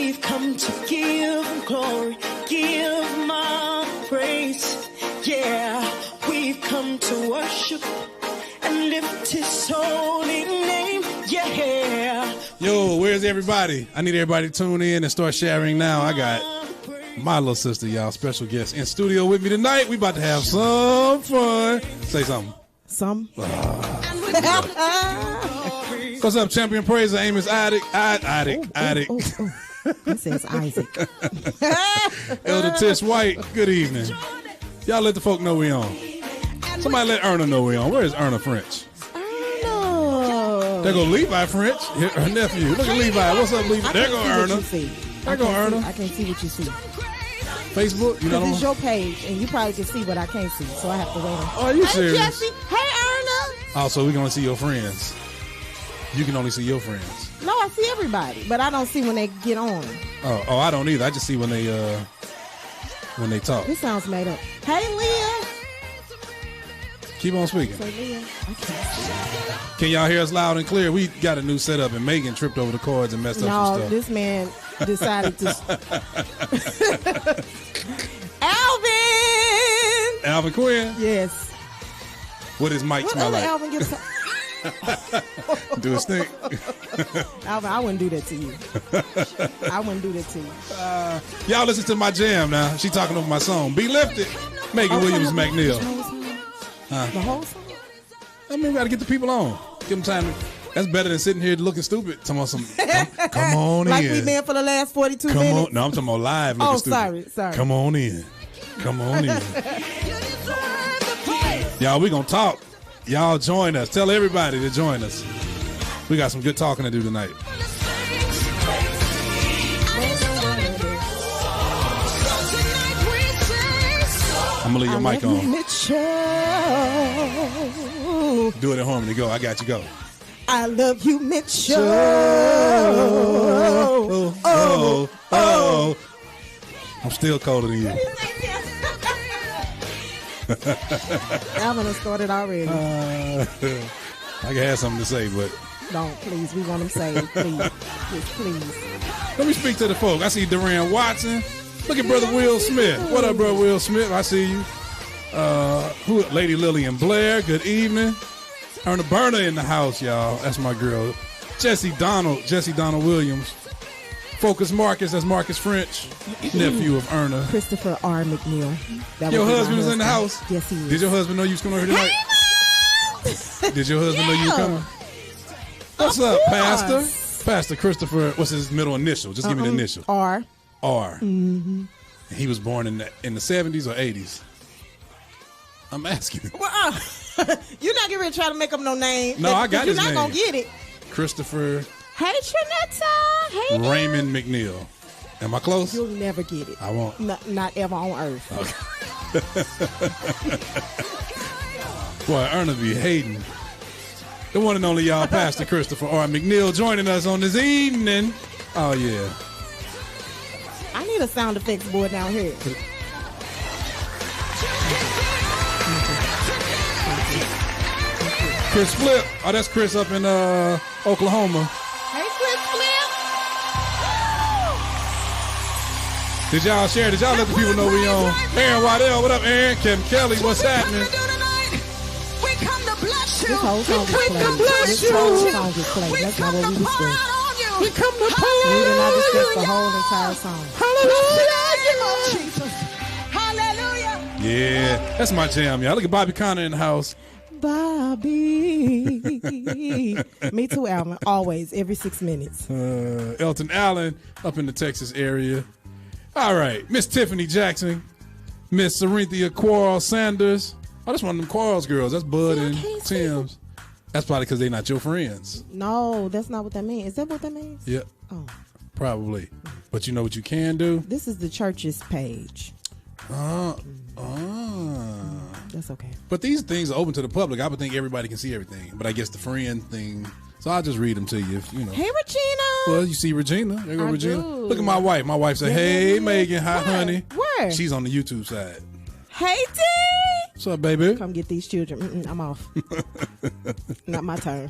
We've come to give him glory, give him our praise. Yeah, we've come to worship and lift his holy name. Yeah. Yo, where's everybody? I need everybody to tune in and start sharing now. I got my little sister, y'all, special guest in studio with me tonight. We about to have some fun. Say something. Some. What's up, champion praiser Amos Addict? He says Isaac. Elder Tish White, good evening. Y'all let the folk know we on. Somebody let Erna know we on. Where is Erna French? Erna. There go Levi French, her nephew. Look at Levi. What's up, Levi? There go Erna. There go Erna. I can't see what you see. Facebook? You know it's your page, and you probably can see what I can't see, so I have to wait. Oh, are you serious? Hey, Jesse. Hey, Erna. Also, we can only see your friends. You can only see your friends. No, I see everybody, but I don't see when they get on. Oh, I don't either. I just see when they talk. This sounds made up. Hey, Leah. Keep on speaking. Say Leah. I can't see. Can y'all hear us loud and clear? We got a new setup, and Meaghan tripped over the cords and messed up some stuff. No, this man decided to. Alvin Quinn? Yes. What does Mike smell like? Alvin gets do a stink. Alvin, I wouldn't do that to you. I wouldn't do that to you. Y'all listen to my jam now. She talking over my song. Be Lifted. Meaghan Williams-McNeal. The whole song? I mean, we got to get the people on. Give them time. That's better than sitting here looking stupid. Come on, come on in. Like we've been for the last 42 minutes. On. No, I'm talking about live looking stupid. Sorry. Come on in. Come on in. Y'all, we going to talk. Y'all join us. Tell everybody to join us. We got some good talking to do tonight. I'm going to leave your mic on. Do it in harmony. Go. I got you. Go. I love you, Mitchell. Oh. I'm still colder than you. Alvin has started already. I can have something to say, but don't, please. We want him saved, please. Please. Let me speak to the folk. I see Duran Watson. Look at Brother Will Smith. What up, Brother Will Smith? I see you. Lady Lillian Blair. Good evening. Erna Burner in the house, y'all. That's my girl. Jesse Donald Williams. Focus Marcus. That's Marcus French, nephew of Erna. Christopher R. McNeal. Your husband was in the house? Yes, he is. Did your husband know you was coming over tonight? Did your husband know you were coming? What's up, Pastor? Pastor Christopher, what's his middle initial? Just give me the initial. R. Mm-hmm. He was born in the 70s or 80s? I'm asking. Well, you're not getting ready to try to make up no name. No, I got his name. You're not going to get it. Christopher. Hey, Trinetta. Hey, Raymond McNeal. Am I close? You'll never get it. I won't. Not ever on earth. Okay. Boy, Erna be hating. The one and only y'all, Pastor Christopher R. McNeal, joining us on this evening. Oh, yeah. I need a sound effects board down here. Chris Flip. Oh, that's Chris up in Oklahoma. Hey, Chris Flip. Did y'all share? Did y'all let the people know we on? Aaron Waddell, what up, Aaron? Kevin Kelly, what's happening? This whole song is played. This whole song is played. That's not what we discussed. We come to play. We did not discuss the whole entire song. Hallelujah. Yeah, that's my jam, y'all. Look at Bobby Connor in the house. Bobby. Me too, Alvin. Always, every 6 minutes. Elton Allen up in the Texas area. All right, Miss Tiffany Jackson, Miss Sarinthia Quarles Sanders. Oh, that's one of them Quarles girls. That's Bud and Tim's. That's probably because they're not your friends. No, that's not what that means. Is that what that means? Yep. Oh. Probably. But you know what you can do? This is the church's page. That's okay. But these things are open to the public. I would think everybody can see everything. But I guess the friend thing. So I'll just read them to you. If, you know. Hey, Regina. Well, you see Regina. There you go, Regina. Do. Look at my wife. My wife said, hey, Meaghan. Hi, honey. Where? She's on the YouTube side. Hey, D. What's up, baby? Come get these children. I'm off. Not my turn.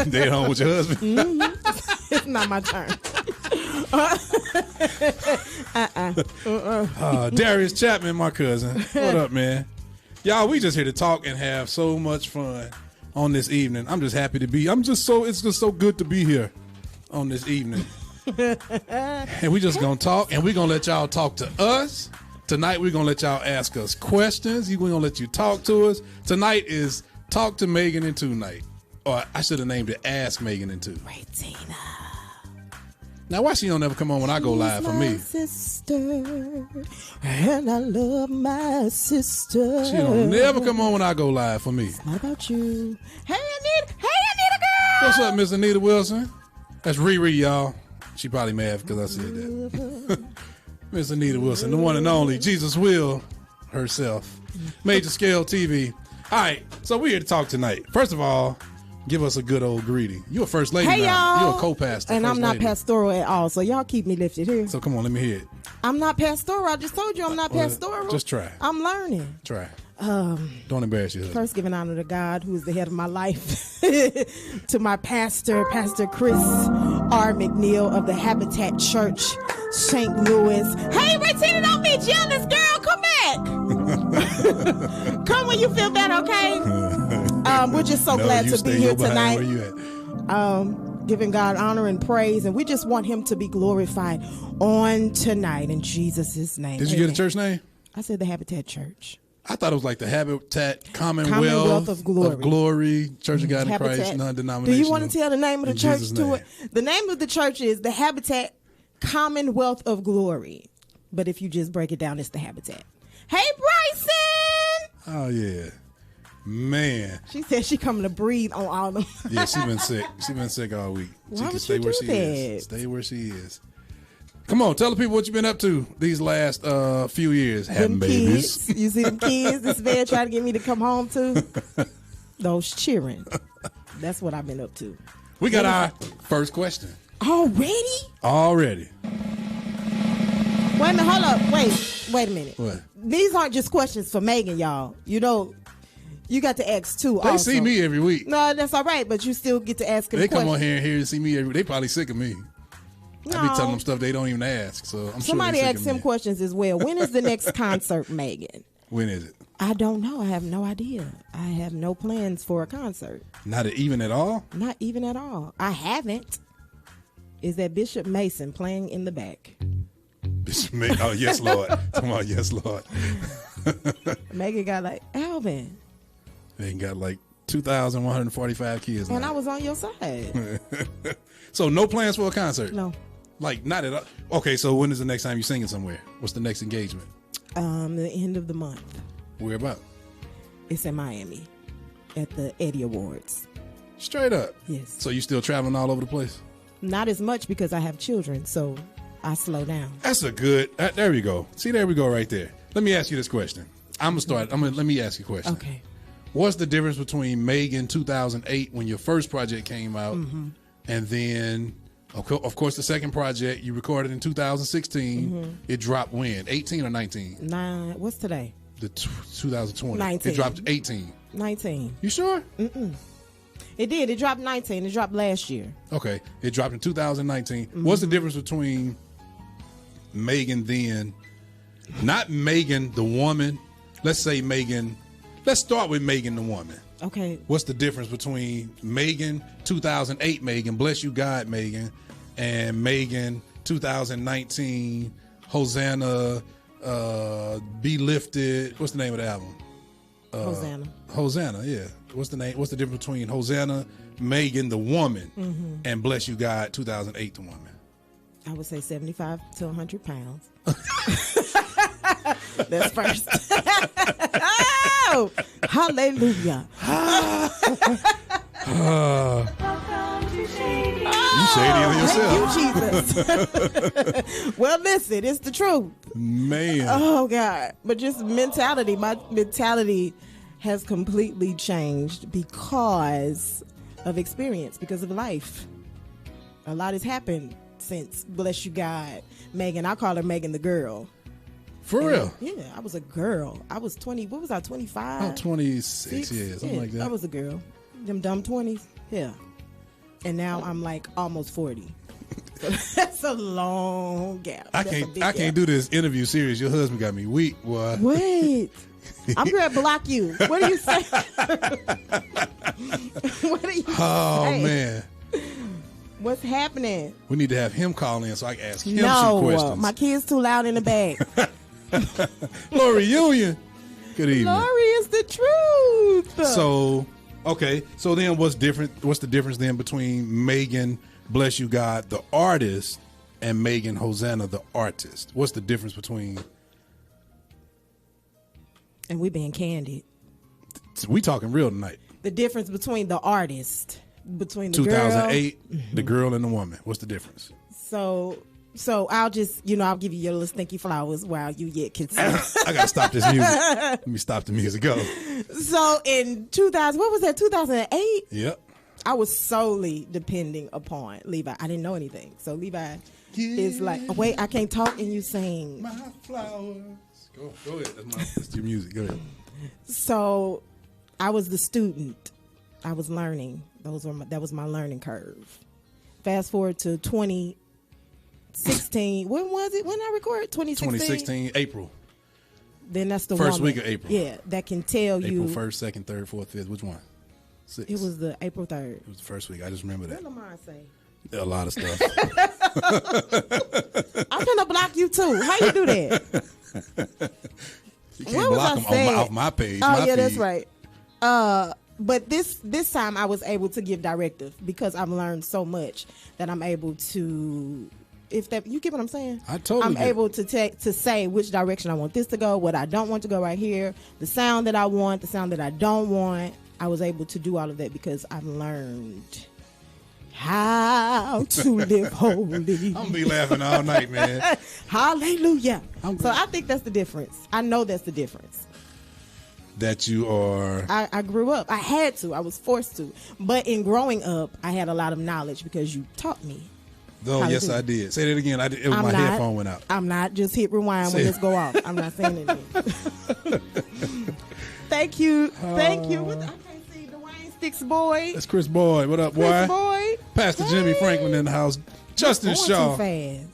They at home with your husband? It's not my turn. Darius Chapman, my cousin. What up, man? Y'all, we just here to talk and have so much fun on this evening. I'm just happy to be. It's just so good to be here on this evening. And we just gonna talk, and we gonna let y'all talk to us. Tonight, we're gonna let y'all ask us questions. We're gonna let you talk to us. Tonight is Talk to Meaghan in 2 night. Or I should have named it Ask Meaghan in 2. Tina. Now, why she don't ever come on when I go live for me? Sister, and I love my sister. She don't never come on when I go live for me. What about you? Hey, Anita girl. What's up, Miss Anita Wilson? That's Riri, y'all. She probably mad because I said that. Miss Anita Wilson, the one and only Jesus Will herself. Major Scale TV. All right, so we're here to talk tonight. First of all, give us a good old greeting. You're a first lady now. Y'all. You're a co-pastor. And I'm not lady. pastoral at all, so y'all keep me lifted here. So come on, let me hear it. I'm not pastoral. I just told you I'm not pastoral. Just try. I'm learning. Try. Don't embarrass you. First, giving honor to God, who is the head of my life, to my pastor, Pastor Chris R. McNeal of the Habitat Church, St. Louis. Hey, Tina, don't be jealous, girl. Come back. Come when you feel better, okay? We're just so glad to be here tonight. Where you at? Giving God honor and praise, and we just want him to be glorified on tonight in Jesus' name. Did you get a church name? I said the Habitat Church. I thought it was like the Habitat Commonwealth of Glory. Church of God in Christ, non-denominational. Do you want to tell the name of the church to it? The name of the church is the Habitat Commonwealth of Glory. But if you just break it down, it's the Habitat. Hey, Bryson! Oh, yeah. Man. She said she coming to breathe on all of them. Yeah, she been sick. She been sick all week. Why she can would stay you where do she that? is. Stay where she is. Come on, tell the people what you've been up to these last few years. Having babies. Kids. You see them kids this man tried to get me to come home to? Those cheering. That's what I've been up to. We got our first question. Already? Wait a minute, hold up. Wait a minute. What? These aren't just questions for Meaghan, y'all. You know, you got to ask too. They see me every week. No, that's all right, but you still get to ask them They questions. come on here and see me every week. They probably sick of me. No. I be telling them stuff they don't even ask. So I'm Somebody sure asked him questions as well. When is the next concert, Meaghan? When is it? I don't know. I have no idea. I have no plans for a concert. Not even at all? Not even at all. I haven't. Is that Bishop Mason playing in the back? Bishop Mason. Oh, yes, Lord. Come on, yes, Lord. Meaghan got like, Alvin. They ain't got like 2,145 kids. And I was on your side. So no plans for a concert? No. Like not at all? Okay, so when is the next time you singing somewhere? What's the next engagement? The end of the month. Where about? It's in Miami at the Eddie Awards. Straight up? Yes. So you still traveling all over the place? Not as much because I have children, so I slow down. That's a good, there we go. See, there we go right there. Let me ask you this question. Let me ask you a question. Okay. What's the difference between Meaghan 2008 when your first project came out and then, of course, the second project you recorded in 2016, it dropped when? 18 or 19? What's today? The 2020. 19. It dropped 18. 19. You sure? Mm-mm. It did. It dropped 19. It dropped last year. Okay. It dropped in 2019. What's the difference between Meaghan then, not Meaghan the woman, let's say Meaghan, let's start with Meaghan the woman. Okay. What's the difference between Meaghan 2008 Meaghan, Bless You God Meaghan, and Meaghan 2019 Hosanna, Be Lifted? What's the name of the album? Hosanna. Hosanna, yeah. What's the name? What's the difference between Hosanna, Meaghan the woman, and Bless You God 2008 the woman? I would say 75 to 100 pounds. That's first. Oh, hallelujah. You shady on yourself. Thank you, Jesus. Well, listen, it's the truth. Man. Oh, God. But just mentality. My mentality has completely changed because of experience, because of life. A lot has happened since Bless You God. Meaghan, I call her Meaghan the girl. For real? Yeah, I was a girl. I was 20. What was I, 25? Oh, 26, yeah, something like that. I was a girl. Them dumb 20s. Yeah. And now I'm like almost 40. That's a long gap. I can't do this interview series. Your husband got me weak, boy. Wait. I'm going to block you. What do you say? What do you say? Oh, man. What's happening? We need to have him call in so I can ask him some questions. My kid's too loud in the back. Lori Union. Good evening. Lori is the truth. So, okay. So then what's the difference then between Meaghan, bless you God, the artist, and Meaghan Hosanna, the artist? What's the difference between... And we being candid. We talking real tonight. The difference between the artist, between the 2008, girl. the girl and the woman. What's the difference? So I'll just, I'll give you your little stinky flowers while you yet can see. I gotta stop this music. Let me stop the music. Go. So in 2008? Yep. I was solely depending upon Levi. I didn't know anything. So Levi is like, wait, I can't talk and you sing. My flowers. Go ahead. That's your music. Go ahead. So I was the student. I was learning. That was my learning curve. Fast forward to 2016. When was it? When I recorded? 2016, April. Then that's the first woman. week of April. Yeah, that can tell you. April 1st, 2nd, 3rd, 4th, 5th. Which one? 6th. It was the April 3rd. It was the first week. I just remember that. What Lamar say? A lot of stuff. I'm gonna block you too. How you do that? You can't block them off my page. Oh, my yeah, feed. that's right. But this time I was able to give directive because I've learned so much that I'm able to. You get what I'm saying? I totally I'm get able to say which direction I want this to go, what I don't want to go right here, the sound that I want, the sound that I don't want. I was able to do all of that because I've learned how to live holy. I'm gonna be laughing all night, man. Hallelujah. So I think that's the difference. I know that's the difference. That you are. I grew up. I had to. I was forced to. But in growing up, I had a lot of knowledge because you taught me. Oh, yes, I did. Say that again. It was my headphone went out. I'm not. Just hit rewind when this go off. I'm not saying it again. Thank you. Thank you. I can't see Dwayne Sticks Boy. That's Chris Boyd. What up, boy? Chris Boyd. Pastor Jimmy Franklin in the house. Justin Shaw. Too fast.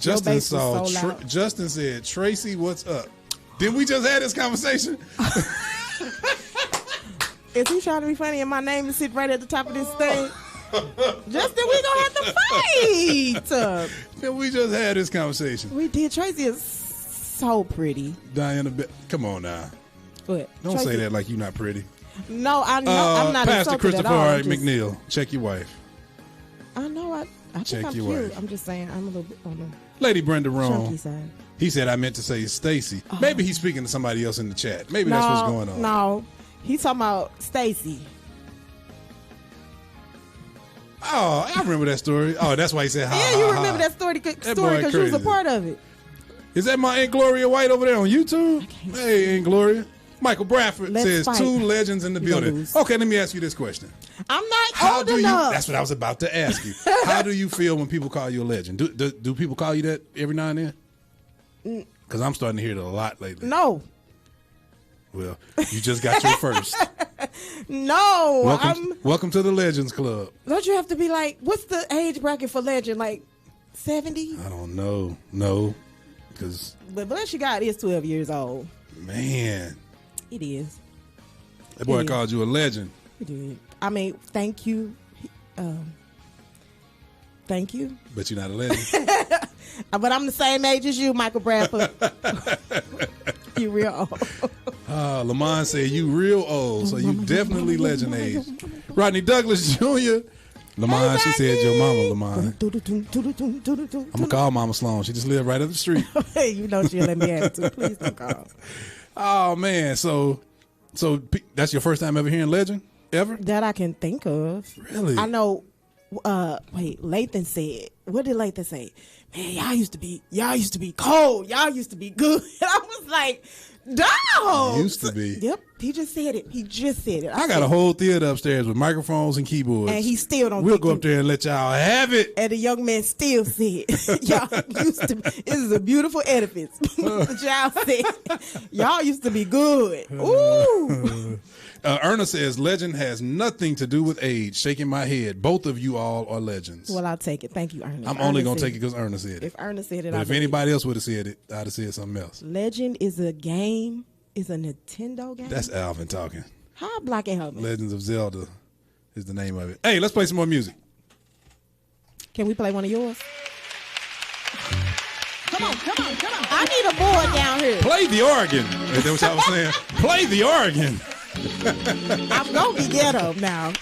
Justin saw. So loud. Justin said, "Tracy, what's up?" Didn't we just have this conversation? Is he trying to be funny and my name is sitting right at the top of this thing? Justin, we gonna have to fight. Didn't we just had this conversation? We did. Tracy is so pretty. Diana, come on now. What? Don't Tracy, say that like you're not pretty. No, I know. I'm not Pastor insulted Christopher at all. McNeal, check your wife. I know. I think Check I'm your cute. wife. I'm just saying I'm a little bit on the Lady Brenda chunky Rome. side. He said I meant to say Stacy. Maybe he's speaking to somebody else in the chat. Maybe that's what's going on. No, he's talking about Stacy. Oh, I remember that story. Oh, that's why he said, Yeah, you remember that story because you was a part of it. Is that my Aunt Gloria White over there on YouTube? Hey, Aunt Gloria. Michael Bradford says fight. 2 legends in the building. lose. Okay, let me ask you this question. I'm not old enough. That's what I was about to ask you. How do you feel when people call you a legend? Do people call you that every now and then? Because I'm starting to hear it a lot lately. No. Well, you just got your first. No. Welcome to the Legends Club. Don't you have to be like, what's the age bracket for legend? Like 70? I don't know. No. Because. But Bless You God is 12 years old. Man. It is. That boy called you a legend. He did. I mean, thank you. Thank you. But you're not a legend. But I'm the same age as you, Michael Bradford. You real old. Lamont said you real old, so you definitely legend age. Rodney Douglas Jr. Lamont, she said your mama, Lamont. I'm going to call Mama Sloan. She just lived right up the street. You know she'll let me have it too. Please don't call. Oh, man. So that's your first time ever hearing legend? Ever? That I can think of. Really? I know. Wait, Lathan said. What did Lathan say? Man, y'all used to be cold. Y'all used to be good. I was like, dog. Used to be. Yep. He just said it. I got a whole theater upstairs with microphones and keyboards. And he still don't. We'll go up there and let y'all have it. And the young man still said, y'all used to. This is a beautiful edifice. But y'all said, y'all used to be good. Ooh. Erna says, legend has nothing to do with age. Shaking my head. Both of you all are legends. Well, I'll take it. Thank you, Erna. If I'm only going Ernest to take said it because Ernest said it. If Ernest said it, But I if believe anybody else would have said it, I'd have said something else. Legend is a game, is a Nintendo game. That's Alvin talking. How Black and Alvin? Legends of Zelda is the name of it. Hey, let's play some more music. Can we play one of yours? Come on. I need a board down here. Play the organ. Is that what y'all was saying? Play the organ. I'm going to be ghetto now.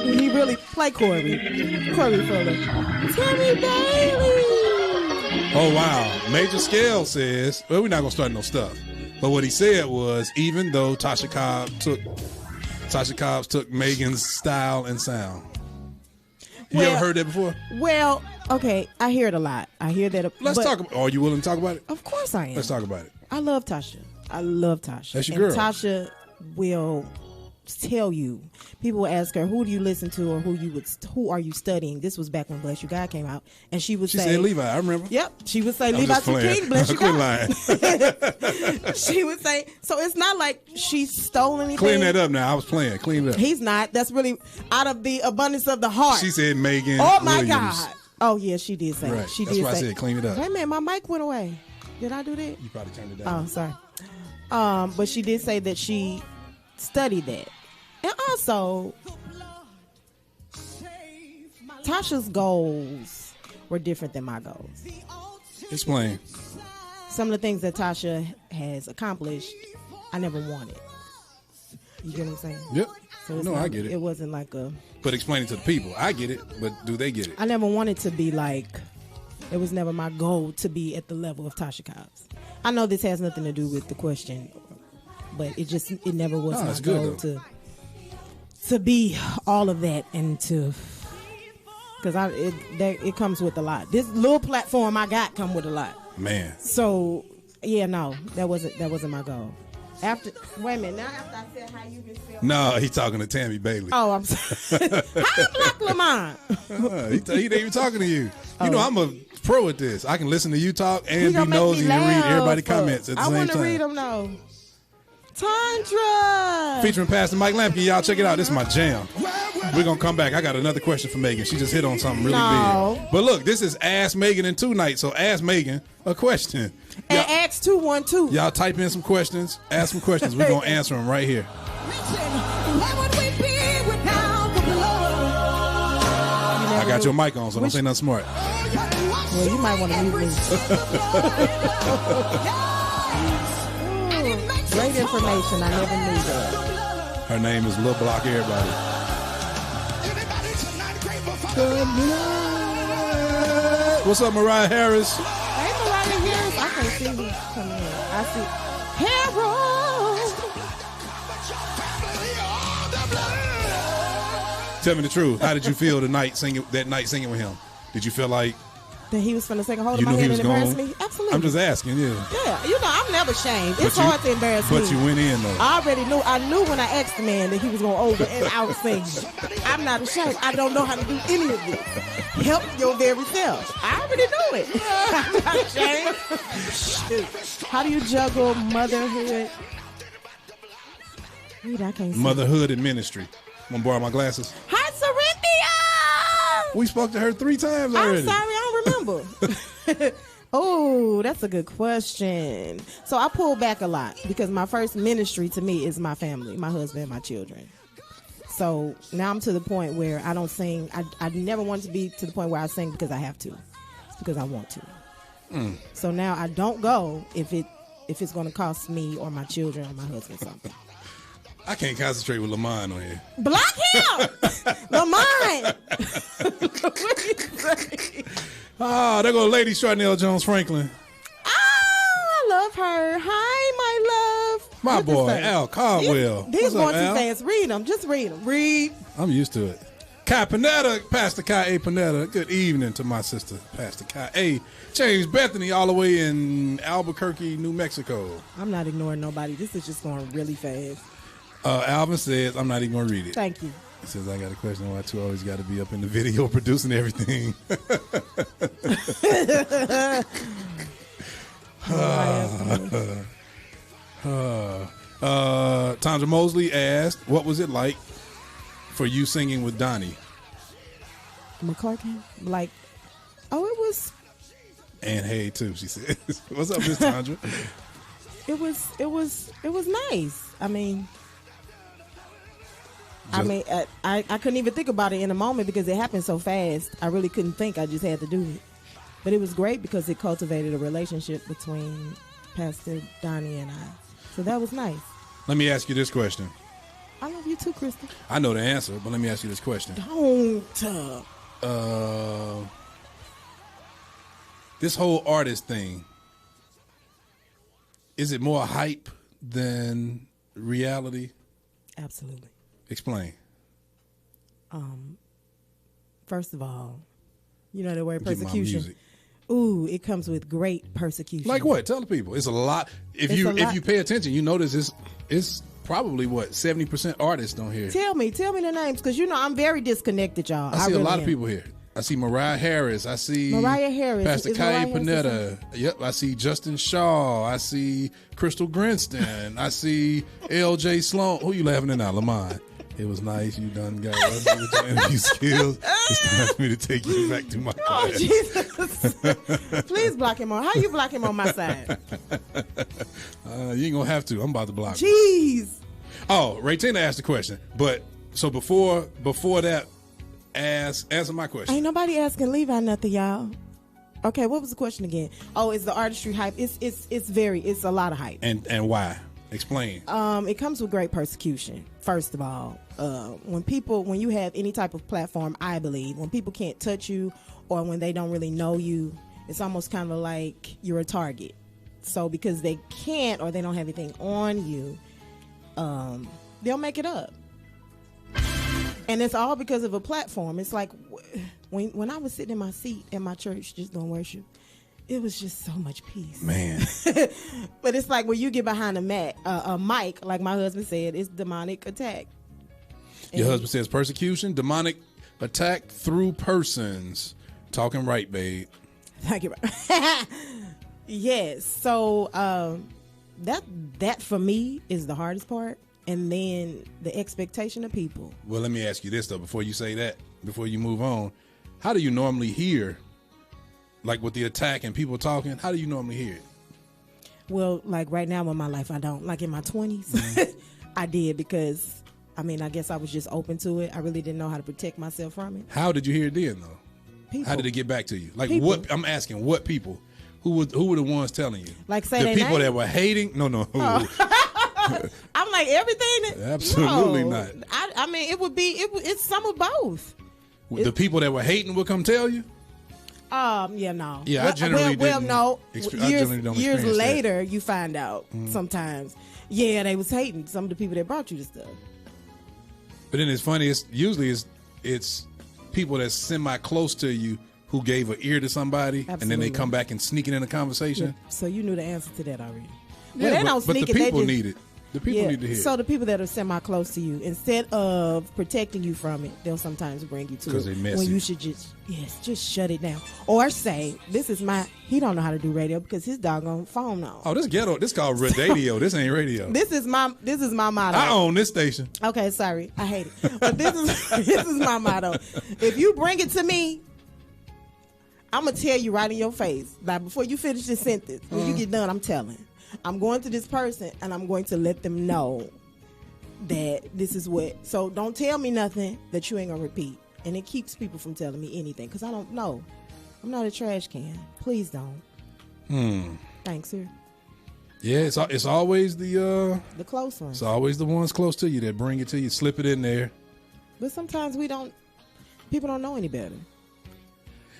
He really play Corey Fuller. Tammy Bailey. Oh, wow. Major Scale says, well, we're not going to start no stuff. But what he said was, even though Tasha Cobb took Meaghan's style and sound. You ever heard that before? Well, okay, I hear it a lot. I hear that. Let's talk about it. Are you willing to talk about it? Of course I am. Let's talk about it. I love Tasha. That's your girl. Tasha will tell you. People will ask her, "Who do you listen to, or who are you studying?" This was back when Bless You God came out, and she would say, said Levi. I remember. Yep, she would say I'm Levi just Too playing. King, Bless You Quit God. lying. She would say, so it's not like she stole anything. Clean that up now. I was playing. Clean it up. He's not. That's really out of the abundance of the heart. She said Meaghan Oh my Williams. God. Oh yeah, she did say. Right. She That's did why say. I said clean it up. Wait a minute, my mic went away. Did I do that? You probably turned it down. Oh, sorry. But she did say that she studied that. And also, Tasha's goals were different than my goals. Explain. Some of the things that Tasha has accomplished, I never wanted. You get what I'm saying? Yep. So it's No, not, I get it. It wasn't like a... But explain it to the people. I get it, but do they get it? I never wanted to be like... It was never my goal to be at the level of Tasha Cobb's. I know this has nothing to do with the question, but it never was my goal to be all of that and to... Because it comes with a lot. This little platform I got come with a lot. Man. So, yeah, no, that wasn't my goal. Wait a minute. Now after I said how you been feeling. No, he's talking to Tammy Bailey. Oh, I'm sorry. Hi, Black Lamont. He ain't even talking to you. You know, I'm a pro at this. I can listen to you talk and be Make nosy me and read laugh. everybody's comments at the I same want to time. read them now. Tundra. Featuring Pastor Mike Lampkin. Y'all check it out. This is my jam. We're going to come back. I got another question for Meaghan. She just hit on something really big. But look, this is Ask Meaghan in 2 nights. So ask Meaghan a question. And ask 212. Y'all type in some questions. Ask some questions. We're going to answer them right here. Where would we be without the blood? I got your mic on, so don't say nothing smart. Well, you might want to mute me. Great information. I never knew that. Her name is Lil Block Everybody. What's up, Mariah Harris? Hey, Mariah Harris. I can't see who's coming in. I see Harold. Tell me the truth. How did you feel that night singing with him? Did you feel like That he was finna take a hold you of my knew he hand was and embarrass going? me? Absolutely. I'm just asking, yeah. Yeah, you know, I'm never ashamed. It's But hard to embarrass me. But you went in, though. I already knew. I knew when I asked the man that he was going to over and out sing. I'm not ashamed. I don't know how to do any of this. Help your very self. I already knew it. I'm not ashamed. Shoot. How do you juggle motherhood? Wait, I can't see. Motherhood and ministry. Want to borrow my glasses? Hi, Cynthia! We spoke to her 3 times I'm already. sorry, I don't remember. Oh, that's a good question. So I pull back a lot because my first ministry to me is my family, my husband, and my children. So now I'm to the point where I don't sing. I never wanted to be to the point where I sing because I have to. It's because I want to. So now I don't go if it's going to cost me or my children or my husband something. I can't concentrate with Lamont on here. Block him! Lamont! What are you saying? Ah, there go Lady Charnel Jones Franklin. Oh, I love her. Hi, my love. My What this boy, say? Al Caldwell. These What's up, ones Al? fans, read them. Just read them. Read. I'm used to it. Kai Panetta, Pastor Kai A. Panetta. Good evening to my sister, Pastor Kai A. James Bethany, all the way in Albuquerque, New Mexico. I'm not ignoring nobody. This is just going really fast. Alvin says, I'm not even going to read it. Thank you. He says, I got a question why 2 always got to be up in the video producing everything. Tandra Mosley asked, what was it like for you singing with Donnie? McClarkin? Like, hey too. She said, "What's up, Miss Tondra?" It was nice. I mean, I couldn't even think about it in a moment because it happened so fast. I really couldn't think. I just had to do it. But it was great because it cultivated a relationship between Pastor Donnie and I. So that was nice. Let me ask you this question. I love you too, Crystal. I know the answer, but let me ask you this question. Don't. This whole artist thing, is it more hype than reality? Absolutely. Explain. First of all, you know the word Get my persecution. music. Ooh, it comes with great persecution. Like what? Tell the people. It's a lot. If you pay attention, you notice it's probably what 70% artists don't hear. Tell me the names because you know I'm very disconnected, y'all. I see really a lot of am. people here. I see Mariah Harris. I see Mariah Harris. Pastor Is Kai Mariah Harris Panetta. Yep. I see Justin Shaw. I see Crystal Grinston. I see L.J. Sloan. Who you laughing at now? Lamont. It was nice. You done got us with your interview skills. It's time for me to take you back to my Oh, class. Jesus. Please block him on. How you block him on my side? You ain't gonna have to. I'm about to block him. Jeez. Oh, Raytina asked the question, but so before that, answer my question. Ain't nobody asking Levi nothing, y'all. Okay, what was the question again? Oh, it's the artistry hype. It's a lot of hype. And why? Explain. It comes with great persecution. First of all, when you have any type of platform, I believe when people can't touch you or when they don't really know you, it's almost kind of like you're a target. So because they can't or they don't have anything on you, they'll make it up. And it's all because of a platform. It's like when I was sitting in my seat at my church just doing worship, it was just so much peace. Man. But it's like when you get behind a mic, like my husband said, it's demonic attack. Your husband says persecution, demonic attack through persons. Talking right, babe. Thank you. Yes. So that for me is the hardest part. And then the expectation of people. Well, let me ask you this, though, before you say that, before you move on. How do you normally hear, like with the attack and people talking, how do you normally hear it? Well, like right now in my life, I don't. Like in my 20s, I did because, I guess I was just open to it. I really didn't know how to protect myself from it. How did you hear it then, though? People. How did it get back to you? Like People. what? I'm asking, what people? Who were the ones telling you? Like say the they people name? that were hating? No. I'm like everything. Absolutely no. not. It's some of both. The people that were hating would come tell you? Yeah, no. Yeah, I generally didn't. No. I generally don't Years experience later, that. you find out sometimes. Yeah, they was hating some of the people that brought you the stuff. But then it's funny. It's usually people that's semi close to you who gave an ear to somebody, Absolutely. and then they come back and sneak it in a conversation. Yeah. So you knew the answer to that already. Yeah, they don't but sneak the it, they people just- need it. The people need to hear. So the people that are semi-close to you, instead of protecting you from it, they'll sometimes bring you to it. 'Cause they messy. When you should just shut it down. Or say, he don't know how to do radio because his doggone phone knows. Oh, this ghetto. This called radio. This ain't radio. This is my motto. I own this station. Okay, sorry. I hate it. But this is my motto. If you bring it to me, I'm going to tell you right in your face. Like before you finish this sentence, when you get done, I'm telling. I'm going to this person and I'm going to let them know that this is what. So don't tell me nothing that you ain't going to repeat. And it keeps people from telling me anything because I don't know. I'm not a trash can. Please don't. Thanks, sir. Yeah, it's always the close ones. It's always the ones close to you that bring it to you, slip it in there. But sometimes people don't know any better.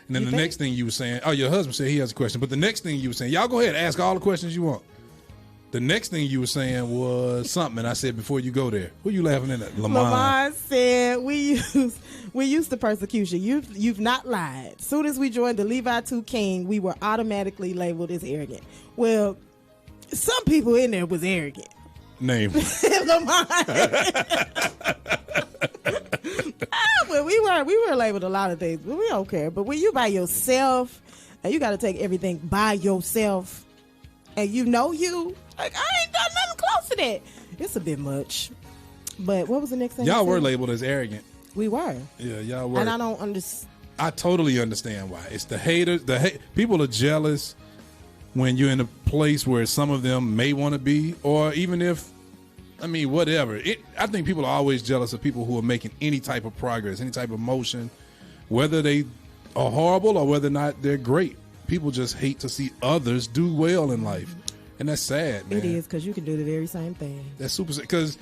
And then the next thing you were saying, oh, your husband said he has a question. But the next thing you were saying, y'all go ahead, ask all the questions you want. The next thing you were saying was something, and I said before you go there. Who you laughing at? Lamont said we used the persecution. You've not lied. As soon as we joined the Levi Too King, we were automatically labeled as arrogant. Well, some people in there was arrogant. Name. Lamont. Well, we were labeled a lot of things, but we don't care. But when you by yourself and you got to take everything by yourself, and you like I ain't done nothing close to that. It's a bit much. But what was the next thing? Y'all were labeled as arrogant. We were. Yeah, y'all were. And I don't understand. I totally understand why. It's the haters. People are jealous. when you're in a place where some of them may want to be, or even if, I mean, whatever. I think people are always jealous of people who are making any type of progress, any type of motion, whether they are horrible or whether or not they're great. People just hate to see others do well in life. And that's sad, man. It is, because you can do the very same thing. That's super sad. Because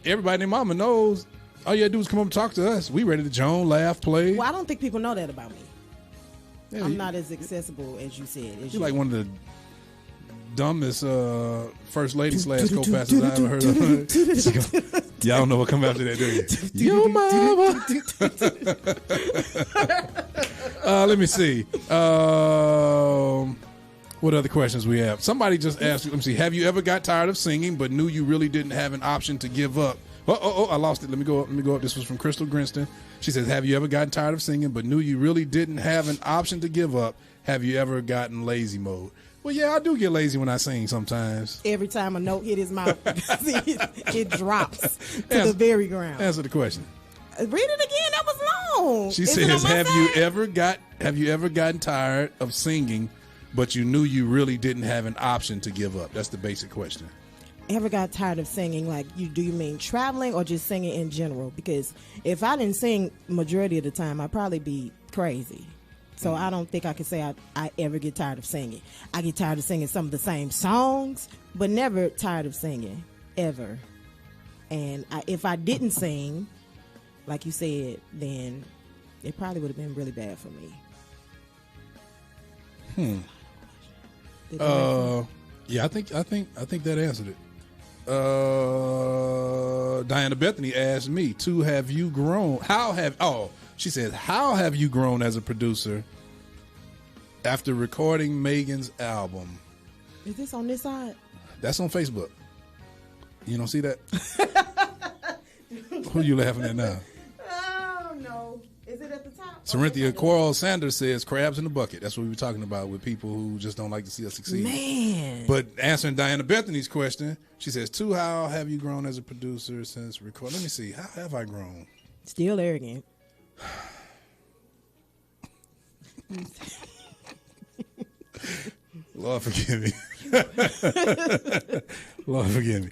everybody and their mama knows all you got to do is come up and talk to us. We ready to joan, laugh, play. Well, I don't think people know that about me. Yeah, I'm not as accessible as you said. You're like one of the dumbest first lady / co-pastors I ever heard of. Y'all don't know what come after that, do you? Your mama. Let me see. What other questions we have? Somebody just asked, let me see, have you ever got tired of singing but knew you really didn't have an option to give up? Oh, I lost it. Let me go up. This was from Crystal Grinston. She says, have you ever gotten tired of singing but knew you really didn't have an option to give up? Have you ever gotten lazy mode? Well, yeah, I do get lazy when I sing sometimes. Every time a note hit his mouth, it drops to the very ground. Answer the question. Read it again. That was long. She says, have you ever gotten tired of singing but you knew you really didn't have an option to give up? That's the basic question. Ever got tired of singing? Like, do you mean traveling or just singing in general? Because if I didn't sing majority of the time, I'd probably be crazy. So I don't think I can say I ever get tired of singing. I get tired of singing some of the same songs, but never tired of singing, ever. And if I didn't sing, like you said, then it probably would have been really bad for me. Yeah, I think that answered it. Diana Bethany asked me, "To have you grown? She said, how have you grown as a producer after recording Meaghan's album?" Is this on this side? That's on Facebook. You don't see that? Who are you laughing at now? Oh, no. Is it at the top? Cynthia Quarles Sanders says crabs in the bucket. That's what we were talking about with people who just don't like to see us succeed. Man. But answering Diana Bethany's question, she says, how have you grown as a producer since recording? Let me see. How have I grown? Still arrogant. Lord forgive me. Lord forgive me.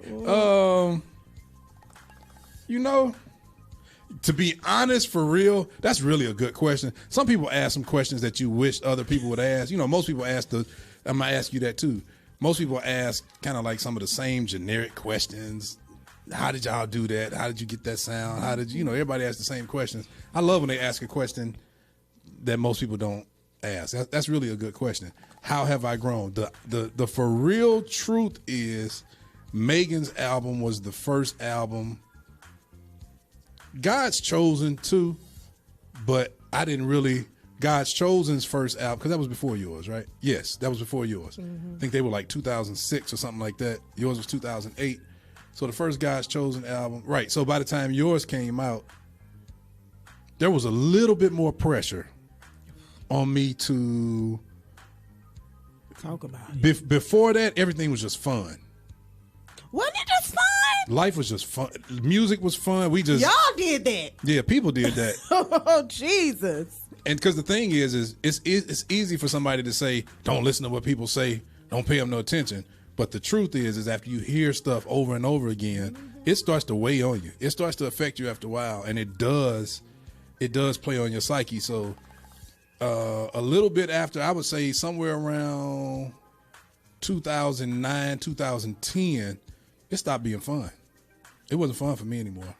To be honest, for real, that's really a good question. Some people ask some questions that you wish other people would ask. Most people ask I might ask you that too. Most people ask kind of like some of the same generic questions. How did y'all do that? How did you get that sound? How did everybody asks the same questions. I love when they ask a question that most people don't ask. That's really a good question. How have I grown? The for real truth is Meaghan's album was the first album. God's Chosen too, but I didn't really. God's Chosen's first album, because that was before yours, right? Yes, that was before yours. Mm-hmm. I think they were like 2006 or something like that. Yours was 2008. So the first God's Chosen album, right. So by the time yours came out, there was a little bit more pressure on me to talk about it. Before that, everything was just fun. Wasn't it just fun? Life was just fun. Music was fun. Y'all did that. Yeah, people did that. Oh, Jesus. And because the thing is it's easy for somebody to say, don't listen to what people say, don't pay them no attention. But the truth is after you hear stuff over and over again, it starts to weigh on you. It starts to affect you after a while, and it does play on your psyche. So a little bit after, I would say somewhere around 2009, 2010, it stopped being fun. It wasn't fun for me anymore.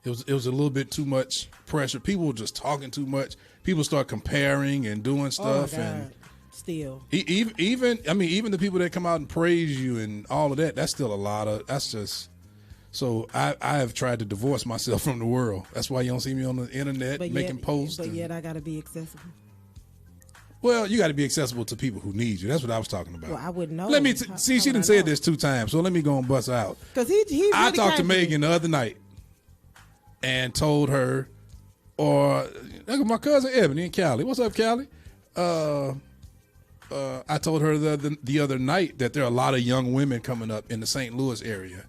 It was a little bit too much pressure. People were just talking too much. People start comparing and doing stuff. Oh my God. And still, even the people that come out and praise you and all of that, that's still a lot of. That's just. So I have tried to divorce myself from the world. That's why you don't see me on the internet making posts. But yet I got to be accessible. Well, you got to be accessible to people who need you. That's what I was talking about. Well, I wouldn't know. Let me see. She done said this 2 times, so let me go and bust her out. Because he really I talked to Meaghan the other night and told her, or look at my cousin Ebony in Cali. What's up, Cali? I told her the other night that there are a lot of young women coming up in the St. Louis area.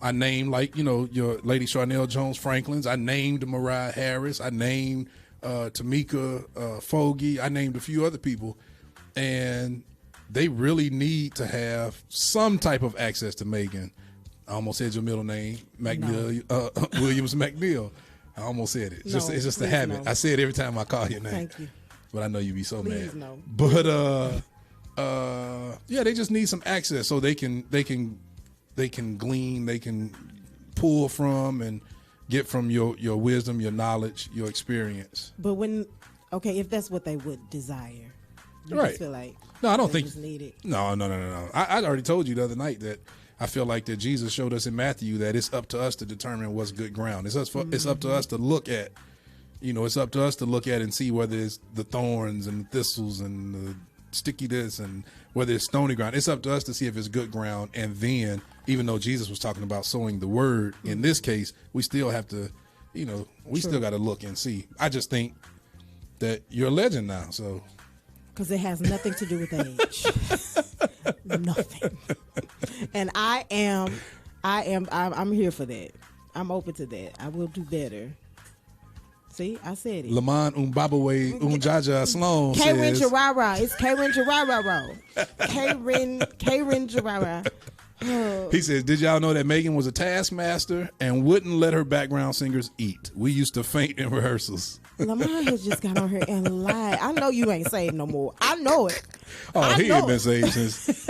I named your Lady Charnel Jones Franklins. I named Mariah Harris. I named Tamika Fogy. I named a few other people. and they really need to have some type of access to Meaghan. I almost said your middle name, McNeal, Williams-McNeal. I almost said it. It's just a habit. No. I say it every time I call your name. Thank you. But I know you'd be so Please mad. no. But yeah, they just need some access so they can glean, they can pull from and get from your wisdom, your knowledge, your experience. But if that's what they would desire, you Right. just feel like No, I don't they think. just need it. No. I already told you the other night that I feel like that Jesus showed us in Matthew that it's up to us to determine what's good ground. It's up to us to look at, it's up to us to look at and see whether it's the thorns and the thistles and the sticky this and whether it's stony ground. It's up to us to see if it's good ground. And then, even though Jesus was talking about sowing the word, in this case, we still have to, still got to look and see. I just think that you're a legend now, so. Because it has nothing to do with age. Nothing. And I'm here for that. I'm open to that. I will do better. See, I said it. Lamont Umbabawe Umjaja Sloan Karen says. Jarara. It's Karen Jarara. Karen Jarara. Oh. He says, did y'all know that Meaghan was a taskmaster and wouldn't let her background singers eat? We used to faint in rehearsals. Lamont has just got on here and lied. I know you ain't saved no more. I know it. Oh, he ain't been saved since.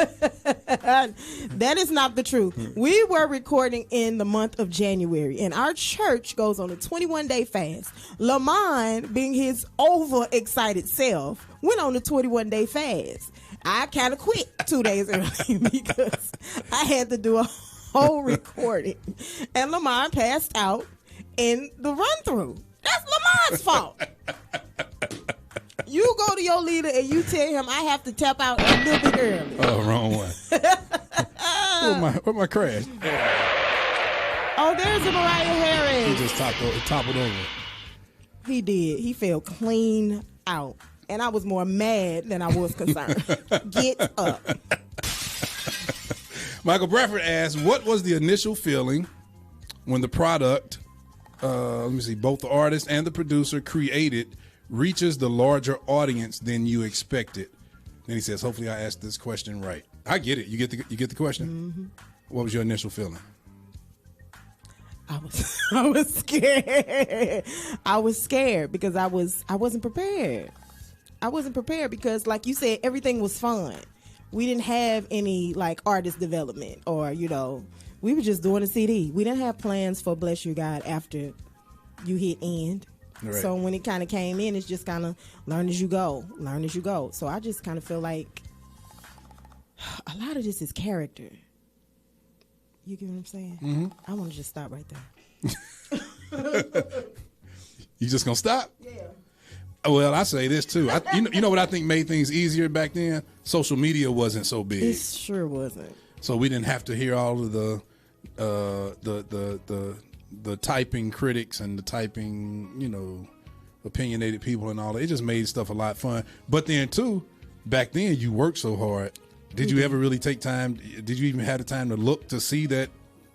That is not the truth. We were recording in the month of January, and our church goes on a 21-day fast. Lamont, being his overexcited self, went on a 21-day fast. I kind of quit 2 days early because I had to do a whole recording, and Lamont passed out in the run-through. That's Lamont's fault. You go to your leader and you tell him I have to tap out a little bit early. Oh, wrong one. Where my crash? Oh, there's a Mariah Harris. He just toppled over. He did. He fell clean out. And I was more mad than I was concerned. Get up. Michael Bradford asked, what was the initial feeling when the product, both the artist and the producer created reaches the larger audience than you expected? Then he says, hopefully I asked this question right. I get it. You get the question? Mm-hmm. What was your initial feeling? I was scared. I was scared because I wasn't prepared. I wasn't prepared because, like you said, everything was fun. We didn't have any like artist development or, we were just doing a CD. We didn't have plans for Bless You God after you hit end. Right. So when it kind of came in, it's just kind of learn as you go. So I just kind of feel like a lot of this is character. You get what I'm saying? Mm-hmm. I want to just stop right there. You just gonna stop? Yeah. Well, I say this too. You know what I think made things easier back then? Social media wasn't so big. It sure wasn't. So we didn't have to hear all of the typing critics and the typing, opinionated people and all that. It just made stuff a lot fun. But then too, back then you worked so hard. Did you ever really take time? Did you even have the time to look to see that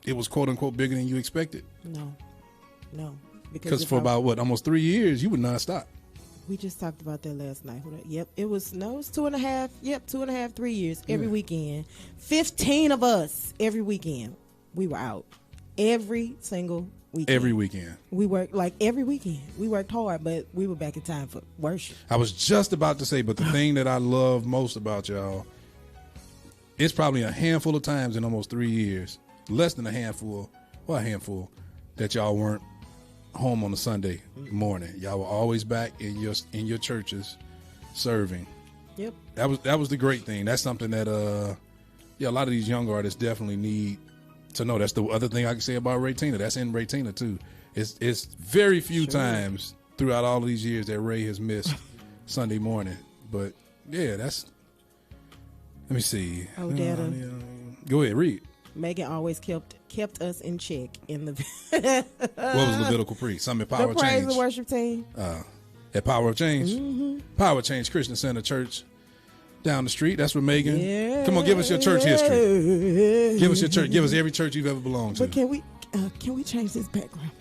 it was quote unquote bigger than you expected? No. Because for about almost 3 years, you would not stop. We just talked about that last night. Yep, it was 2.5. Yep, 2.5, 3 years every weekend. 15 of us every weekend. We were out every single weekend. Every weekend. We worked every weekend. We worked hard, but we were back in time for worship. I was just about to say, but the thing that I love most about y'all, it's probably a handful of times in almost 3 years, less than a handful, that y'all weren't home on a Sunday morning. Y'all were always back in your churches serving. Yep. That was the great thing. That's something that a lot of these young artists definitely need to know. That's the other thing I can say about Ray Tina. That's in Ray Tina too. It's very few times throughout all of these years that Ray has missed Sunday morning. But yeah, let me see. Oh, Dada. Go ahead, read. Meaghan always kept us in check in the. What was Levitical Priest? Something at Power of The praise Change. and worship team. At Power of Change. Mm-hmm. Power of Change Christian Center Church down the street. That's where Meaghan. Yeah. Come on, give us your church history. Give us your church. Give us every church you've ever belonged to. But can we change this background?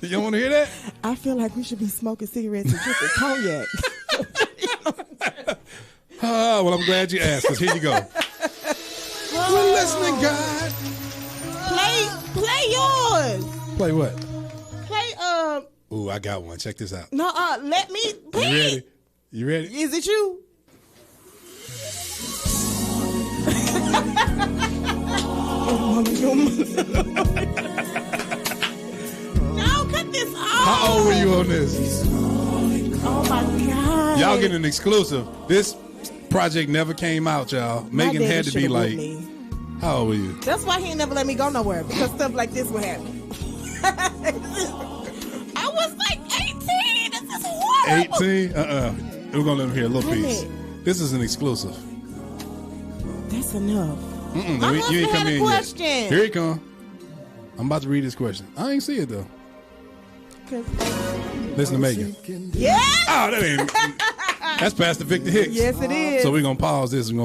You don't want to hear that? I feel like we should be smoking cigarettes and drinking cognac. Oh, well, I'm glad you asked, because here you go. We're listening, God. Play yours. Play what? Play, Ooh, I got one. Check this out. No, let me. You ready? You ready? Is it you? No, cut this off. How old were you on this? Oh my God. Y'all getting an exclusive. This project never came out, y'all. Meaghan had to be like, how old were you? That's why he ain't never let me go nowhere, because stuff like this would happen. I was like 18. This is horrible. 18? We're going to let him hear a little piece. This is an exclusive. That's enough. No, you ain't come in question. Yet. Here he come. I'm about to read this question. I ain't see it, though. Listen to Meaghan. Yes! Oh, that ain't. That's Pastor Victor Hicks. Yes, it is. So we're going to pause this and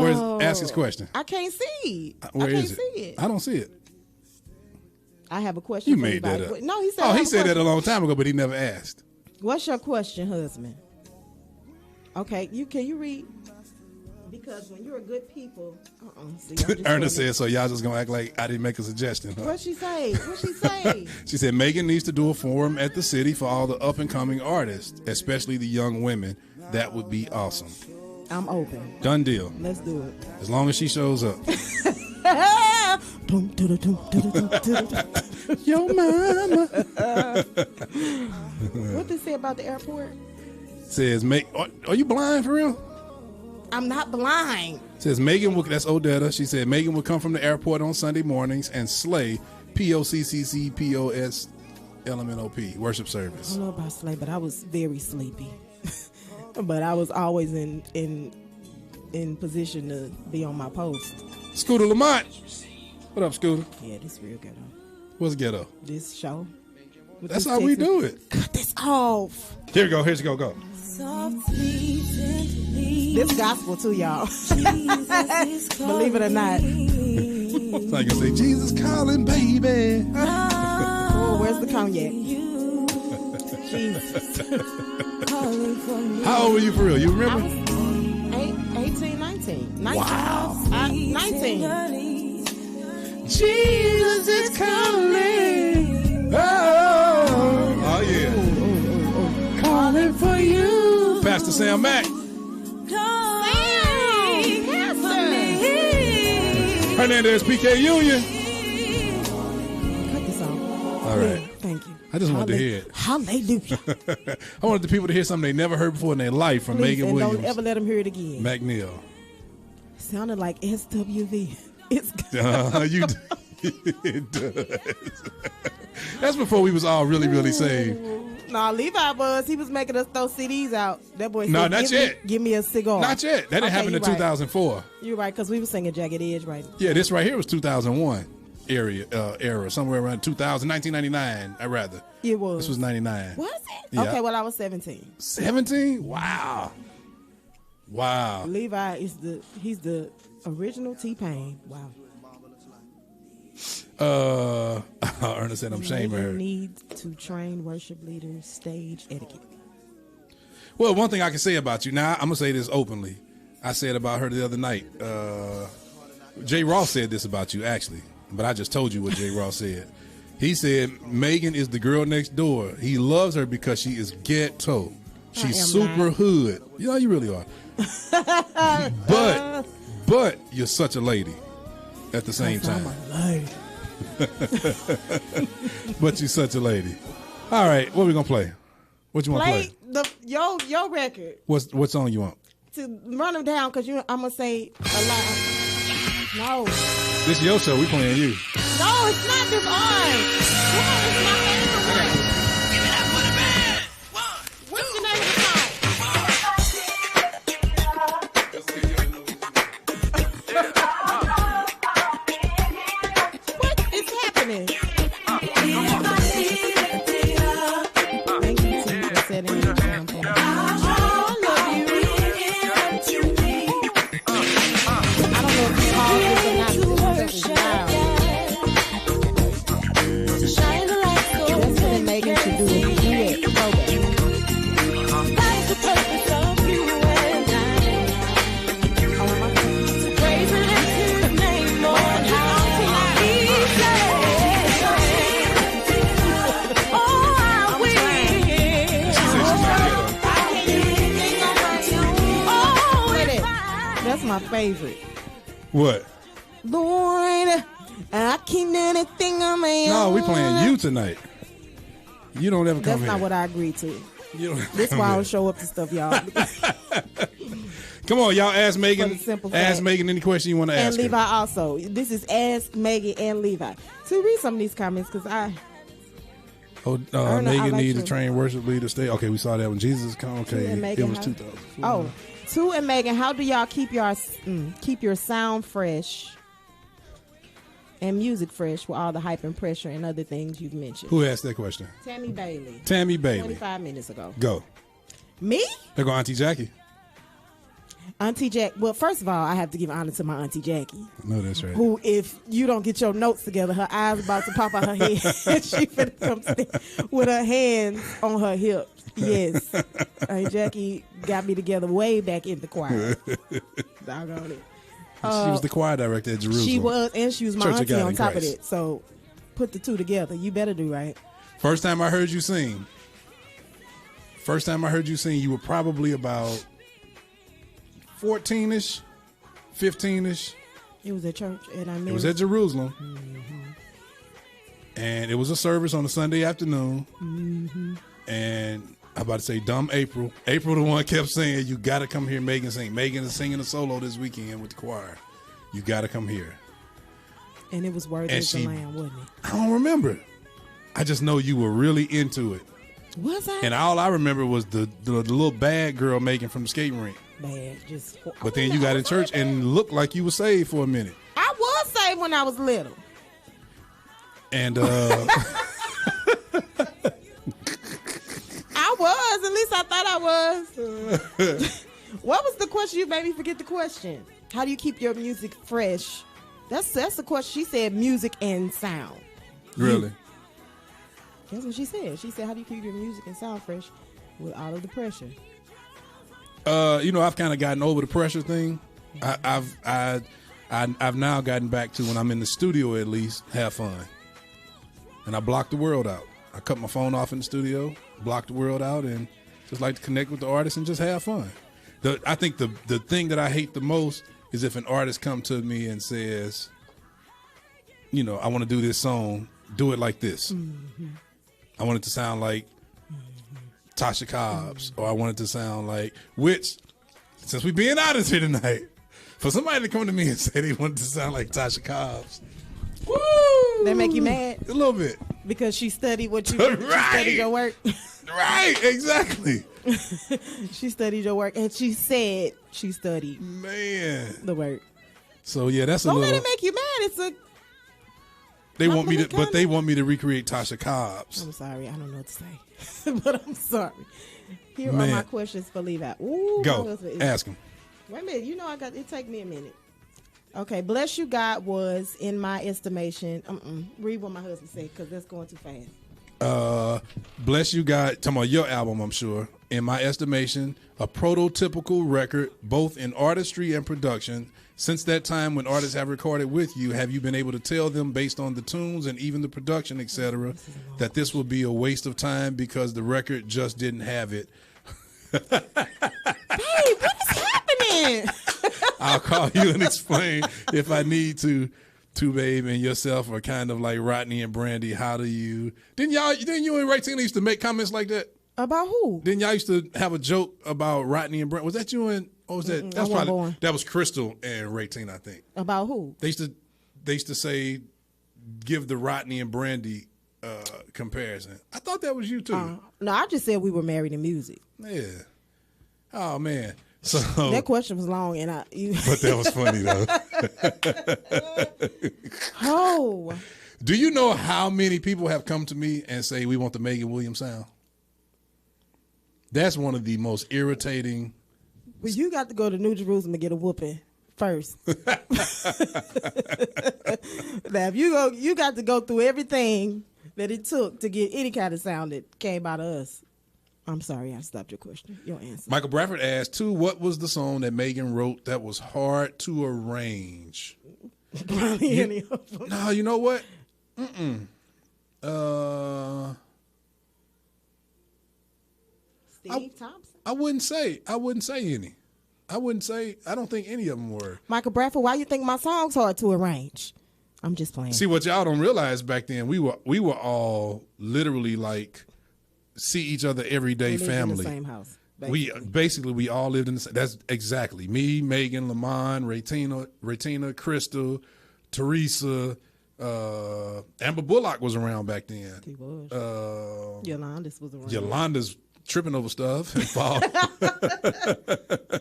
where's ask his question. I can't see. Where I can't is it? see it. I don't see it. I have a question. You for made that up. No, he said. Oh, he said that a long time ago, but he never asked. What's your question, husband? Okay, can you read? Because when you're a good people, Ernest said, so y'all just gonna act like I didn't make a suggestion. Huh? What'd she say? She said Meaghan needs to do a forum at the city for all the up and coming artists, especially the young women. That would be awesome. I'm open. Done deal. Let's do it. As long as she shows up. Yo, mama. What did it say about the airport? Says, are you blind for real? I'm not blind. Says Meaghan, that's Odetta. She said Meaghan would come from the airport on Sunday mornings and slay POCCCPOSLMNOP worship service. I don't know about slay, but I was very sleepy. But I was always in position to be on my post. Scooter Lamont. What up, Scooter? Yeah, this real ghetto. What's ghetto? This show. That's how we do it. Cut this off. Here we go. Here's go. Go. This gospel too, y'all. Believe it or not. So I can say, Jesus calling, baby. Oh, where's the cognac? Jesus. How old were you for real? You remember? 18, 19. Wow. 19. Jesus is calling. Oh yeah. Calling for you. Pastor Sam Mack. Hernandez PK Union. Cut this off. All right. Thank you. I just wanted to hear it. Hallelujah. I wanted the people to hear something they never heard before in their life from Meaghan Williams. Don't ever let them hear it again. McNeal. Sounded like SWV. It's it does. That's before we was all really, really saved. Nah, Levi was. He was making us throw CDs out. That boy said, No, not yet. Give me a cigar. Not yet. That didn't happen in 2004. You're right, because we were singing Jagged Edge, right? Yeah, this right here was 2001 era, somewhere around 2000, 1999, I'd rather. It was. This was 99. Was it? Yeah. Okay, well, I was 17. 17? Wow. Levi he's the original T-Pain. Wow. Ernest said I'm ashamed of her. Need to train worship leaders stage etiquette. Well, one thing I can say about you, now I'm gonna say this openly. I said about her the other night. Jay Ross said this about you, actually, but I just told you what Jay Ross said. He said Meaghan is the girl next door. He loves her because she is ghetto. She's super hood. You know, you really are. but you're such a lady at the same time. But you're such a lady. All right, what we gonna play? What you want to play? Your record. What song you want? To run them down, because I'm gonna say a lot. No. This is your show. We playing you. No, it's not this on. Come on, it's my favorite one. Give it up for the band. What's the name of the song? What is happening? Thank you, T, for setting me down. favorite. What? Lord, I can't do anything on my own. No, we playing you tonight. You don't ever come That's here. not what I agreed to. You don't ever That's come why I here. don't show up to stuff, y'all. Come on, y'all. Ask For the Meaghan. simple Ask fact. Meaghan any question you want to And ask Levi her. also. This is Ask Meaghan and Levi. So read some of these comments because Oh, I Meaghan like needs you. a trained worship leader. Stay. Okay, we saw that when Jesus come. Okay, and it Meaghan, was how- 2000. Oh, Two and Meaghan, how do y'all keep your sound fresh and music fresh with all the hype and pressure and other things you've mentioned? Who asked that question? Tammy Bailey. Tammy Bailey. 25 minutes ago. Go. Me? There go Auntie Jackie. Auntie Jack. Well, first of all, I have to give honor to my Auntie Jackie, No, that's right. who, if you don't get your notes together, her eyes about to pop out her head. She finna come with her hands on her hips. Yes. Auntie Jackie got me together way back in the choir. Doggone it. She was the choir director at Jerusalem. She was, and she was my Church of auntie God on in top of Christ. it. So put the two together. You better do right. First time I heard you sing, you were probably about 14-ish, 15-ish. It was at church, and I It met was at Jerusalem. And it was a service on a Sunday afternoon. And I'm about to say dumb April. April the one kept saying, you got to come hear Meaghan sing. Meaghan is singing a solo this weekend with the choir. You got to come here. and it was worthy And as the she- lamb, wasn't it? I don't remember. I just know you were really into it. Was I? And all I remember was the little bad girl making from the skating rink. Bad, just. But then you got in church and looked like you were saved for a minute. I was saved when I was little. And I was. At least I thought I was. What was the question? You made me forget the question. How do you keep your music fresh? That's the question. She said music and sound. really, That's what she said. She said, how do you keep your music and sound fresh with all of the pressure? I've kind of gotten over the pressure thing. I've now gotten back to when I'm in the studio, at least have fun, and I block the world out. I cut my phone off in the studio, block the world out, and just like to connect with the artist and just have fun. I think the thing that I hate the most is if an artist come to me and says, I want to do this song, do it like this. Mm-hmm. I want it to sound like Tasha Cobb's, or I want it to sound like, which, since we being honest here tonight, for somebody to come to me and say they want it to sound like Tasha Cobb's, woo! That make you mad? A little bit. Because she studied what you Right. she studied your work. Right, exactly. She studied your work, and she said she studied Man. the work. So yeah, that's a Don't little. let it make you mad. It's a. They want me to, compliment but they want me to recreate Tasha Cobb's. I'm sorry, I don't know what to say, but I'm sorry. Here Man. are my questions for Levi. Ooh, my Go, husband is- ask him. Wait a minute. I got it. Take me a minute. Okay, bless you, God was in my estimation. Read what my husband said because that's going too fast. Bless You God, talking about your album, I'm sure. In my estimation, a prototypical record, both in artistry and production. Since that time when artists have recorded with you, have you been able to tell them based on the tunes and even the production, etc., that this will be a waste of time because the record just didn't have it? Hey, what is happening? I'll call you and explain if I need to. Two Babe and yourself are kind of like Rodney and Brandy. How do you? Didn't you and Ray Tina used to make comments like that? About who? Didn't y'all used to have a joke about Rodney and Brandy? Was that you and? Or was that? I wasn't born. That was Crystal and Ray Tina, I think. About who? They used to say, give the Rodney and Brandy comparison. I thought that was you too. No, I just said we were married in music. Yeah. Oh man. So That question was long, and but that was funny though. Oh, Do you know how many people have come to me and say we want the Meaghan Williams sound? That's one of the most irritating. well, you got to go to New Jerusalem and get a whooping first. Now, if you got to go through everything that it took to get any kind of sound that came out of us. I'm sorry, I stopped your question. Your answer. Michael Bradford asked, too, what was the song that Meaghan wrote that was hard to arrange? Probably any of them. No, you know what? Steve Thompson. I wouldn't say any. I wouldn't say. I don't think any of them were. Michael Bradford, why you think my song's hard to arrange? I'm just playing. See, what y'all don't realize back then, we were all literally like see each other every day, family. In the same house. We all lived in the same. That's exactly me, Meaghan, Lamont, Ratina, Crystal, Teresa. Amber Bullock was around back then. He was. Yolanda's was around. Yolanda's tripping over stuff and fall.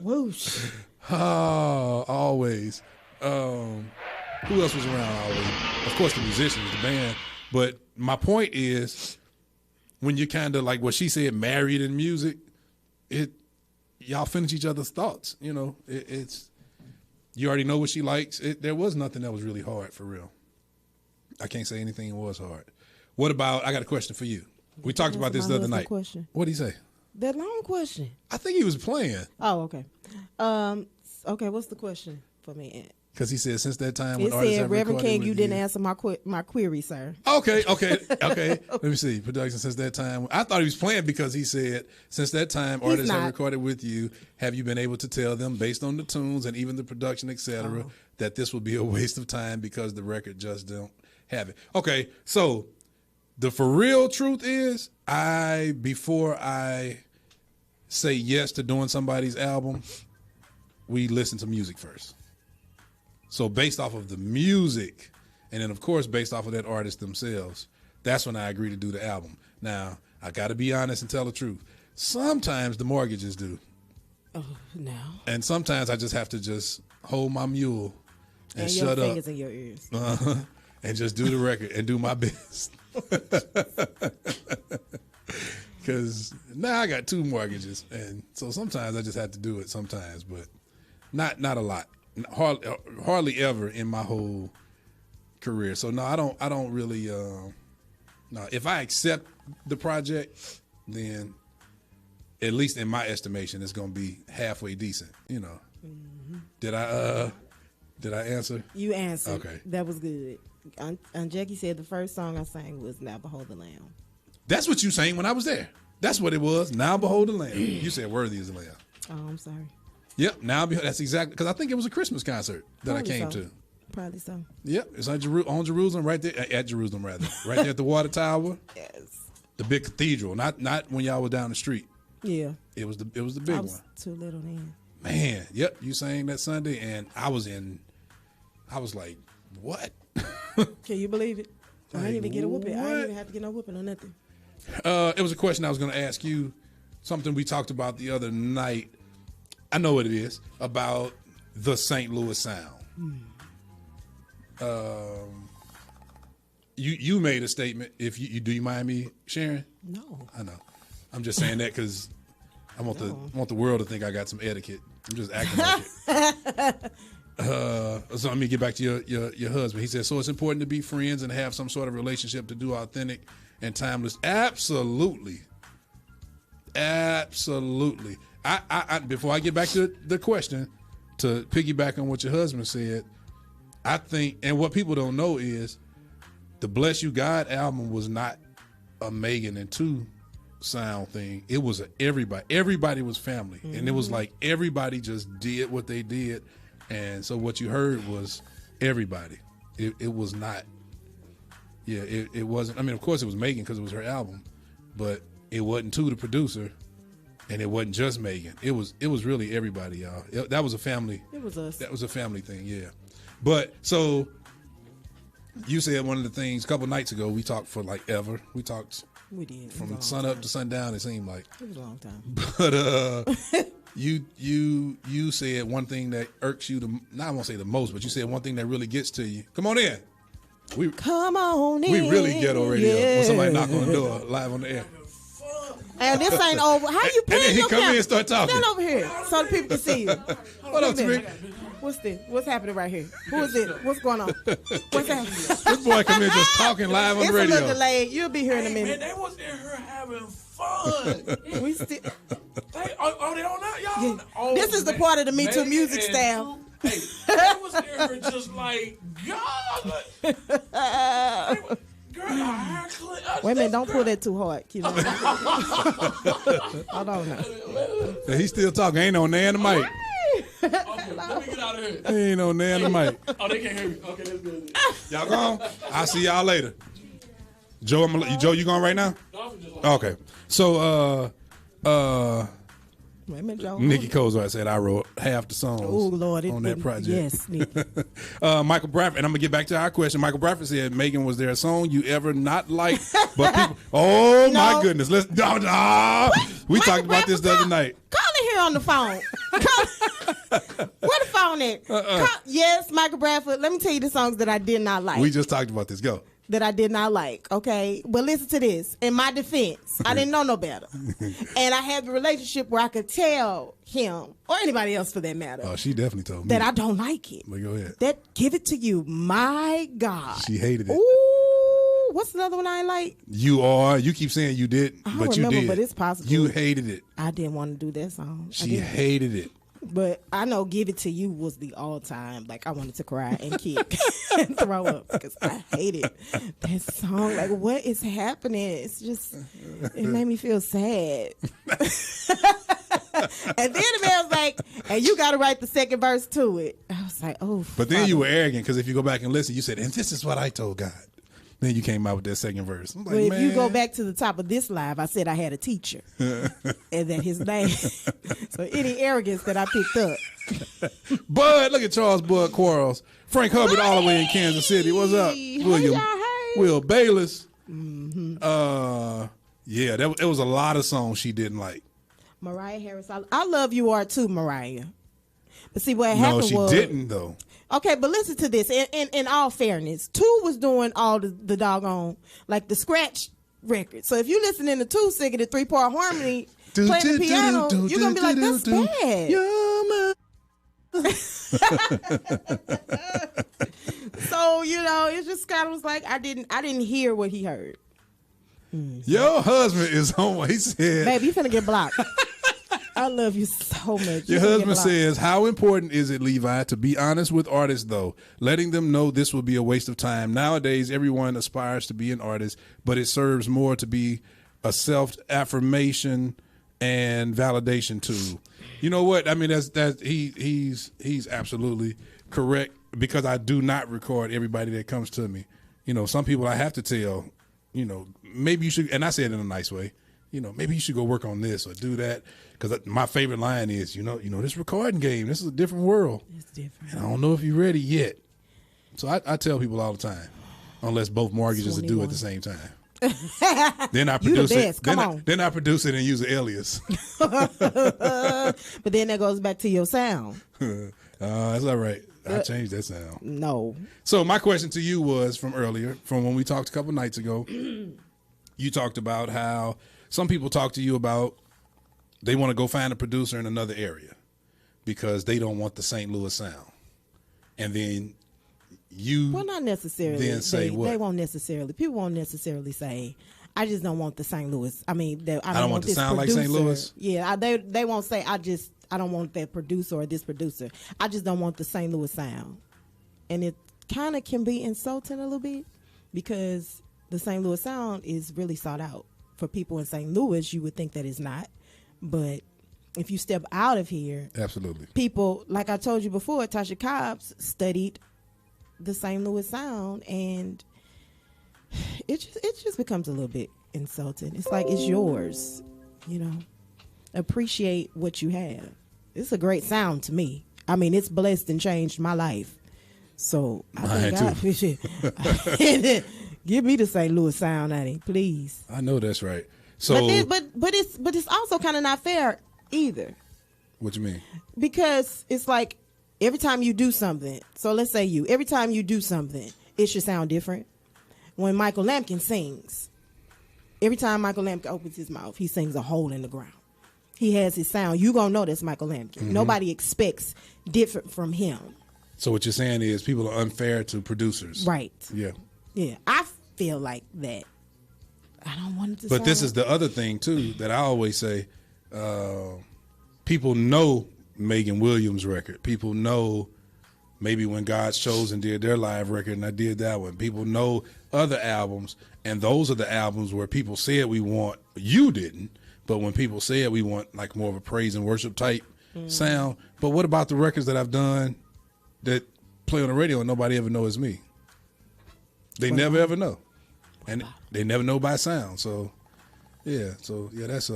Whoosh. Oh, always. Who else was around always? Of course, the musicians, the band. But my point is, when you kind of like what she said, married in music, y'all finish each other's thoughts. You know, it's you already know what she likes. There was nothing that was really hard for real. I can't say anything was hard. What about? I got a question for you. We talked about this the other night. Question. What did he say? That long question. I think he was playing. Oh, okay. Okay, what's the question for me? Because he said since that time when it artists said, have Reverend King, you didn't you. answer my query, sir. Okay. Let me see. Production since that time. I thought he was playing because he said since that time artists have recorded with you. Have you been able to tell them based on the tunes and even the production, etc., that this will be a waste of time because the record just don't have it? Okay, so the for real truth is, before I say yes to doing somebody's album, we listen to music first. So based off of the music, and then of course based off of that artist themselves, that's when I agree to do the album. Now, I got to be honest and tell the truth. Sometimes the mortgages do. Oh, no. And sometimes I just have to just hold my mule and shut your up. fingers in your ears. And just do the record and do my best. Because now I got 2 mortgages, and so sometimes I just have to do it sometimes, but not a lot. Hardly ever in my whole career. So no, I don't really. No, if I accept the project, then at least in my estimation, it's going to be halfway decent. You know. Mm-hmm. Did I answer? You answered. Okay, that was good. And Jackie said the first song I sang was "Now Behold the Lamb." That's what you sang when I was there. That's what it was. Now Behold the Lamb. You said "Worthy is the Lamb." Oh, I'm sorry. Yep, that's exactly, because I think it was a Christmas concert that I came to. Probably so. Yep, it's on Jerusalem, right there, at Jerusalem rather, right there at the Water Tower. Yes. The big cathedral, not when y'all were down the street. Yeah. It was the big one. I was too little then. Man, yep, you sang that Sunday, and I was like, what? Can you believe it? I didn't even get a whooping. I didn't even have to get no whooping or nothing. It was a question I was going to ask you, something we talked about the other night. I know what it is, about the St. Louis sound. You made a statement. If you do, you mind me sharing? No. I know. I'm just saying that because I want the world to think I got some etiquette. I'm just acting like it. So let me get back to your husband. He said, so it's important to be friends and have some sort of relationship to do authentic and timeless. Absolutely. Absolutely. I before I get back to the question, to piggyback on what your husband said, I think, and what people don't know is, the Bless You God album was not a Meaghan and Two sound thing. It was everybody was family. Mm-hmm. And it was like everybody just did what they did. And so what you heard was everybody. It was not, it wasn't, I mean, of course it was Meaghan because it was her album, but it wasn't Two, the producer. And it wasn't just Meaghan. It was really everybody, y'all. That was a family. It was us. That was a family thing, yeah. But so you said one of the things a couple nights ago, we talked for like ever. We did from sun up to sundown. It seemed like it was a long time. But you said one thing that irks you I won't say the most, but you said one thing that really gets to you. Come on in. Come on in. We really ghetto radio when somebody knock on the door live on the air. And this ain't over. How you playing? And then he come in and start talking. Stand over here so the people can see you. What up, Tariq? What's this? What's happening right here? Who is it? What's going on? What's happening? This boy come in just talking live on the radio. It's a little delayed. You'll be here in a minute. Man, they was in here having fun. We still. They on that, y'all? Yeah. Oh, this is the part of the Me Too music style. Hey, they was in here just like, God. Wait a minute, don't pull that too hard. You know? Hold on now. He's still talking. Ain't no nan the mic. out of here. Ain't no nail in the mic. Oh, they can't hear me. Okay, that's good. Y'all gone? I'll see y'all later. Joe, Joe, you going right now? Okay. So, Wait a minute, Joe. Nikki Kozar said I wrote half the songs Lord, on that project. Yes, Nikki. Michael Bradford, and I'm gonna get back to our question. Michael Bradford said, "Meaghan, was there a song you ever not liked?" But people, my goodness, we talked about this the other night. Call it here on the phone. Where the phone at? Yes, Michael Bradford. Let me tell you the songs that I did not like. We just talked about this. Go. That I did not like, okay? But listen to this. In my defense, I didn't know no better. And I had the relationship where I could tell him, or anybody else for that matter. Oh, she definitely told me. That I don't like it. But go ahead. That Give It To You. My God. She hated it. Ooh, what's another one I like? You keep saying you didn't, but you did. But it's possible. You hated it. I didn't want to do that song. She hated it. But I know Give It To You was the all-time. Like, I wanted to cry and kick and throw up because I hated that song. Like, what is happening? It's just, it made me feel sad. And then the man was like, and you got to write the second verse to it. I was like, oh. But then you were arrogant because if you go back and listen, you said, and this is what I told God. Then you came out with that second verse. I'm like, well, if you go back to the top of this live, I said I had a teacher. And that his name. So any arrogance that I picked up. Bud, look at Charles Bud Quarles. Frank Hubbard all the way in Kansas City. What's up? Will Bayless. Mm-hmm. Yeah, it was a lot of songs she didn't like. Mariah Harris. I love You Are Too, Mariah. But see what happened was. No, she didn't though. Okay, but listen to this. In all fairness, Two was doing all the doggone, like the scratch record. So if you listening to Two singing the 3-part harmony, playing the piano, you're going to be like, that's bad. So, it just kind of was like, I didn't hear what he heard. Your husband is on. He said, baby, you finna get blocked. I love you so much. Your husband says, how important is it, Levi, to be honest with artists, though? Letting them know this will be a waste of time. Nowadays, everyone aspires to be an artist, but it serves more to be a self-affirmation and validation tool. You know what? I mean, he's absolutely correct because I do not record everybody that comes to me. Some people I have to tell, maybe you should, and I say it in a nice way, maybe you should go work on this or do that. Because my favorite line is, this recording game, this is a different world. It's different. And I don't know if you're ready yet. So I tell people all the time, unless both mortgages are due at the same time. Then I produce it. Then I produce it and use an alias. But then that goes back to your sound. That's all right. I changed that sound. No. So my question to you was from earlier, from when we talked a couple nights ago. You talked about how some people talk to you about they want to go find a producer in another area because they don't want the St. Louis sound. And then you not necessarily. Then say what? They won't necessarily. People won't necessarily say, I just don't want the St. Louis. I mean, I don't want to sound producer. Like St. Louis? Yeah, they won't say, I don't want that producer or this producer. I just don't want the St. Louis sound. And it kind of can be insulting a little bit because the St. Louis sound is really sought out. For people in St. Louis, you would think that it's not. But if you step out of here, absolutely, people, like I told you before, Tasha Cobb studied the St. Louis sound, and it just becomes a little bit insulting. It's like it's yours, Appreciate what you have. It's a great sound to me. I mean, it's blessed and changed my life. So I think give me the St. Louis sound, honey, please. I know that's right. So, but it's also kind of not fair either. What you mean? Because it's like every time you do something. So let's say every time you do something, it should sound different. When Michael Lampkin sings, every time Michael Lampkin opens his mouth, he sings a hole in the ground. He has his sound. You gonna know that's Michael Lampkin. Mm-hmm. Nobody expects different from him. So what you're saying is people are unfair to producers, right? Yeah. Yeah, I feel like that. I don't want it to. But this is the other thing too that I always say. People know Meaghan Williams' record. People know maybe when God's Chosen did their live record and I did that one. People know other albums, and those are the albums where people said we want. You didn't, but when people said we want like more of a praise and worship type sound. But what about the records that I've done that play on the radio and nobody ever know it's me. They never ever know, and they never know by sound. So that's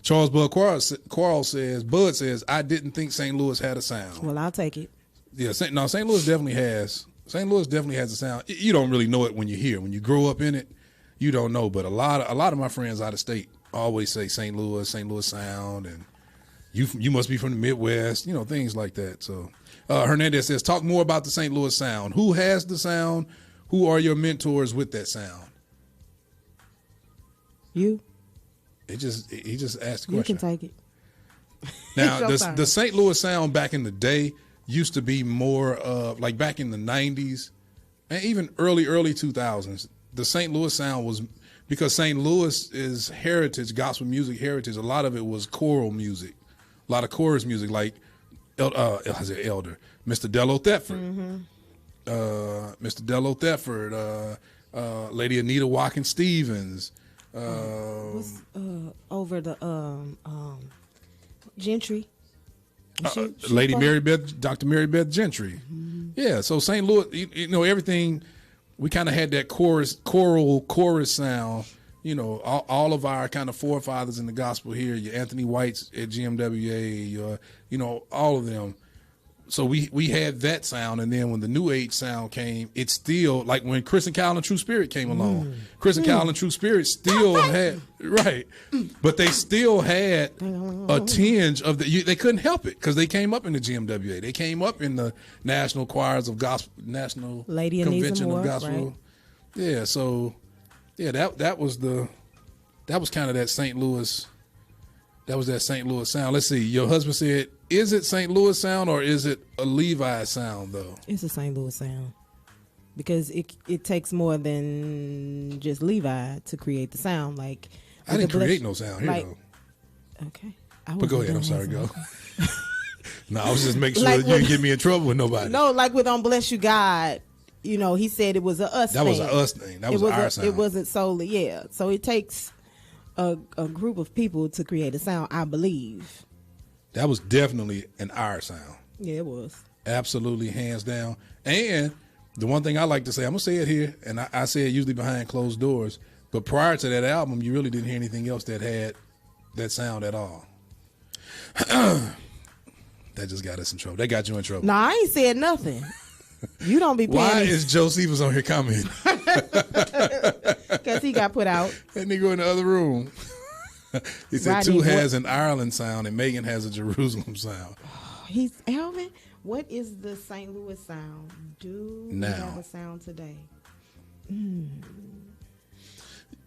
Charles Bud Quarles says. Bud says, I didn't think St. Louis had a sound. Well, I'll take it. Yeah, St. Louis definitely has. St. Louis definitely has a sound. You don't really know it when you hear. When you grow up in it, you don't know. But a lot of my friends out of state always say St. Louis sound, and you must be from the Midwest, things like that. So Hernandez says, talk more about the St. Louis sound. Who has the sound? Who are your mentors with that sound? You. He just asked the question. You can take it. Now, the St. Louis sound back in the day used to be more of, like back in the 90s and even early 2000s, the St. Louis sound was, because St. Louis is heritage, gospel music heritage, a lot of it was choral music, a lot of chorus music, like Elder, Mr. Dello Thetford, Mr. Dello Thetford, Lady Anita Watkins Stevens, over the Gentry. Lady Mary Beth, Dr. Mary Beth Gentry. Mm-hmm. Yeah, so St. Louis, everything, we kind of had that choral chorus sound. All of our kind of forefathers in the gospel here, your Anthony Whites at GMWA, all of them. So we had that sound, and then when the New Age sound came, it's still like when Chris and Kyle and True Spirit came along. Chris and Kyle and True Spirit still had but they still had a tinge of they couldn't help it because they came up in the GMWA. They came up in the National Choirs of Gospel, National Lady Convention of Gospel. Right? Yeah, so that was kind of that St. Louis. That was that St. Louis sound. Let's see. Your husband said, is it St. Louis sound or is it a Levi sound, though? It's a St. Louis sound because it takes more than just Levi to create the sound. Like I didn't create no sound here, though. Okay. But go ahead. I'm sorry. Go. No, I was just making sure that you didn't get me in trouble with nobody. No, like with On Bless You God, he said it was a us thing. That was a us thing. That was our sound. It wasn't solely, So it takes a group of people to create a sound, I believe. That was definitely an our sound. Yeah, it was. Absolutely, hands down. And the one thing I like to say, I'm going to say it here, and I say it usually behind closed doors, but prior to that album, you really didn't hear anything else that had that sound at all. That just got us in trouble. That got you in trouble. No, I ain't said nothing. You don't be paying. Why is Joe Stevens on here commenting? Because he got put out. That nigga in the other room. He said Rodney, two has an Ireland sound and Meaghan has a Jerusalem sound. He's Alvin. What is the St. Louis sound? Do we have a sound today?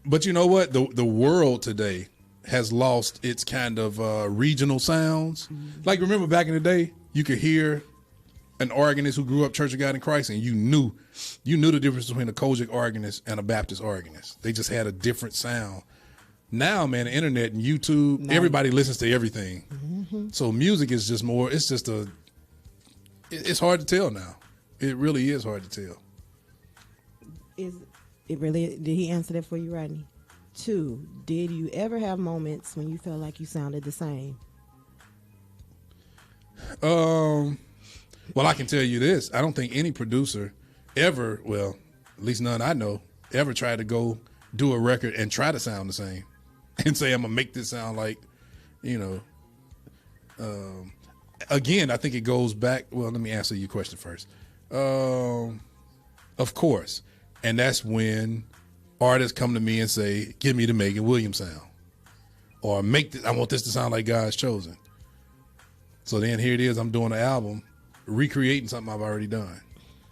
But you know what? The world today has lost its kind of regional sounds. Like, remember back in the day, you could hear an organist who grew up Church of God in Christ, and you knew the difference between a Kojic organist and a Baptist organist. They just had a different sound. Now, man, the internet and YouTube, everybody listens to everything. Mm-hmm. So music is just more. It's just it's hard to tell now. It really is hard to tell. Is it really? Did he answer that for you, Rodney? 2, did you ever have moments when you felt like you sounded the same? Well, I can tell you this. I don't think any producer ever, well, at least none I know, ever tried to go do a record and try to sound the same and say, I'm going to make this sound like, again, I think it goes back. Well, let me answer your question first. Of course. And that's when artists come to me and say, give me the Meaghan Williams sound. Or I want this to sound like God's Chosen. So then here it is, I'm doing an album, recreating something I've already done.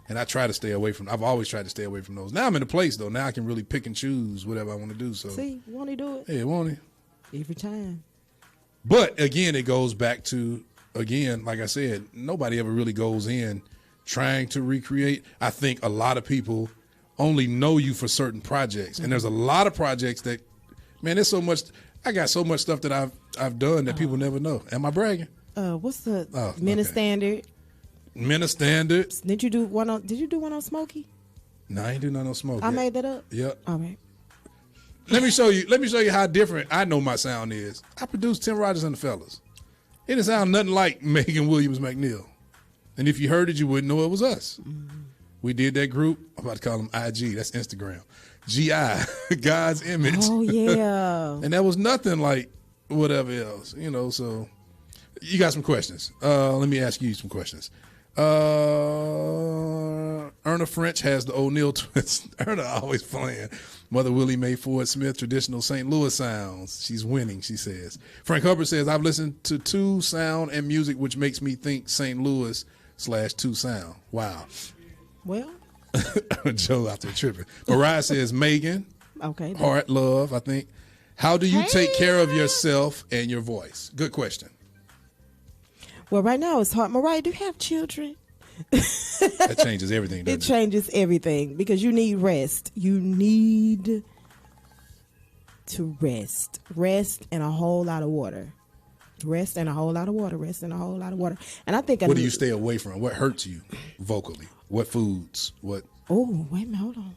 And I try to stay away from, I've always tried to stay away from those. Now I'm in a place, though. Now I can really pick and choose whatever I want to do. So see, won't he do it? Yeah, won't he? Every time. But again, it goes back to, like I said, nobody ever really goes in trying to recreate. I think a lot of people only know you for certain projects. And there's a lot of projects that, man, there's so much, I got so much stuff that I've done that people never know. Am I bragging? What's the Men of Standard? Men of Standard. Did you do one on Smokey? No, I ain't do none on Smokey. I made that up? Yep. All right. Let me show you how different I know my sound is. I produced Tim Rogers and the Fellas. It didn't sound nothing like Meaghan Williams-McNeal. And if you heard it, you wouldn't know it was us. We did that group. I'm about to call them IG. That's Instagram. GI, God's image. Oh, yeah. And that was nothing like whatever else, you know. So you got some questions. Let me ask you some questions. Erna French has the O'Neill twins. Erna always playing. Mother Willie Mae Ford Smith, traditional St. Louis sounds. She's winning, she says. Frank Hubbard says, I've listened to 2 sound and music, which makes me think St. Louis/2 sound. Wow. Well. Joe out there tripping. Mariah says, Meaghan. Okay. Heart, love, I think. How do you take care of yourself and your voice? Good question. Well, right now it's hard. Mariah, do you have children? That changes everything, doesn't it? It changes everything because you need rest. You need to rest. Rest and a whole lot of water. Rest and a whole lot of water. Rest and a whole lot of water. And I think what do you stay away from? What hurts you vocally? What foods? What? Oh, wait a minute, hold on.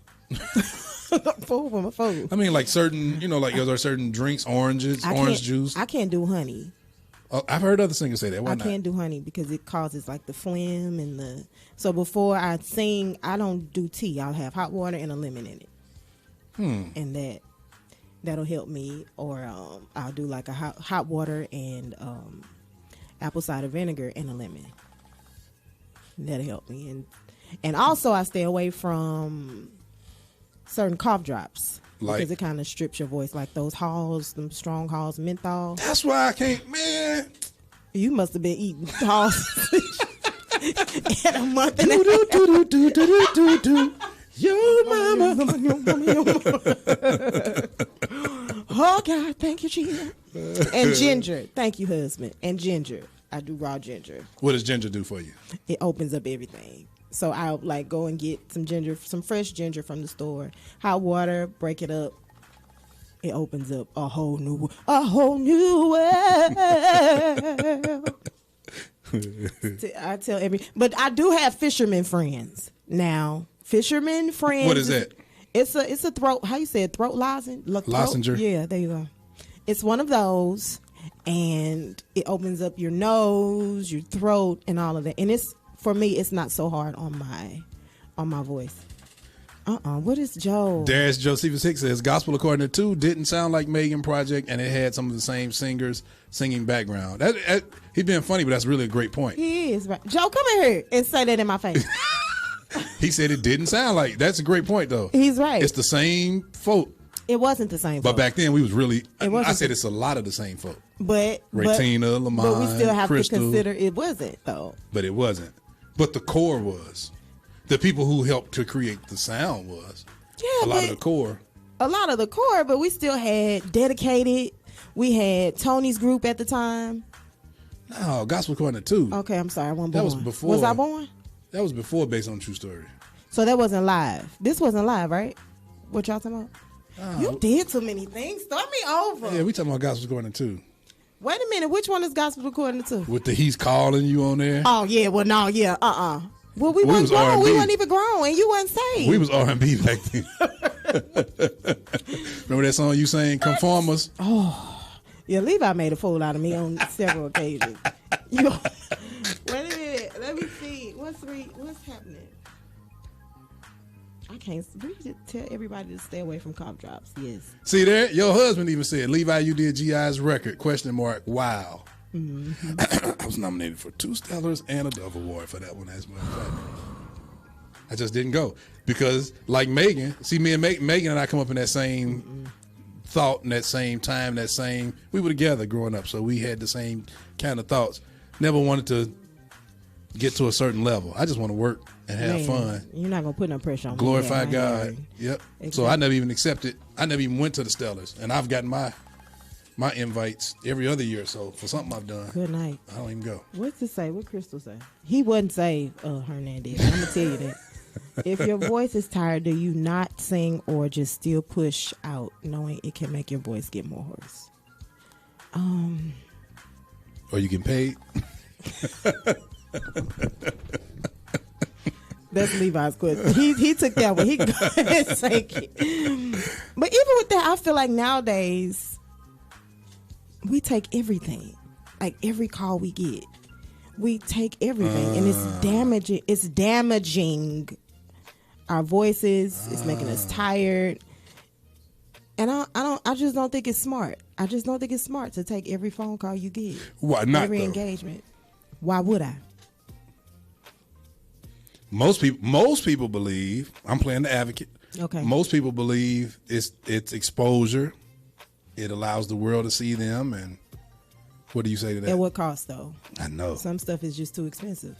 Food. I mean, like certain, you know, like are there certain drinks, orange juice? I can't do honey. I've heard other singers say that. Why I not? can't do honey because it causes like the phlegm and the. So before I sing, I don't do tea. I'll have hot water and a lemon in it, and that'll help me. Or I'll do like a hot water and apple cider vinegar and a lemon. That'll help me, and also I stay away from certain cough drops. Like, because it kind of strips your voice, like those Halls, them strong Halls menthol. That's why I can't, man. You must have been eating Halls in a month and a half. Your mama. Oh, God, thank you, Jesus. And ginger. Thank you, husband. And ginger. I do raw ginger. What does ginger do for you? It opens up everything. So I'll like go and get some ginger, some fresh ginger from the store. Hot water, break it up. It opens up a whole new world. I tell but I do have fisherman friends now. Fisherman friends. What is that? It's a throat. How you say it? Throat lozenge. Lozenge. Yeah, there you go. It's one of those, and it opens up your nose, your throat, and all of that. And it's. For me, it's not so hard on my voice. What is Joe? Darius Josephus Hicks says, Gospel According to 2 didn't sound like Meaghan Project, and it had some of the same singers singing background. He's being funny, but that's really a great point. He is right. Joe, come in here and say that in my face. He said it didn't sound like. That's a great point, though. He's right. It's the same folk. It wasn't the same folk. But back then, we was really, I said it's a lot of the same folk. Ratina, Lamont, but we still have Crystal, to consider it wasn't, though. But it wasn't. But the core was. The people who helped to create the sound was. Yeah, a lot of the core. A lot of the core, but we still had Dedicated. We had Tony's group at the time. No, Gospel According to 2. Okay, I'm sorry. I wasn't born. That was before. Was I born? That was before Based on True Story. So that wasn't live. This wasn't live, right? What y'all talking about? Oh. You did too many things. Start me over. Yeah, we talking about Gospel According to 2. Wait a minute. Which one is Gospel According to 2? With the He's Calling You on there. Oh, yeah. Well, no, yeah. Well, we wasn't grown. R&B. We wasn't even grown, and you wasn't saved. We was R&B back then. Remember that song you sang, Conformers? Oh, yeah. Levi made a fool out of me on several occasions. Wait a minute. Let me see. What's happening? I can't. We should tell everybody to stay away from cough drops. Yes. See there? Your husband even said, Levi, you did G.I.'s record, ? Wow. Mm-hmm. I was nominated for 2 Stellars and a Dove Award for that one. As well. I just didn't go because, like Meaghan, see, me and Meaghan and I come up in that same thought and that same time, we were together growing up, so we had the same kind of thoughts. Never wanted to get to a certain level. I just want to work and have fun. You're not gonna put no pressure on me. Glorify God. Yep. Exactly. So I never even accepted. I never even went to the Stellars, and I've gotten my invites every other year or so for something I've done. Good night. I don't even go. What's it say? What Crystal say? He wasn't saved, Hernandez. I'm gonna tell you that. If your voice is tired, do you not sing or just still push out, knowing it can make your voice get more hoarse? Or you get paid. That's Levi's question. He took that one. He go ahead and take it. But even with that, I feel like nowadays we take everything, like every call we get. we take everything, and it's damaging. It's damaging our voices. It's making us tired. And I just don't think it's smart. I just don't think it's smart to take every phone call you get. Why not? Every engagement. Why would I? Most people believe, I'm playing the advocate. Okay. Most people believe it's exposure. It allows the world to see them. And what do you say to that? At what cost, though? I know. Some stuff is just too expensive.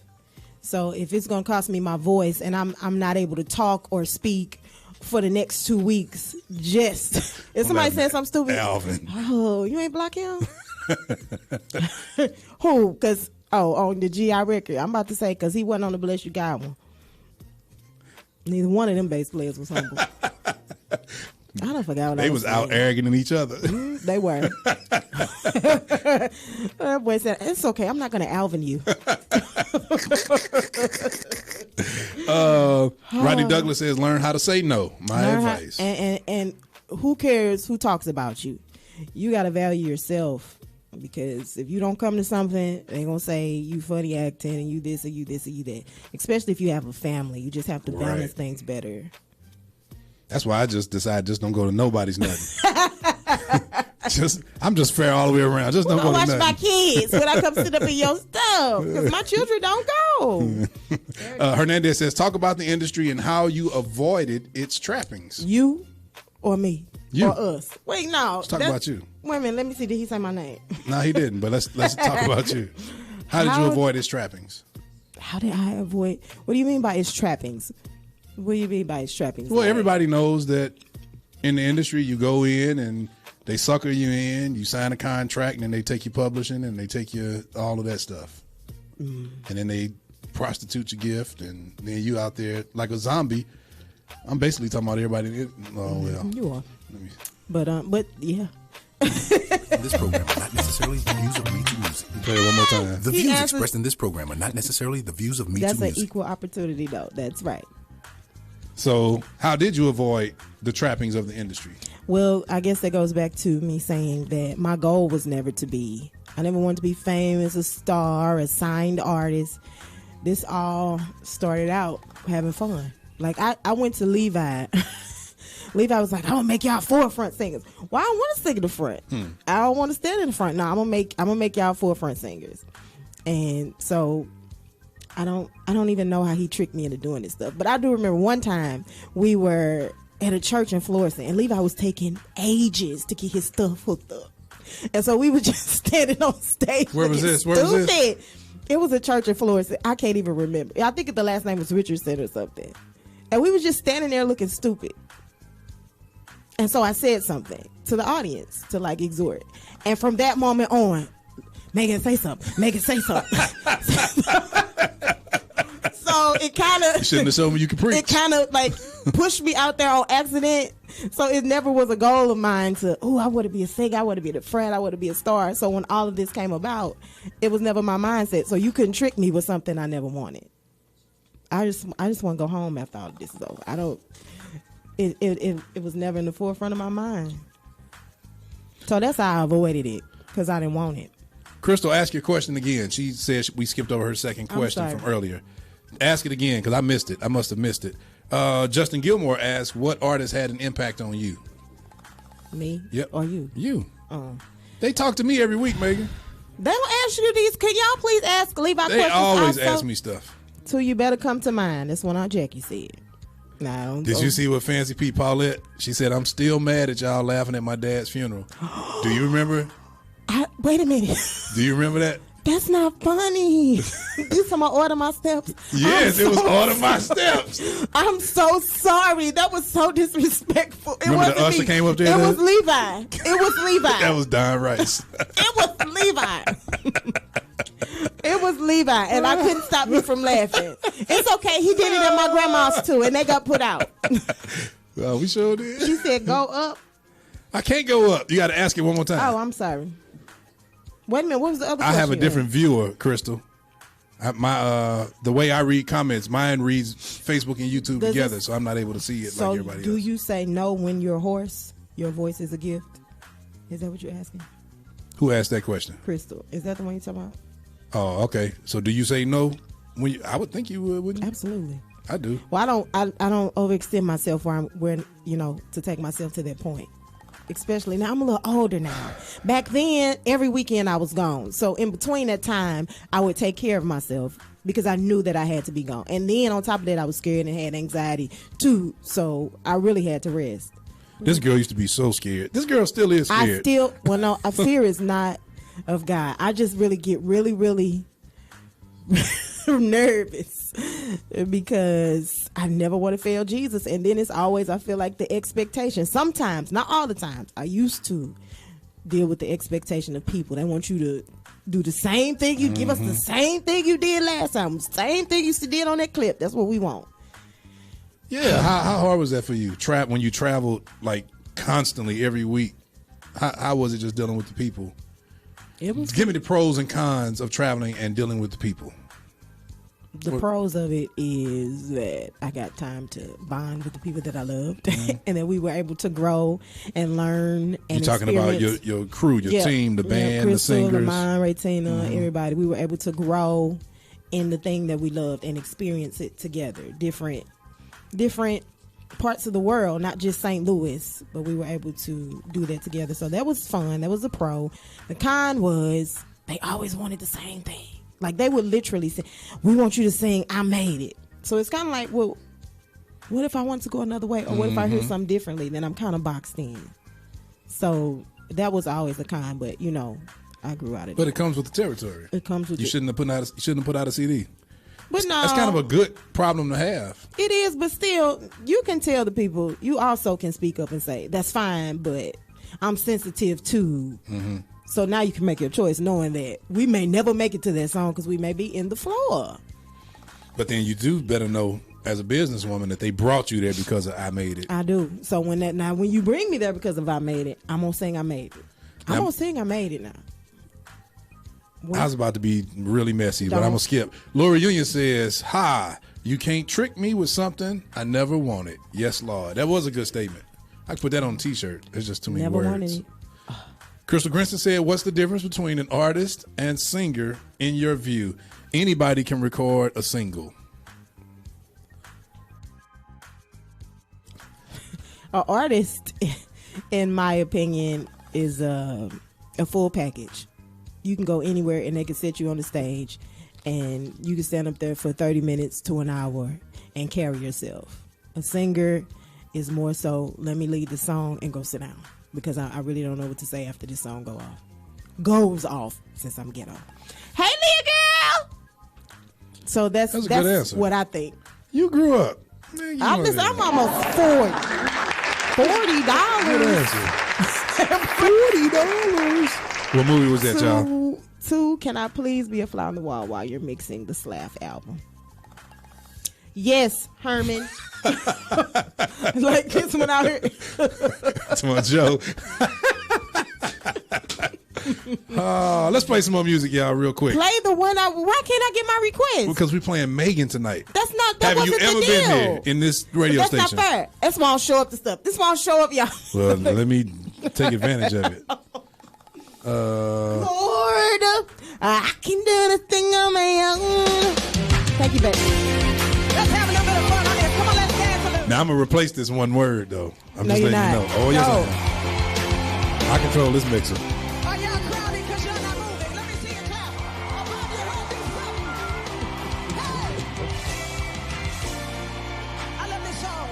So if it's going to cost me my voice and I'm not able to talk or speak for the next 2 weeks, just if somebody says something stupid, Alvin. Oh, you ain't block him? Who? Because on the GI record, I'm about to say because he wasn't on the Bless You God one. Neither one of them bass players was humble. I don't forget what they was out arroganting each other. They were. That boy said, "It's okay. I'm not going to Alvin you." Rodney Douglas says, "Learn how to say no." My advice. And who cares who talks about you? You got to value yourself, because if you don't come to something, they're gonna say you funny acting and you this or you this or you that. Especially if you have a family, you just have to balance things better. That's why I just decided just don't go to nobody's nothing. I'm just fair all the way around. Just don't go to watch nothing. My kids when I come sit up in your stuff, because my children don't go. Hernandez says, talk about the industry and how you avoided its trappings. You or me? You. Or us? Wait, no. Let's talk about you. Wait a minute. Let me see. Did he say my name? No, he didn't. But let's talk about you. How did you avoid its trappings? How did I avoid? What do you mean by its trappings? What do you mean by its trappings? Well, everybody knows that in the industry, you go in and they sucker you in, you sign a contract, and then they take you publishing and they take you all of that stuff. And then they prostitute your gift, and then you out there like a zombie. I'm basically talking about everybody. Oh, well. You are. But yeah. This program are not necessarily the views of Me Too Music. Play it one more time. The views expressed in this program are not necessarily the views of Me Too Music. That's an equal opportunity, though. That's right. So how did you avoid the trappings of the industry? Well, I guess that goes back to me saying that my goal was never to be. I never wanted to be famous, a star, a signed artist. This all started out having fun. Like, I went to Levi. Levi was like, "I'm gonna make y'all forefront singers." Well, I don't want to sing in the front. I don't want to stand in the front. No, I'm gonna make y'all forefront singers. And so I don't even know how he tricked me into doing this stuff. But I do remember one time we were at a church in Florissant, and Levi was taking ages to get his stuff hooked up. And so we were just standing on stage. Where was this? It was a church in Florissant. I can't even remember. I think the last name was Richardson or something. And we was just standing there looking stupid. And so I said something to the audience to like exhort. And from that moment on, Meaghan, say something. Meaghan, say something. So it kind of... Shouldn't have shown me you could preach. It kind of like pushed me out there on accident. So it never was a goal of mine to, I want to be a singer, I want to be the friend, I want to be a star. So when all of this came about, it was never my mindset. So you couldn't trick me with something I never wanted. I just want to go home after all of this is over. I don't... It was never in the forefront of my mind. So that's how I avoided it, because I didn't want it. Crystal, ask your question again. She said we skipped over her second question from earlier. Ask it again, because I missed it. I must have missed it. Justin Gilmore asked, what artist had an impact on you? Me? Yep. Or you? You. They talk to me every week, Meaghan. They don't ask you these. Can y'all please ask Levi questions? They always also? ask me stuff. So you better come to mind. That's what Aunt Jackie said. No, Did you see what Fancy Pete Paulette? She said, "I'm still mad at y'all laughing at my dad's funeral." Do you remember? Wait a minute. Do you remember that? That's not funny. You talking about Order My Steps? Yes, it was Order My Steps. I'm so sorry. That was so disrespectful. It remember the usher came up there? It was Levi. It was Levi. That was Don Rice. It was Levi. It was Levi, and I couldn't stop you from laughing. It's okay. He did it at my grandma's too, and they got put out. Well, we sure did. She said, "Go up." I can't go up. You got to ask it one more time. Oh, I'm sorry. Wait a minute. What was the other question? I have a different viewer, Crystal. The way I read comments, mine reads Facebook and YouTube together, so I'm not able to see it like everybody else. So do you say no when you're hoarse? Your voice is a gift? Is that what you're asking? Who asked that question? Crystal. Is that the one you're talking about? Oh, okay. So do you say no? I would think you would, wouldn't you? Absolutely. I do. Well, I don't overextend myself where to take myself to that point. Especially now, I'm a little older now. Back then, every weekend I was gone. So in between that time, I would take care of myself because I knew that I had to be gone. And then on top of that, I was scared and had anxiety too. So I really had to rest. This girl used to be so scared. This girl still is scared. Fear is not of God. I just really get really, really nervous because I never want to fail Jesus. And then it's always, I feel like the expectation. Sometimes, not all the times, I used to deal with the expectation of people. They want you to do the same thing. You give us the same thing you did last time. Same thing you did on that clip. That's what we want. Yeah. How hard was that for you? When you traveled like constantly every week? How was it just dealing with the people? It was. Give me the pros and cons of traveling and dealing with the people. The pros of it is that I got time to bond with the people that I loved, and that we were able to grow and learn. And you're talking about your crew, your team, the band, Crystal, the singers, Lamont, Raytina, everybody. We were able to grow in the thing that we loved and experience it together. Different parts of the world, not just St. Louis, but we were able to do that together. So that was fun. That was a pro. The con was they always wanted the same thing. Like they would literally say, we want you to sing I Made It. So it's kind of like, well, what if I want to go another way? Or what if I hear something differently? Then I'm kind of boxed in. So that was always a con, but I grew out of it. But it comes with the territory. It comes with you shouldn't have put out a CD. But no, that's kind of a good problem to have. It is, but still, you can tell the people. You also can speak up and say, that's fine, but I'm sensitive too. So now you can make your choice knowing that we may never make it to that song because we may be in the floor. But then you do better know as a businesswoman that they brought you there because of I Made It. I do. So when you bring me there because of I Made It, I'm going to sing I Made It. I'm going to sing I Made It now. I was about to be really messy, but I'm going to skip. Laura Union says, "Hi, you can't trick me with something I never wanted. Yes, Lord." That was a good statement. I could put that on a t-shirt. There's just too many words. Wanted it. Crystal Grinson said, "What's the difference between an artist and singer in your view? Anybody can record a single." An artist, in my opinion, is a full package. You can go anywhere and they can set you on the stage and you can stand up there for 30 minutes to an hour and carry yourself. A singer is more so, let me lead the song and go sit down because I really don't know what to say after this song goes off since I'm ghetto. Hey, Leah girl! So that's what I think. You grew up. Man, I'm almost 40. $40. $40. What movie was that, y'all? Two, Can I Please Be a Fly on the Wall while you're mixing the Slav album? Yes, Herman. Like this one out here. That's my joke. Let's play some more music, y'all, real quick. Play the one out. Why can't I get my request? Because we're playing Meaghan tonight. That's not. That Have wasn't you ever the been deal. here in this radio that's station? That's not fair. That's why I don't show up to stuff. This why I don't show up, y'all. Well, let me take advantage of it. Lord, I can do the thing on my own. Thank you, baby. Let's have a little bit of fun on this. Come on, let's dance a little. Now I'm gonna replace this one word though. I'm just letting you know. Oh yes, no. I control this mixer. Are y'all crowded because you're not moving? Let me see you clap. Above your head, do something. Hey! I love this song.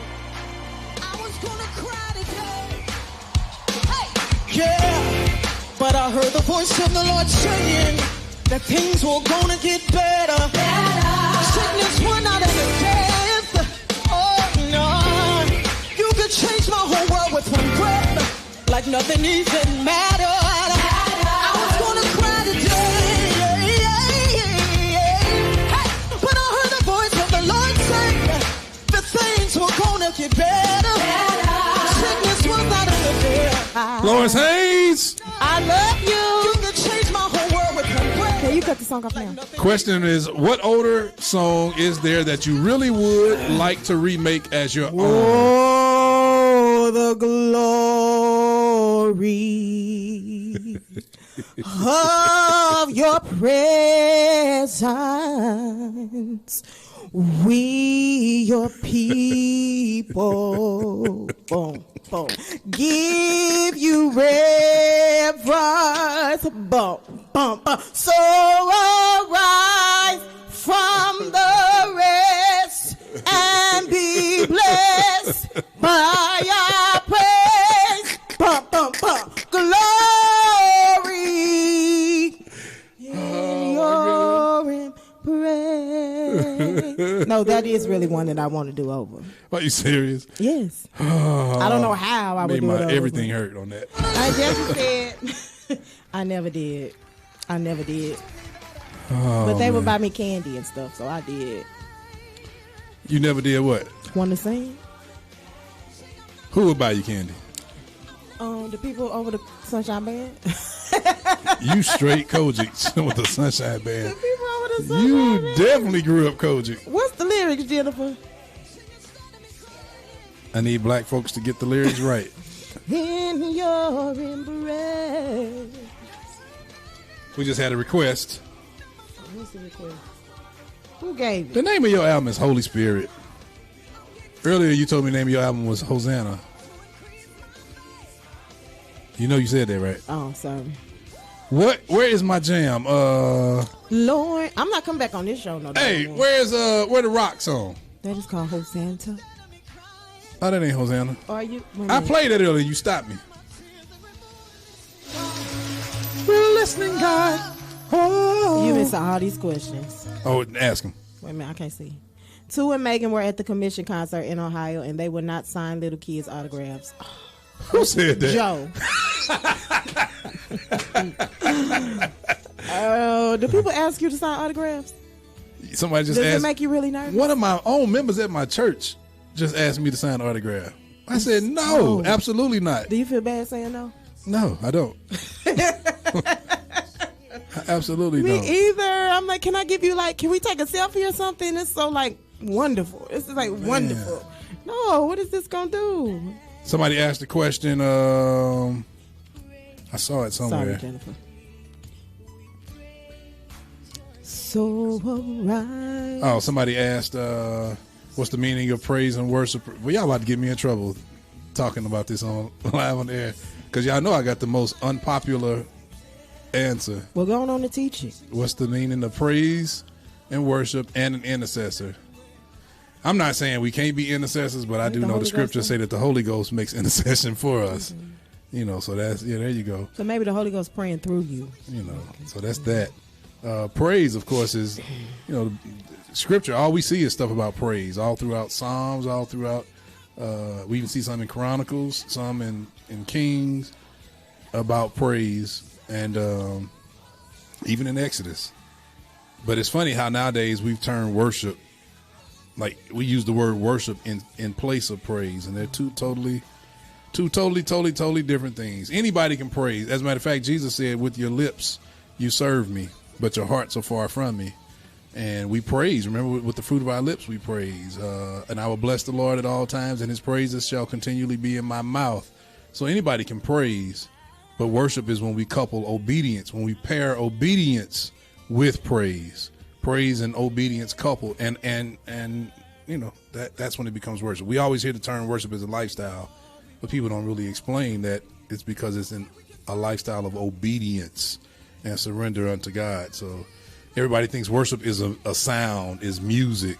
I was gonna cry today. Hey! Yeah, but I heard the voice of the Lord saying that things were gonna get better. Sickness will not end death. Oh no, you could change my whole world with one breath, like nothing even mattered. I was gonna cry today, hey, but I heard the voice of the Lord say that things were gonna get better. Sickness will not end death. Lois Hayes. I love you. You can change my whole world with one breath. Okay, you cut the song off now. Question is, what older song is there that you really would like to remake as your own? Oh, the glory of your presence. We, your people, boom, boom, give you reverence, boom, boom, boom. So arise from the rest and be blessed by our praise, boom, boom, boom. Glory in your embrace. No, that is really one that I want to do over. Are you serious? Yes. I don't know how I would do it over. Everything hurt on that. I just said I never did. But they would buy me candy and stuff, so I did. You never did what? Want to sing? Who would buy you candy? The people over the Sunshine Band. You straight Kojic with the Sunshine Band. The people over the Sunshine You Band. definitely grew up Kojic. What's the lyrics, Jennifer? I need black folks to get the lyrics right. In your embrace. We just had a request. What's the request? Who gave it? The name of your album is Holy Spirit. Earlier you told me the name of your album was Hosanna. You know you said that, right? Oh, sorry. Where is my jam? Lord, I'm not coming back on this show no. Hey, where the rock song? That is called Hosanna. Oh, that ain't Hosanna. Are you? I played that earlier. You stopped me. We're listening, God. Oh. You missed all these questions. Oh, ask him. Wait a minute, I can't see. 2 and Meaghan were at the Commission concert in Ohio, and they would not sign little kids' autographs. Who said that? Joe. Do people ask you to sign autographs? Somebody just Does asked. it make you really nervous? One of my own members at my church just asked me to sign an autograph. I said, no, absolutely not. Do you feel bad saying no? No, I don't. I absolutely Me don't. either. I'm like, can I give you can we take a selfie or something? It's so wonderful. It's just wonderful. No, what is this gonna do? Somebody asked the question. I saw it somewhere. Sorry, Jennifer. So right. Oh, somebody asked, what's the meaning of praise and worship? Well, y'all about to get me in trouble talking about this on live on the air, because y'all know I got the most unpopular answer. Well, go on to teach it. What's the meaning of praise and worship and an intercessor? I'm not saying we can't be intercessors, but I do know the scriptures say that the Holy Ghost makes intercession for us. Mm-hmm. You know, so that's, there you go. So maybe the Holy Ghost praying through you. You know, so that's that. Praise, of course, is, scripture. All we see is stuff about praise all throughout Psalms, all throughout. We even see some in Chronicles, some in Kings about praise, and even in Exodus. But it's funny how nowadays we've turned worship, we use the word worship in place of praise, and they're two totally different things. Anybody can praise. As a matter of fact, Jesus said, with your lips you serve me, but your heart's so far from me. And we praise. Remember, with the fruit of our lips we praise. And I will bless the Lord at all times, and his praises shall continually be in my mouth. So anybody can praise, but worship is when we couple obedience, when we pair obedience with praise. Praise and obedience couple, and that's when it becomes worship. We always hear the term worship as a lifestyle, but people don't really explain that it's because it's a lifestyle of obedience and surrender unto God. So everybody thinks worship is a sound, is music,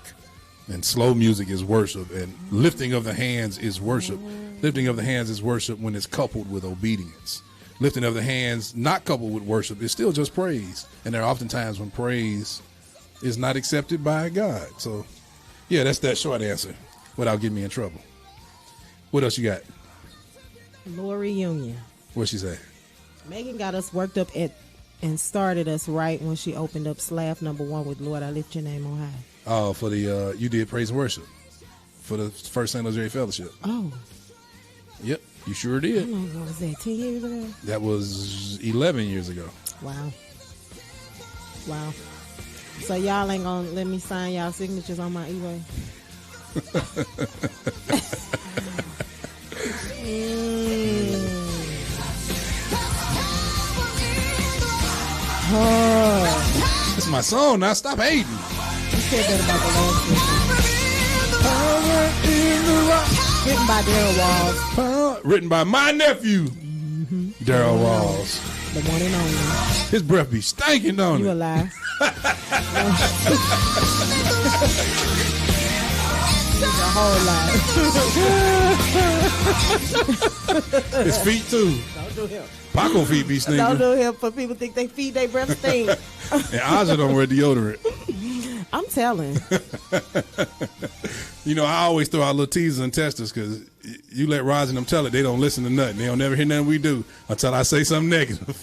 and slow music is worship, and lifting of the hands is worship. Lifting of the hands is worship when it's coupled with obedience. Lifting of the hands not coupled with worship is still just praise. And there are often times when praise is not accepted by God. So, yeah, that's that short answer without getting me in trouble. What else you got? Lori Union. What'd she say? Meaghan got us worked up and started us right when she opened up Slav #1 with Lord, I Lift Your Name on High. Oh, for the, you did praise and worship for the first St. Louis Fellowship. Oh. Yep, you sure did. How long was that, 10 years ago? That was 11 years ago. Wow. So y'all ain't gonna let me sign y'all signatures on my e-way? my song. Now stop hating. You said that about the last one. Written by Daryl Walls. Written by my nephew, Daryl Walls. The one and only. His breath be stinking, don't it? You a lie. The whole lot. His feet too. Don't do him. Paco feet be stinking. Don't do him for people think they feet, they breath stink. And Aja don't wear deodorant. I'm telling. You know, I always throw out little teasers and testers because you let Roz and them tell it, they don't listen to nothing. They don't never hear nothing we do until I say something negative.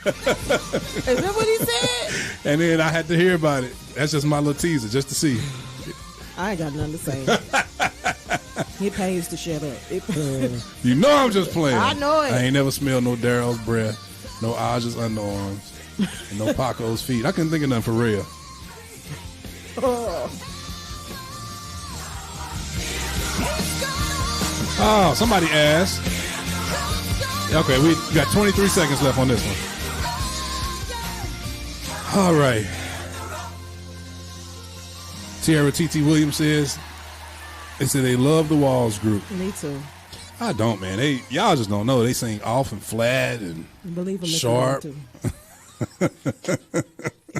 Is that what he said? And then I had to hear about it. That's just my little teaser, just to see. I ain't got nothing to say. He pays to shut up. You know I'm just playing. I know it. I ain't never smelled no Daryl's breath, no Aja's underarms, and no Paco's feet. I couldn't think of nothing for real. Oh, somebody asked. Okay, we got 23 seconds left on this one. All right. Tierra T.T. Williams says, they say they love the Walls group. Me too. I don't, man. Y'all just don't know. They sing off and flat and Believe him sharp.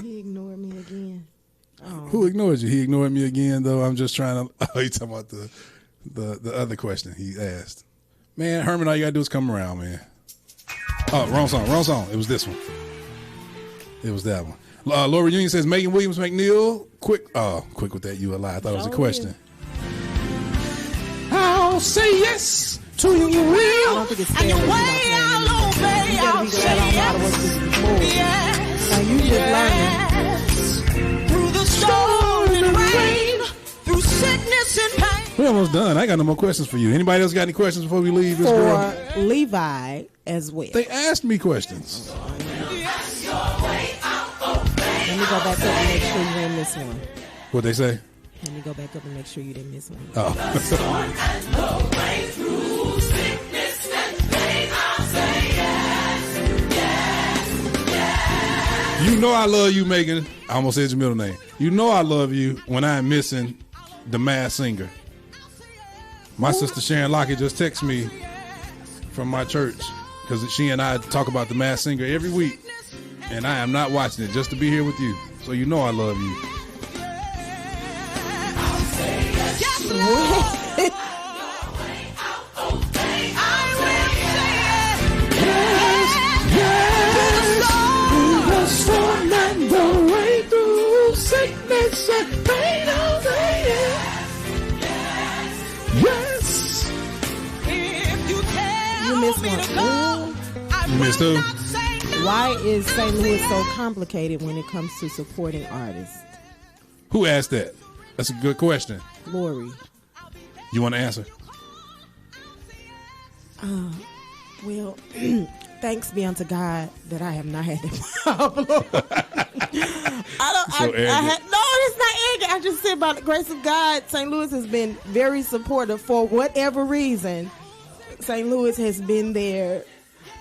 He ignored me again. Oh. Who ignored you? He ignored me again, though. I'm just trying to. Oh, you talking about the other question he asked? Man, Herman, all you gotta do is come around, man. Oh, wrong song. It was this one. It was that one. Laura Union says Meaghan Williams-McNeal. Quick with that. You a lie. I thought it was a question. I'll say yes to your will. I don't think it's fair. And your way I'll obey. I'll say yes. Now you just learning. Through the storm and rain, through sickness and pain. We're almost done. I got no more questions for you. Anybody else got any questions before we leave this girl? For Levi as well. They asked me questions. Let me go back up and make sure you didn't miss one. What'd they say? Let me go back up and make sure you didn't miss one. Oh. You know I love you, Meaghan. I almost said your middle name. You know I love you when I'm missing the Masked Singer. My sister Sharon Lockett just texted me from my church because she and I talk about the Masked Singer every week, and I am not watching it just to be here with you. So you know I love you. You missed one. You missed who? Why is St. Louis so complicated when it comes to supporting artists? Who asked that? That's a good question. Lori. You want to answer? Well, thanks be unto God that I have not had that problem. No, it's not arrogant. I just said by the grace of God, St. Louis has been very supportive for whatever reason. St. Louis has been there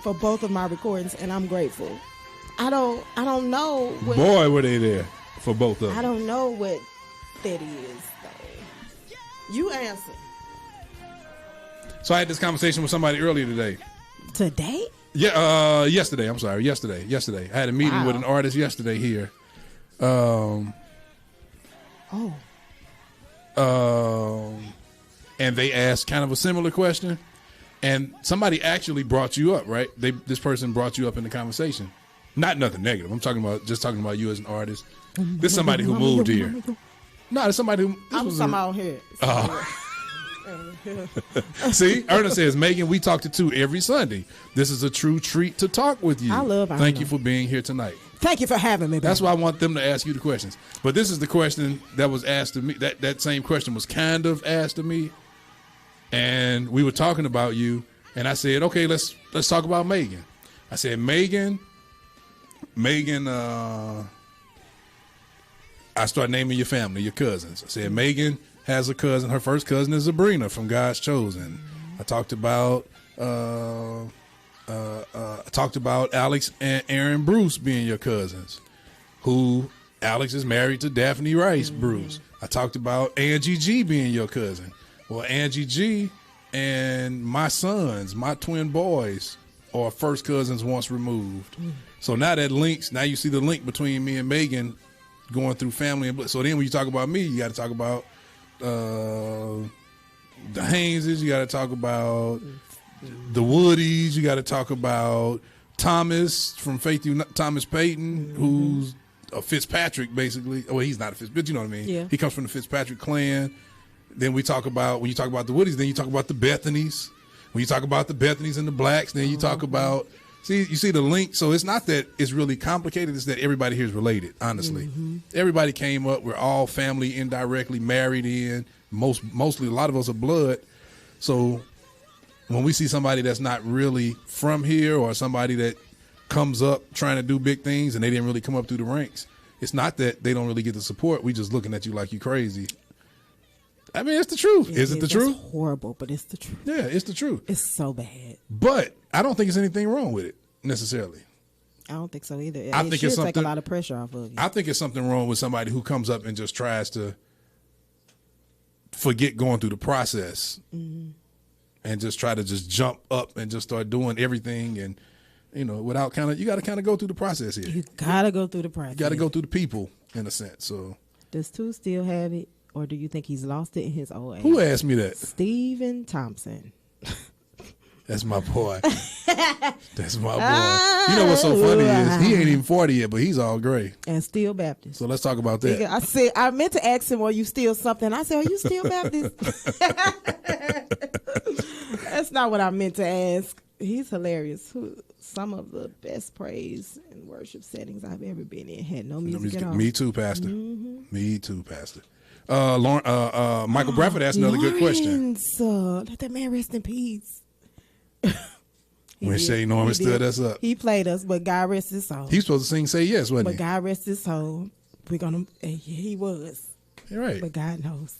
for both of my recordings, and I'm grateful. I don't know. Boy, were they there for both of them. I don't know what that is, though. You answer. So I had this conversation with somebody earlier today. Today? Yeah, yesterday. I'm sorry, yesterday. I had a meeting with an artist yesterday here. And they asked kind of a similar question, and somebody actually brought you up, right? This person brought you up in the conversation. Not nothing negative. I'm talking about you as an artist. This is somebody who moved here. No, it's somebody who. I'm out here. See, Erna says, Meaghan, we talk to two every Sunday. This is a true treat to talk with you. I love Erna. Thank you for being here tonight. Thank you for having me. That's why I want them to ask you the questions. But this is the question that was asked of me. That same question was kind of asked of me. And we were talking about you. And I said, okay, let's talk about Meaghan. I said, Meaghan, I start naming your family, your cousins. I said, Meaghan has a cousin. Her first cousin is Sabrina from God's Chosen. I talked about Alex and Aaron Bruce being your cousins, who Alex is married to Daphne Rice, Bruce. I talked about Angie G being your cousin. Well, Angie G and my sons, my twin boys, are first cousins once removed. So now that links, now you see the link between me and Meaghan going through family. So then when you talk about me, you got to talk about the Hayneses, you got to talk about the Woodies, you got to talk about Thomas from Faith Thomas Payton, who's a Fitzpatrick, basically. Well, he's not a Fitzpatrick, but you know what I mean. Yeah. He comes from the Fitzpatrick clan. Then we talk about, when you talk about the Woodies, then you talk about the Bethanies. When you talk about the Bethanies and the Blacks, then you talk about, you see the link. So it's not that it's really complicated, it's that everybody here is related, honestly. Everybody came up, we're all family indirectly married in, mostly a lot of us are blood. So when we see somebody that's not really from here, or somebody that comes up trying to do big things and they didn't really come up through the ranks, it's not that they don't really get the support. We just looking at you like you crazy. I mean, it's the truth. Is it the truth? It's horrible, but it's the truth. Yeah, it's the truth. It's so bad. But I don't think there's anything wrong with it, necessarily. I don't think so either. I think it's something, take a lot of pressure off of you. I think it's something wrong with somebody who comes up and just tries to forget going through the process and just try to just jump up and just start doing everything, and without you got to kind of go through the process here. You got to go through the process. You got to go through the people, in a sense. So does Two still have it, or do you think he's lost it in his old age? Who asked me that? Stephen Thompson. That's my boy. That's my boy. You know what's so funny is he ain't even 40 yet, but he's all gray. And still Baptist. So let's talk about that. I meant to ask him, are you still something? I said, are you still Baptist? That's not what I meant to ask. He's hilarious. Some of the best praise and worship settings I've ever been in had no music at all. Me too, Pastor. Me too, Pastor. Michael Bradford asked another good question. Let that man rest in peace. When Shay Norman stood us up. He played us, but God rest his soul. He was supposed to sing Say Yes, wasn't he? But God rest his soul. He was. You're right. But God knows.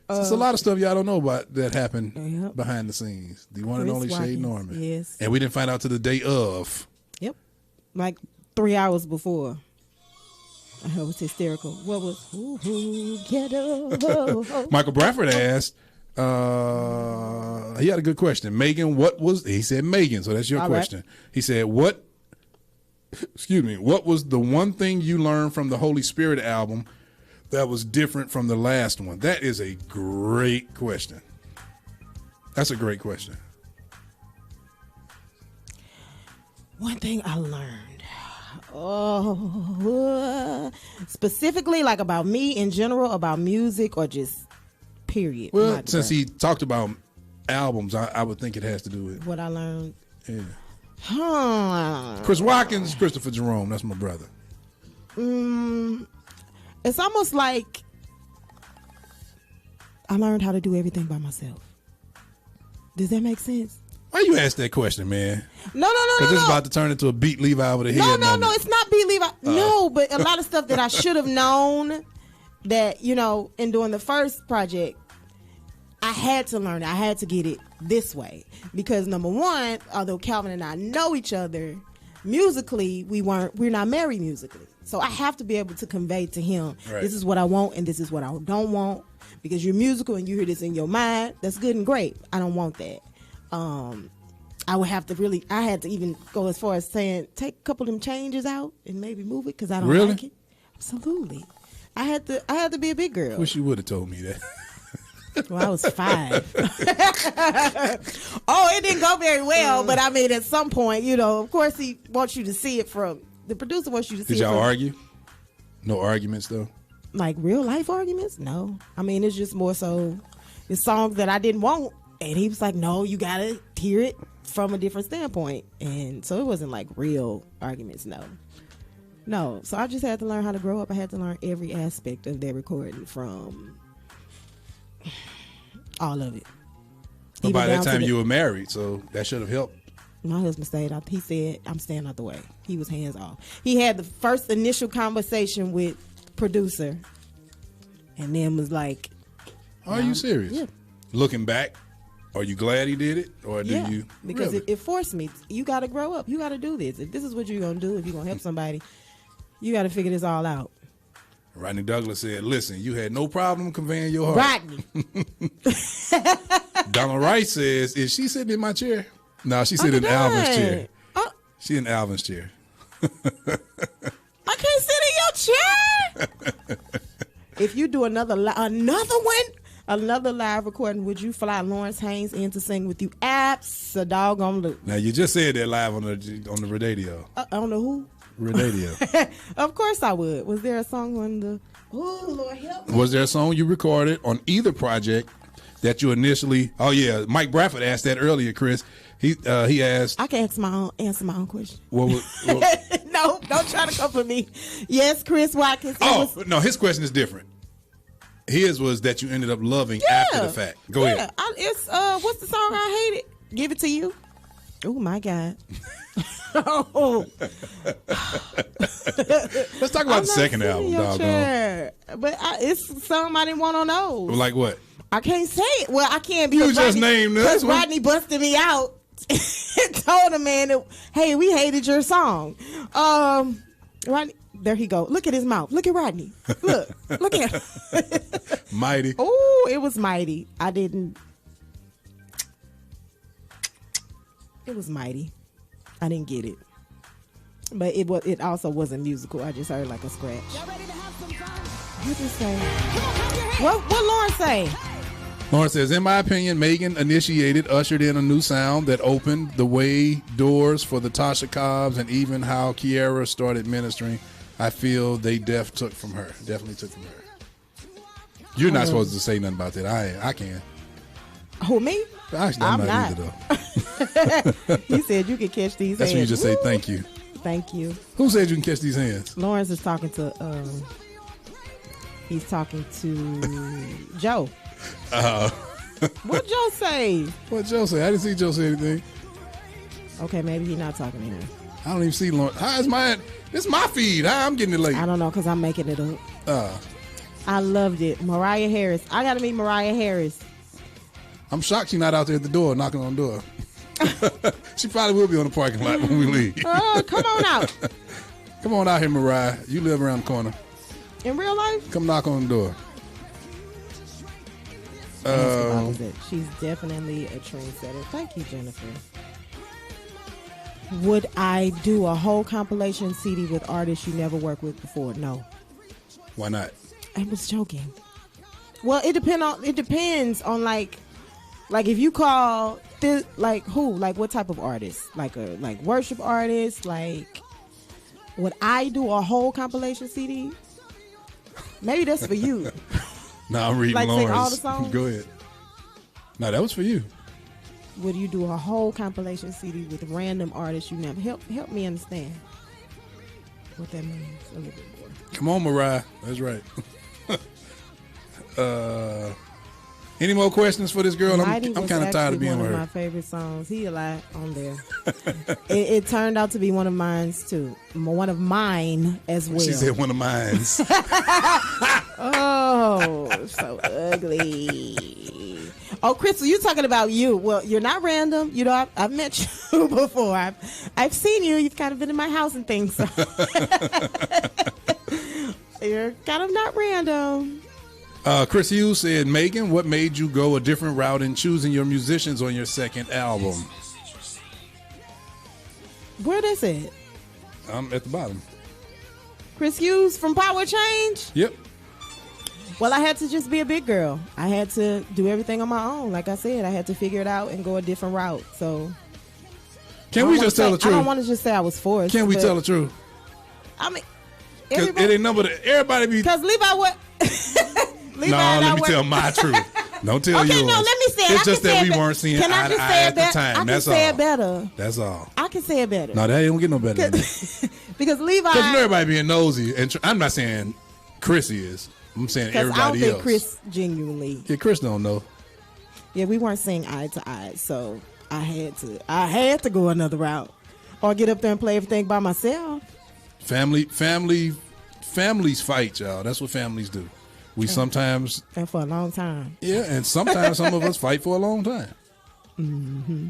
There's a lot of stuff y'all don't know about that happened behind the scenes. The one and only Shay Norman. Yes. And we didn't find out till the day of. Yep. Like 3 hours before. I was hysterical. What was get up? Michael Bradford asked, he had a good question. Meaghan, he said Meaghan, so that's your question. Right. He said, what was the one thing you learned from the Holy Spirit album that was different from the last one? That is a great question. That's a great question. One thing I learned. Specifically, like about me in general, about music, or just period? Well, since he talked about albums, I would think it has to do with what I learned. Yeah. Chris Watkins, Christopher Jerome, that's my brother. It's almost like I learned how to do everything by myself. Does that make sense? Why you ask that question, man? No. Because it's about to turn into a beat Levi over the head. No, it's not beat Levi. No, but a lot of stuff that I should have known that, in doing the first project, I had to learn it. I had to get it this way. Because number one, although Calvin and I know each other, musically, we're not married musically. So I have to be able to convey to him, This is what I want and this is what I don't want. Because you're musical and you hear this in your mind, that's good and great. I don't want that. I had to even go as far as saying, take a couple of them changes out and maybe move it because I don't like it. Absolutely. I had to be a big girl. Wish you would have told me that. Well, I was 5. It didn't go very well, but I mean, at some point, of course he wants you to see it the producer wants you to see it. Did y'all argue? No arguments though? Like real life arguments? No. I mean, it's just more so the songs that I didn't want. And he was like, no, you got to hear it from a different standpoint. And so it wasn't like real arguments, no. So I just had to learn how to grow up. I had to learn every aspect of their recording from all of it. But by that time you were married, so that should have helped. My husband stayed out. He said, I'm staying out the way. He was hands off. He had the first initial conversation with the producer and then was like, are you serious? Yeah. Looking back, are you glad he did it? Or do you? Because really? it forced me. You got to grow up. You got to do this. If this is what you're going to do, if you're going to help somebody, you got to figure this all out. Rodney Douglas said, listen, you had no problem conveying your heart. Rodney. Donald Rice says, is she sitting in my chair? No, she's sitting in Alvin's chair. She's in Alvin's chair. I can't sit in your chair. If you do another live recording, would you fly Lawrence Haynes in to sing with you? Abso-doggone-lute. Now, you just said that live on the radio. On the who? Radio. Of course I would. Was there a song on the... Oh, Lord help me. Was there a song you recorded on either project that you initially... Oh, yeah. Mike Bradford asked that earlier, Chris. He asked... I can answer my own question. What No, don't try to come for me. Yes, Chris Watkins. No, his question is different. His was that you ended up loving after the fact. Go ahead. It's what's the song I hated? Give It to You. Oh my God. Oh. Let's talk about the second album, doggone. But it's something I didn't want to know. Like what? I can't say it. Well, I can't be. You just named this because Rodney busted me out and told the man that, hey, we hated your song. Rodney, there he go. Look at his mouth. Look at Rodney. Look at him. Mighty. Oh, it was mighty. It was mighty. I didn't get it. But it also wasn't musical. I just heard like a scratch. Y'all ready to have some fun? What did he say? What Lawrence say? Lawrence says, in my opinion, Meaghan ushered in a new sound that opened the way doors for the Tasha Cobbs and even how Kiara started ministering. I feel they definitely took from her. You're not supposed to say nothing about that. I can. Who, me? Actually, I'm not either, though. He said you can catch these That's hands. when you just say thank you. Thank you. Who said you can catch these hands? Lawrence is talking to, he's talking to Joe. What Joe say? What Joe say? I didn't see Joe say anything. Okay, maybe he's not talking to him. I don't even see Lawrence. It's my feed. I'm getting it late. I don't know because I'm making it up. I loved it. Mariah Harris. I got to meet Mariah Harris. I'm shocked she's not out there at the door knocking on the door. She probably will be on the parking lot when we leave. Oh, come on out. Come on out here, Mariah. You live around the corner. In real life? Come knock on the door. She's definitely a trendsetter. Thank you, Jennifer. Would I do a whole compilation CD with artists you never worked with before? No. Why not? I was joking. Well, it depends on like if you call this like who, like what type of artist, like worship artist, like would I do a whole compilation CD? Maybe that's for you. No, I'm reading like Lawrence. sing all the songs? Go ahead. No, that was for you. Would you do a whole compilation CD with random artists you never help me understand what that means a little bit more? Come on, Mariah. That's right. Any more questions for this girl? I'm kind of tired of being with her. One of my favorite songs. He a lot on there. it turned out to be one of mine too. One of mine as well. She said one of mine. Oh, so ugly. Oh, Crystal, you talking about you. Well, you're not random. You know, I've met you before. I've seen you. You've kind of been in my house and things. So. You're kind of not random. Chris Hughes said, Meaghan, what made you go a different route in choosing your musicians on your second album? Where they said? I'm at the bottom. Chris Hughes from Power Change? Yep. Well, I had to just be a big girl. I had to do everything on my own. Like I said, I had to figure it out and go a different route. So, can we just tell the truth? I don't want to just say I was forced. Can we tell the truth? I mean, it ain't number everybody be. Because Levi what? No, let me tell my truth. Don't tell yours. Okay, no, let me say it. It's just that we weren't seeing eye to eye at the time. That's all. I can say it better. That's all. I can say it better. No, that ain't gonna get no better than that. Because Levi. Because you know everybody being nosy. And I'm not saying Chrissy is. I'm saying everybody else. I don't think Chris genuinely. Yeah, Chris don't know. Yeah, we weren't seeing eye to eye. So I had to go another route. Or get up there and play everything by myself. Families fight, y'all. That's what families do. We sometimes... And for a long time. Yeah, and sometimes some of us fight for a long time. Mm-hmm.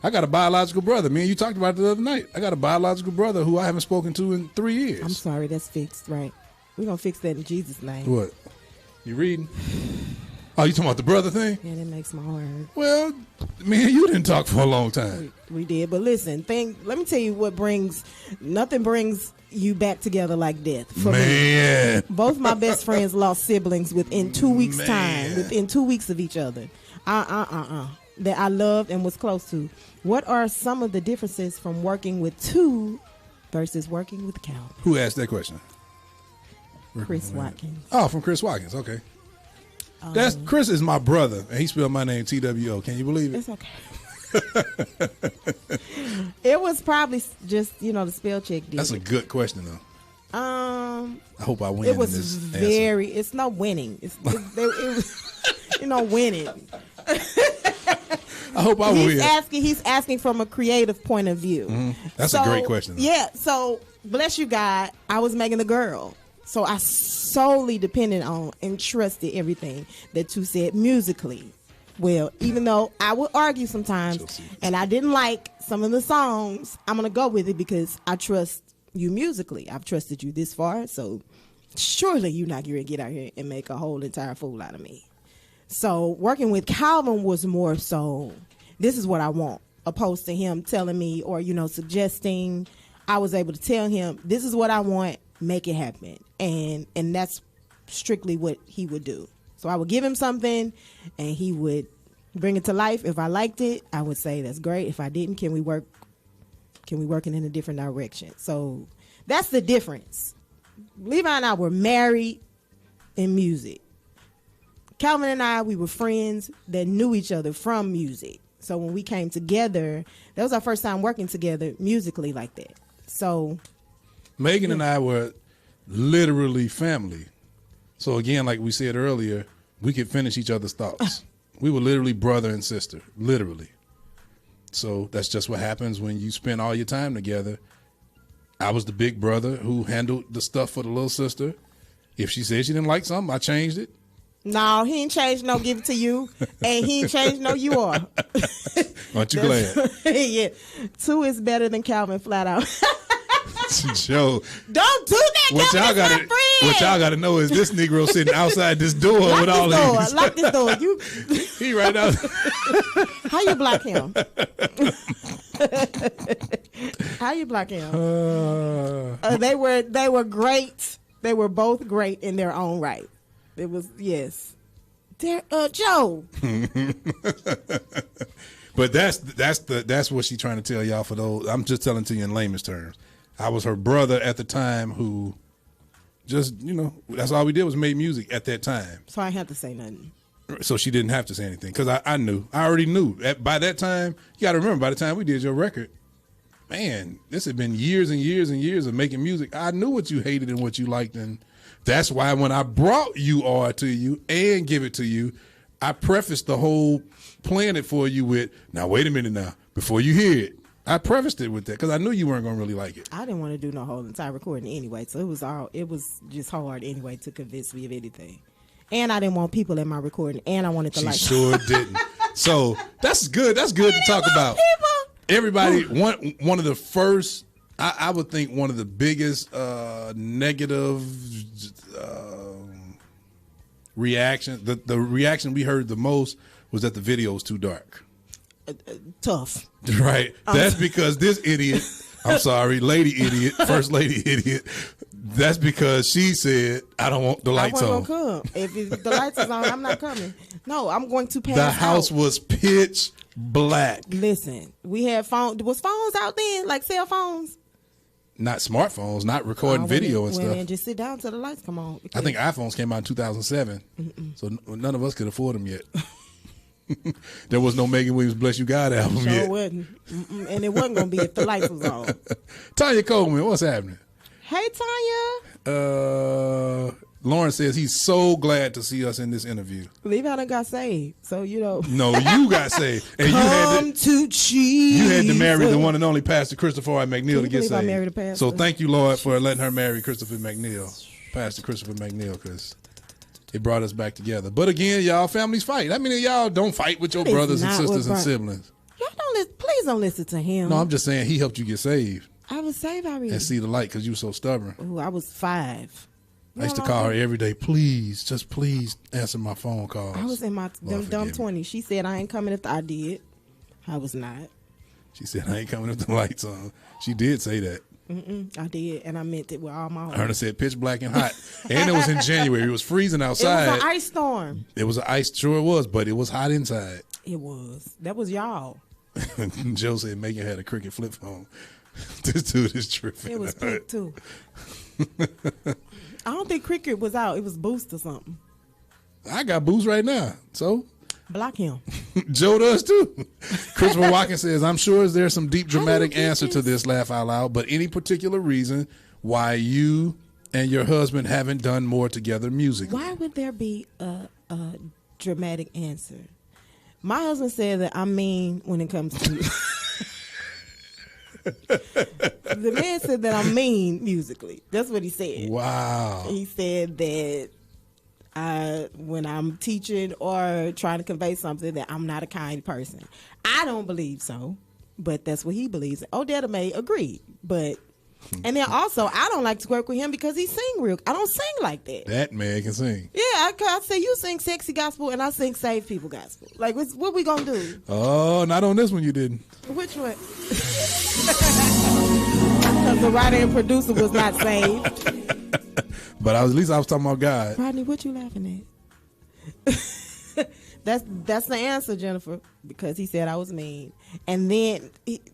I got a biological brother. Me and you talked about it the other night. I got a biological brother who I haven't spoken to in 3 years. I'm sorry, that's fixed, right? We're going to fix that in Jesus' name. What? You reading? Oh, you talking about the brother thing? Yeah, that makes my heart hurt. Well, man, you didn't talk for a long time. We did, but listen, let me tell you nothing brings you back together like death. For man. Me. Both my best friends lost siblings within 2 weeks' time, within 2 weeks of each other. That I loved and was close to. What are some of the differences from working with two versus working with Calvin? Who asked that question? Chris Watkins. Oh, from Chris Watkins. Okay. Chris is my brother, and he spelled my name TWO. Can you believe it? It's okay. It was probably just the spell check did. That's a good question though. I hope I win. It was in this answer. It's no winning. It was winning. I hope I win. He's asking from a creative point of view. Mm-hmm. That's a great question though. Yeah. So bless you, God. I was Meaghan the girl. So I solely depended on and trusted everything that you said musically. Well, even though I would argue sometimes and I didn't like some of the songs, I'm going to go with it because I trust you musically. I've trusted you this far, so surely you're not going to get out here and make a whole entire fool out of me. So working with Calvin was more so, this is what I want, opposed to him telling me or, suggesting. I was able to tell him, this is what I want. Make it happen, and that's strictly what he would do. So I would give him something, and he would bring it to life. If I liked it, I would say that's great. If I didn't, can we work in a different direction? So that's the difference. Levi and I were married in music. Calvin and I, we were friends that knew each other from music. So when we came together, that was our first time working together musically like that. So Meaghan and I were literally family. So again, like we said earlier, we could finish each other's thoughts. We were literally brother and sister, literally. So that's just what happens when you spend all your time together. I was the big brother who handled the stuff for the little sister. If she said she didn't like something, I changed it. No, he ain't changed no give it to you. And he ain't changed no you are. Aren't you glad? Yeah. 2 is better than Calvin flat out. Joe, don't do that. What y'all got to know is this Negro sitting outside this door with all these. Lock this door. He right out. How you block him? How you block him? They were great. They were both great in their own right. It was Joe. But that's what she's trying to tell y'all. For those, I'm just telling to you in layman's terms. I was her brother at the time who just, that's all we did was make music at that time. So I had to say nothing. So she didn't have to say anything because I knew. I already knew. By that time, you got to remember, by the time we did your record, man, this had been years and years and years of making music. I knew what you hated and what you liked. And that's why when I brought You Are to you and Give It to You, I prefaced the whole playing it for you with, now, wait a minute now, before you hear it. I prefaced it with that because I knew you weren't going to really like it. I didn't want to do no whole entire recording anyway, so it was just hard anyway to convince me of anything. And I didn't want people in my recording, and I wanted to like. She sure didn't. So that's good. That's good to talk about. People. Everybody, one of the first, I would think one of the biggest negative reactions. The reaction we heard the most was that the video was too dark. Tough. Right. That's because this idiot, I'm sorry, lady idiot, first lady idiot, that's because she said, I don't want the lights on. I wasn't going to come. If the lights is on, I'm not coming. No, I'm going to pass The house out. was pitch black. Listen, we had phones. Was phones out then, like cell phones? Not smartphones, not recording video and stuff. And just sit down till the lights come on. I think iPhones came out in 2007, so none of us could afford them yet. There was no Meaghan Williams Bless You God album sure yet. Wasn't. And it wasn't going to be if the lights was on. Tanya Coleman, what's happening? Hey, Tanya. Lauren says he's so glad to see us in this interview. Levi done got saved, so No, you got saved. And Come to Jesus. You had to marry the one and only Pastor Christopher McNeal to get saved. I married a pastor? So thank you, Lord, for letting her marry Christopher McNeal, Pastor Christopher McNeal, because it brought us back together. But again, y'all, families fight. I mean, y'all don't fight with your brothers and sisters and siblings. Y'all please don't listen to him. No, I'm just saying he helped you get saved. I was saved already. And see the light because you were so stubborn. Ooh, I was 5. I used to call her every day. Please, just please answer my phone calls. I was in my dumb 20s. She said I ain't coming if I did. I was not. She said I ain't coming if the lights on. She did say that. I did, and I meant it with all my heart. Erna said pitch black and hot. And it was in January. It was freezing outside. It was an ice storm. It was an ice, sure it was, but it was hot inside. It was. That was y'all. Joe said Meaghan had a cricket flip phone. This dude is tripping. It was pink, too. I don't think cricket was out. It was Boost or something. I got Boost right now, so... Block him. Joe does too. Christopher Watkins says, I'm sure there's some deep dramatic answer to this, laugh out loud, but any particular reason why you and your husband haven't done more together musically? Why would there be a dramatic answer? My husband said that I'm mean when it comes to the man said that I'm mean musically. That's what he said. Wow. He said that when I'm teaching or trying to convey something, that I'm not a kind person. I don't believe so, but that's what he believes. Odetta may agree, but and then also I don't like to work with him because he sing real. I don't sing like that. That man can sing. Yeah, I say you sing sexy gospel and I sing save people gospel. Like what we gonna do? Oh, not on this one you didn't. Which one? Because the writer and producer was not saved. But at least I was talking about God. Rodney, what you laughing at? That's the answer, Jennifer, because he said I was mean. And then,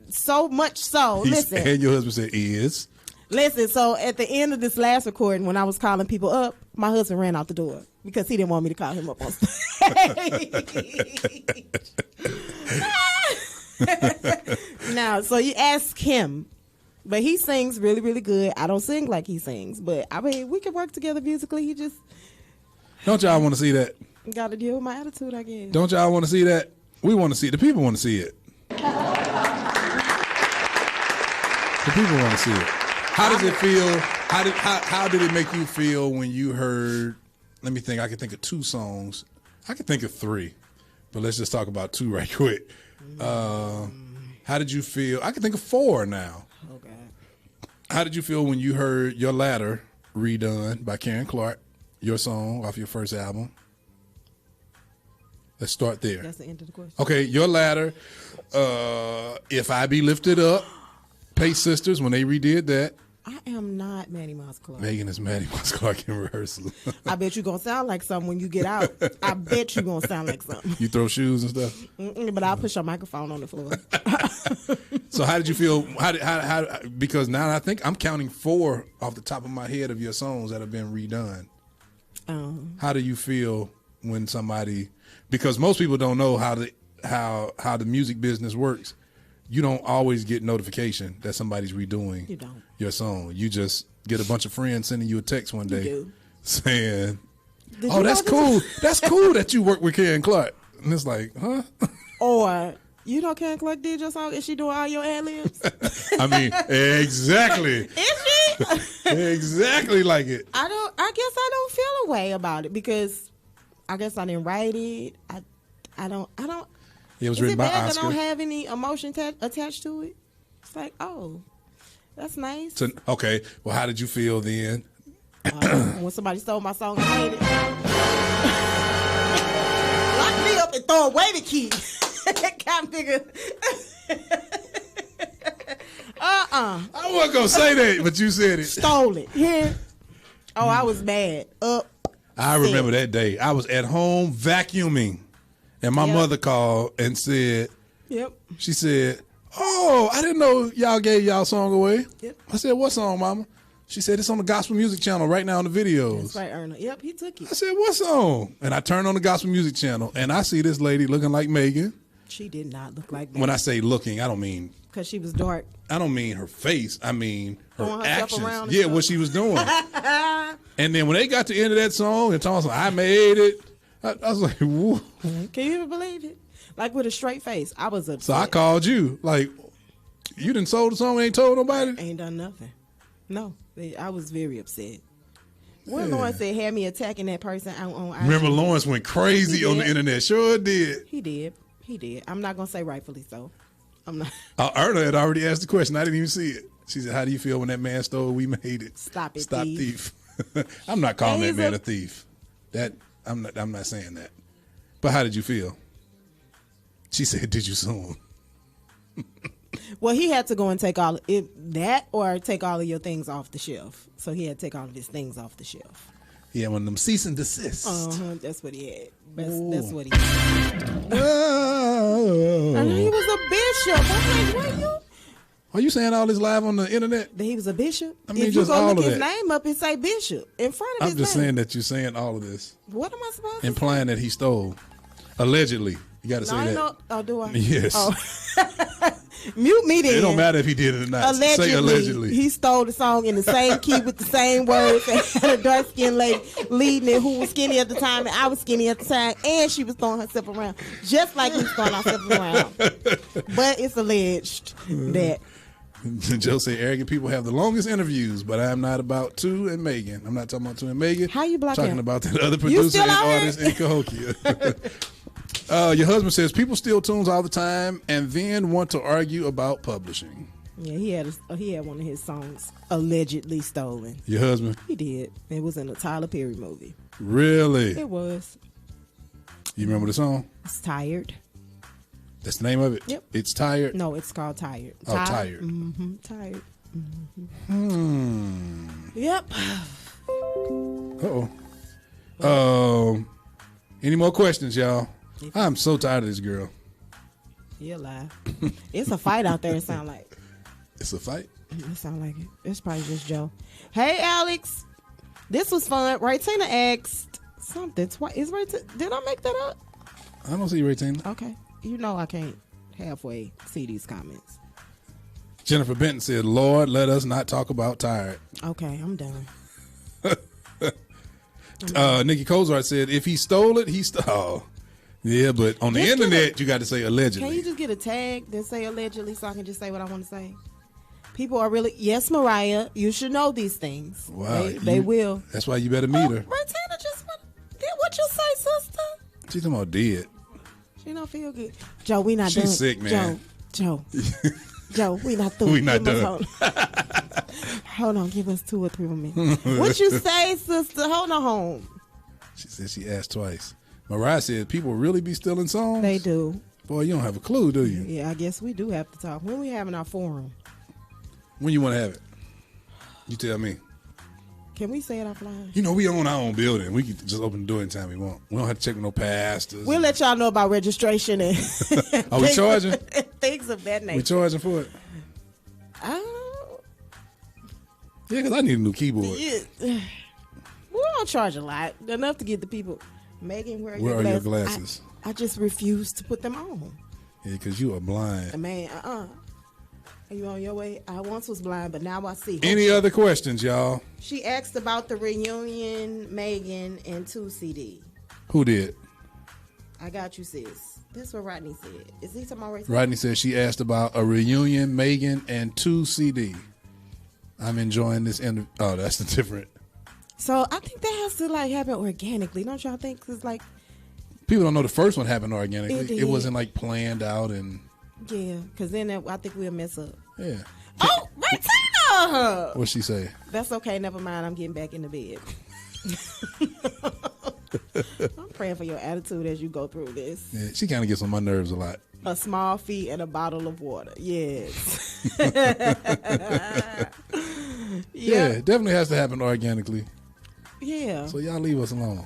so much so, listen. And your husband said, is. Listen, so at the end of this last recording, when I was calling people up, my husband ran out the door because he didn't want me to call him up on stage. Now, so you ask him. But he sings really, really good. I don't sing like he sings. But, I mean, we can work together musically. He just... Don't y'all want to see that? Got to deal with my attitude, I guess. Don't y'all want to see that? We want to see it. The people want to see it. The people want to see it. How does it feel? How did it make you feel when you heard... Let me think. I can think of 2 songs. I can think of 3. But let's just talk about 2 right quick. How did you feel? I can think of 4 now. How did you feel when you heard Your Ladder redone by Karen Clark, your song off your first album? Let's start there. That's the end of the question. Okay, Your Ladder, If I Be Lifted Up, Pace Sisters, when they redid that. I am not Maddie Moss Clark. Meaghan is Maddie Moss Clark in rehearsal. I bet you're going to sound like something when you get out. I bet you're going to sound like something. You throw shoes and stuff? But I'll push your microphone on the floor. So how did you feel? How because now I think I'm counting 4 off the top of my head of your songs that have been redone. How do you feel when somebody, because most people don't know how the music business works. You don't always get notification that somebody's redoing your song. You just get a bunch of friends sending you a text one day saying, "Oh, that's cool. That's cool that you work with Karen Clark." And it's like, huh? Or, you know Karen Clark did your song? Is she doing all your ad-libs? I mean, exactly. Is she? Exactly like it. I guess I don't feel a way about it because I guess I didn't write it. I don't. It was Is written it by bad Oscar. that I don't have any emotion attached to it? It's like, oh, that's nice. So, okay, well, how did you feel then? When somebody stole my song, I hated it. Lock me up and throw away the key. Kind of nigga. I wasn't going to say that, but you said it. Stole it. Yeah. Oh, I was mad. I remember that day. I was at home vacuuming. And my mother called and said, she said, "Oh, I didn't know y'all gave y'all song away." Yep. I said, "What song, mama?" She said, "It's on the Gospel Music Channel right now in the videos." That's right, Erna. Yep, he took it. I said, "What song?" And I turned on the Gospel Music Channel, and I see this lady looking like Meaghan. She did not look like Meaghan. When I say looking, I don't mean... Because she was dark. I don't mean her face. I mean her actions. Yeah, what she was doing. And then when they got to the end of that song and told us, "I made it," I was like, whoa. Can you even believe it? Like with a straight face. I was upset. So I called you. Like, you done sold the song and ain't told nobody? Ain't done nothing. No. I was very upset. When Lawrence said, had me attacking that person on IG. Remember Lawrence went crazy on the internet. Sure did. He did. I'm not going to say rightfully so. I'm not. Erna had already asked the question. I didn't even see it. She said, "How do you feel when that man stole We Made It?" Stop it, Stop thief. I'm not calling that He's man a thief. I'm not saying that. But how did you feel? She said, "Did you sue him?" Well, he had to go and take all that, or take all of your things off the shelf. So he had to take all of his things off the shelf. Yeah, one of them cease and desist. That's what he had. That's what he had. And he was a bishop. I'm like, Are you saying all this live on the internet? That he was a bishop? I mean, if just you go all look of his that. name up and say bishop in front of I'm his just name. saying that you're saying all of this. What am I supposed to Implying that he stole. Allegedly. You got to say that. Do I? Yes. Oh. Mute me then. It don't matter if he did it or not. Allegedly, Say allegedly. He stole the song in the same key with the same words, and had a dark skinned lady leading it who was skinny at the time, and I was skinny at the time, and she was throwing herself around just like we was throwing ourselves around. But it's alleged that. Joe said arrogant people have the longest interviews, but I'm not about Tu and Meaghan. I'm not talking about Tu and Meaghan. How you block talking him? about that other producer and artist in Cahokia. Your husband says people steal tunes all the time and then want to argue about publishing. Yeah, he had one of his songs allegedly stolen. Your husband? He did. It was in a Tyler Perry movie. Really? It was. You remember the song? It's Tired. That's the name of it? Yep. It's Tired? No, it's called Tired. Oh, Tired. Mm-hmm. Tired. Mm-hmm. Yep. Uh-oh. Any more questions, y'all? I'm so tired of this girl. You're alive. It's a fight out there, it sound like. It's a fight? It sound like it. It's probably just Joe. Hey, Alex. This was fun. Tina asked something twice. Did I make that up? I don't see Tina. Okay. You know I can't halfway see these comments. Jennifer Benton said, Lord, let us not talk about Tired. Okay, I'm done. Nikki Kozart said, if he stole it, he stole. Yeah, but on the internet, you got to say allegedly. Can you just get a tag that say allegedly so I can just say what I want to say? People are really, yes, Mariah, you should know these things. Wow. They will. That's why you better meet her. Tina just did what you say, sister. She's talking about dead. She don't feel good. Joe, we not done. She's sick, man. Joe, we not through. We not done. Hold on, give us 2 or 3 more minutes. What you say, sister? Hold on home. She said she asked twice. Mariah said, people really be stealing songs? They do. Boy, you don't have a clue, do you? Yeah, I guess we do have to talk. When we having our forum? When you want to have it? You tell me. Can we say it offline? You know, we own our own building. We can just open the door anytime we want. We don't have to check with no pastors. We'll let y'all know about registration and Are we charging? things of that nature. We charging for it? Yeah, because I need a new keyboard. Yeah. We don't charge a lot. Enough to get the people. Meaghan, where are your glasses? I just refuse to put them on. Yeah, because you are blind. Man, Are you on your way? I once was blind, but now I see. Any other questions, y'all? She asked about the reunion, Meaghan, and 2 CD. Who did? I got you, sis. That's what Rodney said. Is he talking about right? Rodney said she asked about a reunion, Meaghan, and 2 CD. I'm enjoying this interview. Oh, that's the different. So I think that has to happen organically, don't y'all think? Cause people don't know the first one happened organically. It It wasn't planned out and. Yeah, because then I think we'll mess up. Yeah. Oh, Tina! What'd she say? That's okay. Never mind. I'm getting back in the bed. I'm praying for your attitude as you go through this. Yeah, she kind of gets on my nerves a lot. A small fee and a bottle of water. Yes. Yeah, it definitely has to happen organically. Yeah. So y'all leave us alone.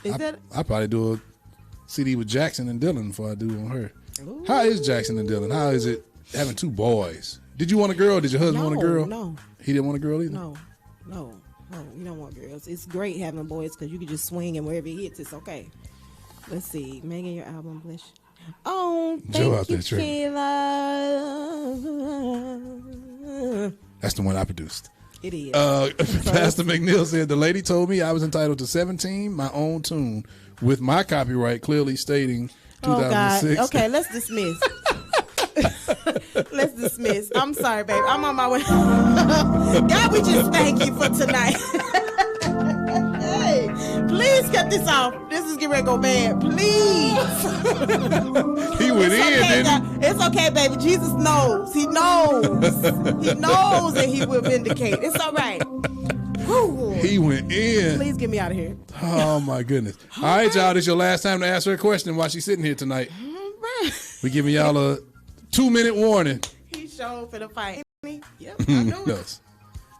I probably do a CD with Jackson and Dylan before I do on her. Ooh. How is Jackson and Dylan? How is it having 2 boys? Did you want a girl? Did your husband want a girl? No. He didn't want a girl either? No, you don't want girls. It's great having boys because you can just swing and wherever it hits, it's okay. Let's see. Meaghan, your album, bless you. Oh, Joe out thank there you, Sheila. That's the one I produced. It is. Pastor McNeal said, the lady told me I was entitled to 17, my own tune, with my copyright clearly stating 2006. Oh, God. Okay, let's dismiss. Let's dismiss. I'm sorry, baby. I'm on my way. God, we just thank you for tonight. Hey, please cut this off. This is getting ready to go bad. Please. He went didn't he? It's okay, baby. Jesus knows. He knows. He knows that he will vindicate. It's all right. He went in. Please get me out of here. Oh, my goodness. All right, y'all. This is your last time to ask her a question while she's sitting here tonight. We giving y'all a 2-minute warning. He showed for the fight. Yep, I know it.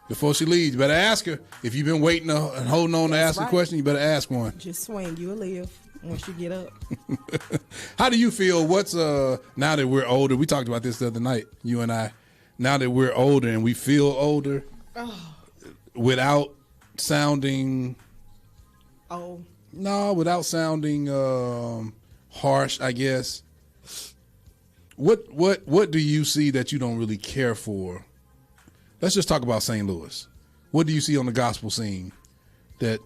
Before she leaves, you better ask her. If you've been waiting and holding on to ask a question, you better ask one. Just swing. You'll live once you get up. How do you feel? What's now that we're older? We talked about this the other night, you and I. Now that we're older and we feel older, without sounding, without sounding harsh, I guess. What do you see that you don't really care for? Let's just talk about St. Louis. What do you see on the gospel scene that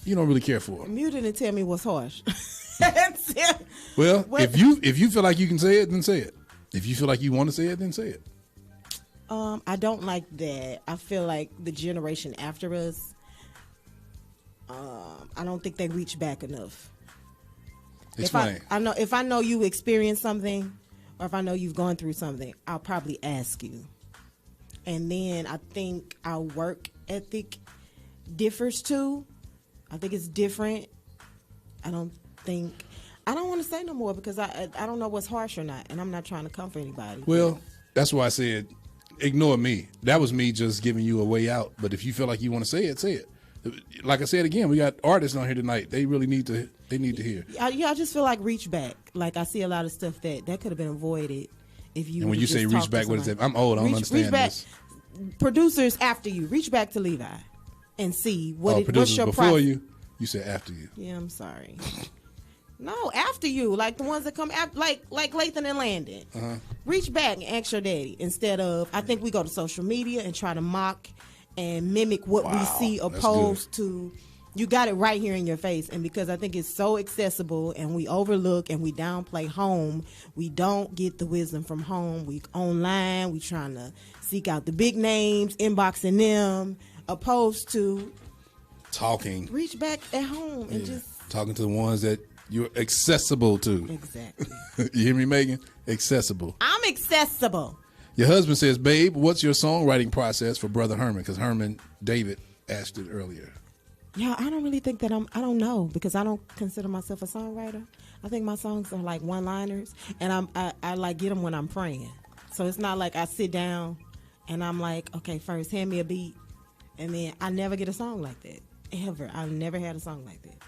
you don't really care for? Mute it and tell me what's harsh. Well, if you feel like you can say it, then say it. If you feel like you want to say it, then say it. I don't like that. I feel like the generation after us, I don't think they reach back enough. Explain. If I know you experienced something, or if I know you've gone through something, I'll probably ask you. And then I think our work ethic differs too. I think it's different. I don't want to say no more because I don't know what's harsh or not, and I'm not trying to comfort anybody. Well, that's why I said ignore me. That was me just giving you a way out. But if you feel like you want to say it, say it. Like I said again, we got artists on here tonight. They really need to hear. I just feel like reach back. Like I see a lot of stuff that could have been avoided if you. And when you say reach back, what is that? I'm old. I don't understand reach back, this. Producers after you, reach back to Levi and see what's your before process. you said after you. Yeah, I'm sorry. No, after you, like the ones that come after, like Lathan and Landon. Reach back and ask your daddy instead of. I think we go to social media and try to mock and mimic what we see, opposed to you got it right here in your face. And because I think it's so accessible and we overlook and we downplay home, we don't get the wisdom from home. We online, we trying to seek out the big names, inboxing them, opposed to talking. Reach back at home and just talking to the ones that you're accessible to. Exactly. You hear me, Meaghan? Accessible. I'm accessible. Your husband says, babe, what's your songwriting process for Brother Herman? Because Herman David asked it earlier. Yeah, I don't really think that I don't know because I don't consider myself a songwriter. I think my songs are like one-liners, and I like get them when I'm praying. So it's not like I sit down and I'm like, okay, first hand me a beat, and then I never get a song like that, ever. I've never had a song like that.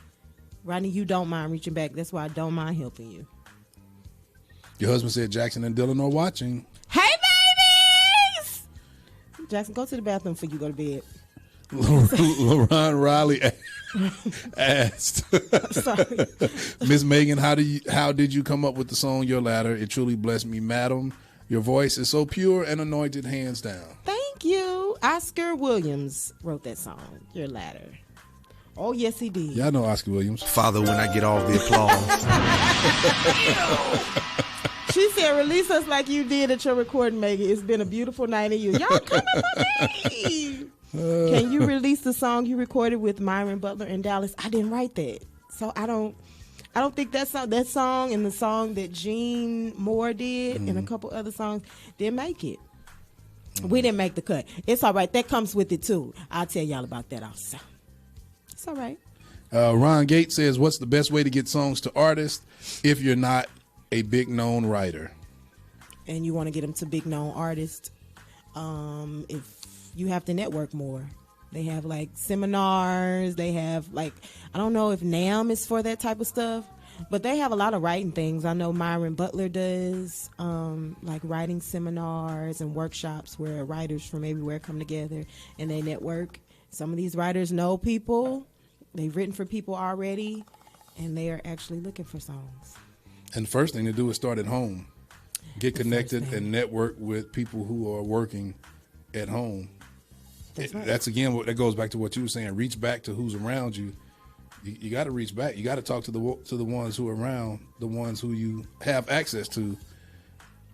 Rodney, you don't mind reaching back. That's why I don't mind helping you. Your husband said Jackson and Dylan are watching. Hey, babies! Jackson, go to the bathroom before you go to bed. LaRon Riley asked, Sorry. Miss Meaghan, how did you come up with the song Your Ladder? It truly blessed me, madam. Your voice is so pure and anointed, hands down. Thank you. Oscar Williams wrote that song, Your Ladder. Oh, yes, he did. Yeah, I know Oscar Williams. Father, when I get all the applause. She said, release us like you did at your recording, Meaghan. It's been a beautiful night in you. Y'all coming for me. Can you release the song you recorded with Myron Butler in Dallas? I didn't write that. So I don't think that song and the song that Gene Moore did and a couple other songs didn't make it. We didn't make the cut. It's all right. That comes with it too. I'll tell y'all about that also. It's all right. Ron Gates says, what's the best way to get songs to artists if you're not a big known writer? And you want to get them to big known artists, if you have to network more. They have like seminars. They have like, I don't know if NAM is for that type of stuff, but they have a lot of writing things. I know Myron Butler does like writing seminars and workshops where writers from everywhere come together and they network. Some of these writers know people. They've written for people already, and they are actually looking for songs. And the first thing to do is start at home. Get connected and network with people who are working at home. That's right. That's again that goes back to what you were saying. Reach back to who's around you. You got to reach back. You got to talk to the ones who are around, the ones who you have access to,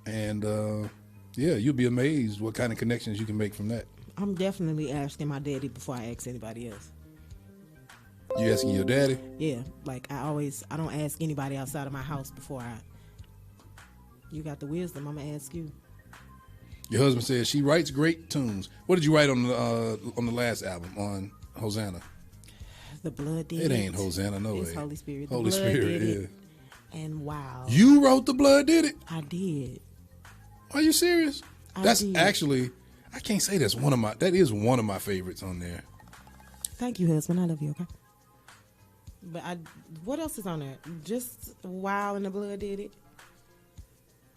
and you'll be amazed what kind of connections you can make from that. I'm definitely asking my daddy before I ask anybody else. You asking your daddy? Yeah, like I don't ask anybody outside of my house before you got the wisdom, I'm gonna ask you. Your husband says she writes great tunes. What did you write on the last album on Hosanna? The blood did it. It ain't Hosanna, no It's way. Holy Spirit. Holy Spirit, yeah. And wow. You wrote The Blood Did It? I did. Are you serious? That's did. actually, I can't say that is one of my favorites on there. Thank you, husband. I love you, okay? But what else is on there? Just Wow and The Blood Did It.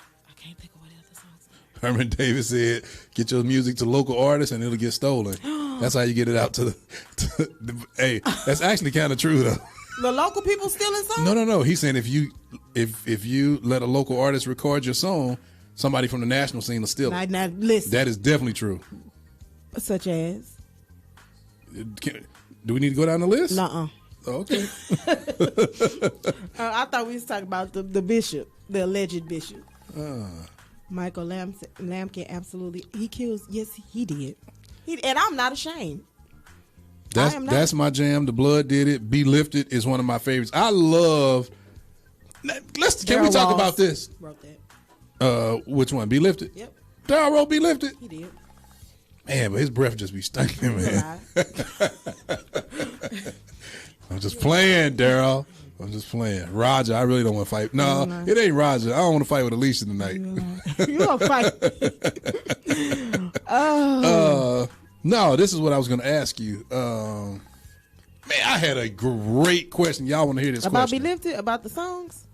I can't think of what other songs. Herman Davis said, get your music to local artists and it'll get stolen. That's how you get it out to the hey, that's actually kind of true, though. The local people stealing songs? No. He's saying if you let a local artist record your song, somebody from the national scene will steal it. Now, listen. That is definitely true. Such as? Do we need to go down the list? Nuh-uh. Oh, okay. I thought we was talking about the bishop, the alleged bishop. Michael Lampkin, absolutely. He kills. Yes, he did. And I'm not ashamed. That's my jam. The Blood Did It. Be Lifted is one of my favorites. I love. Can we talk about this? Wrote that. Which one? Be Lifted. Yep. Daryl wrote Be Lifted. He did. Man, but his breath just be stinking, man. I'm just playing, Daryl. I'm just playing. Roger, I really don't want to fight. No, it ain't Roger. I don't want to fight with Alicia tonight. You don't fight. No, this is what I was going to ask you. Man, I had a great question. Y'all want to hear this about question? Be Lifted? About the songs?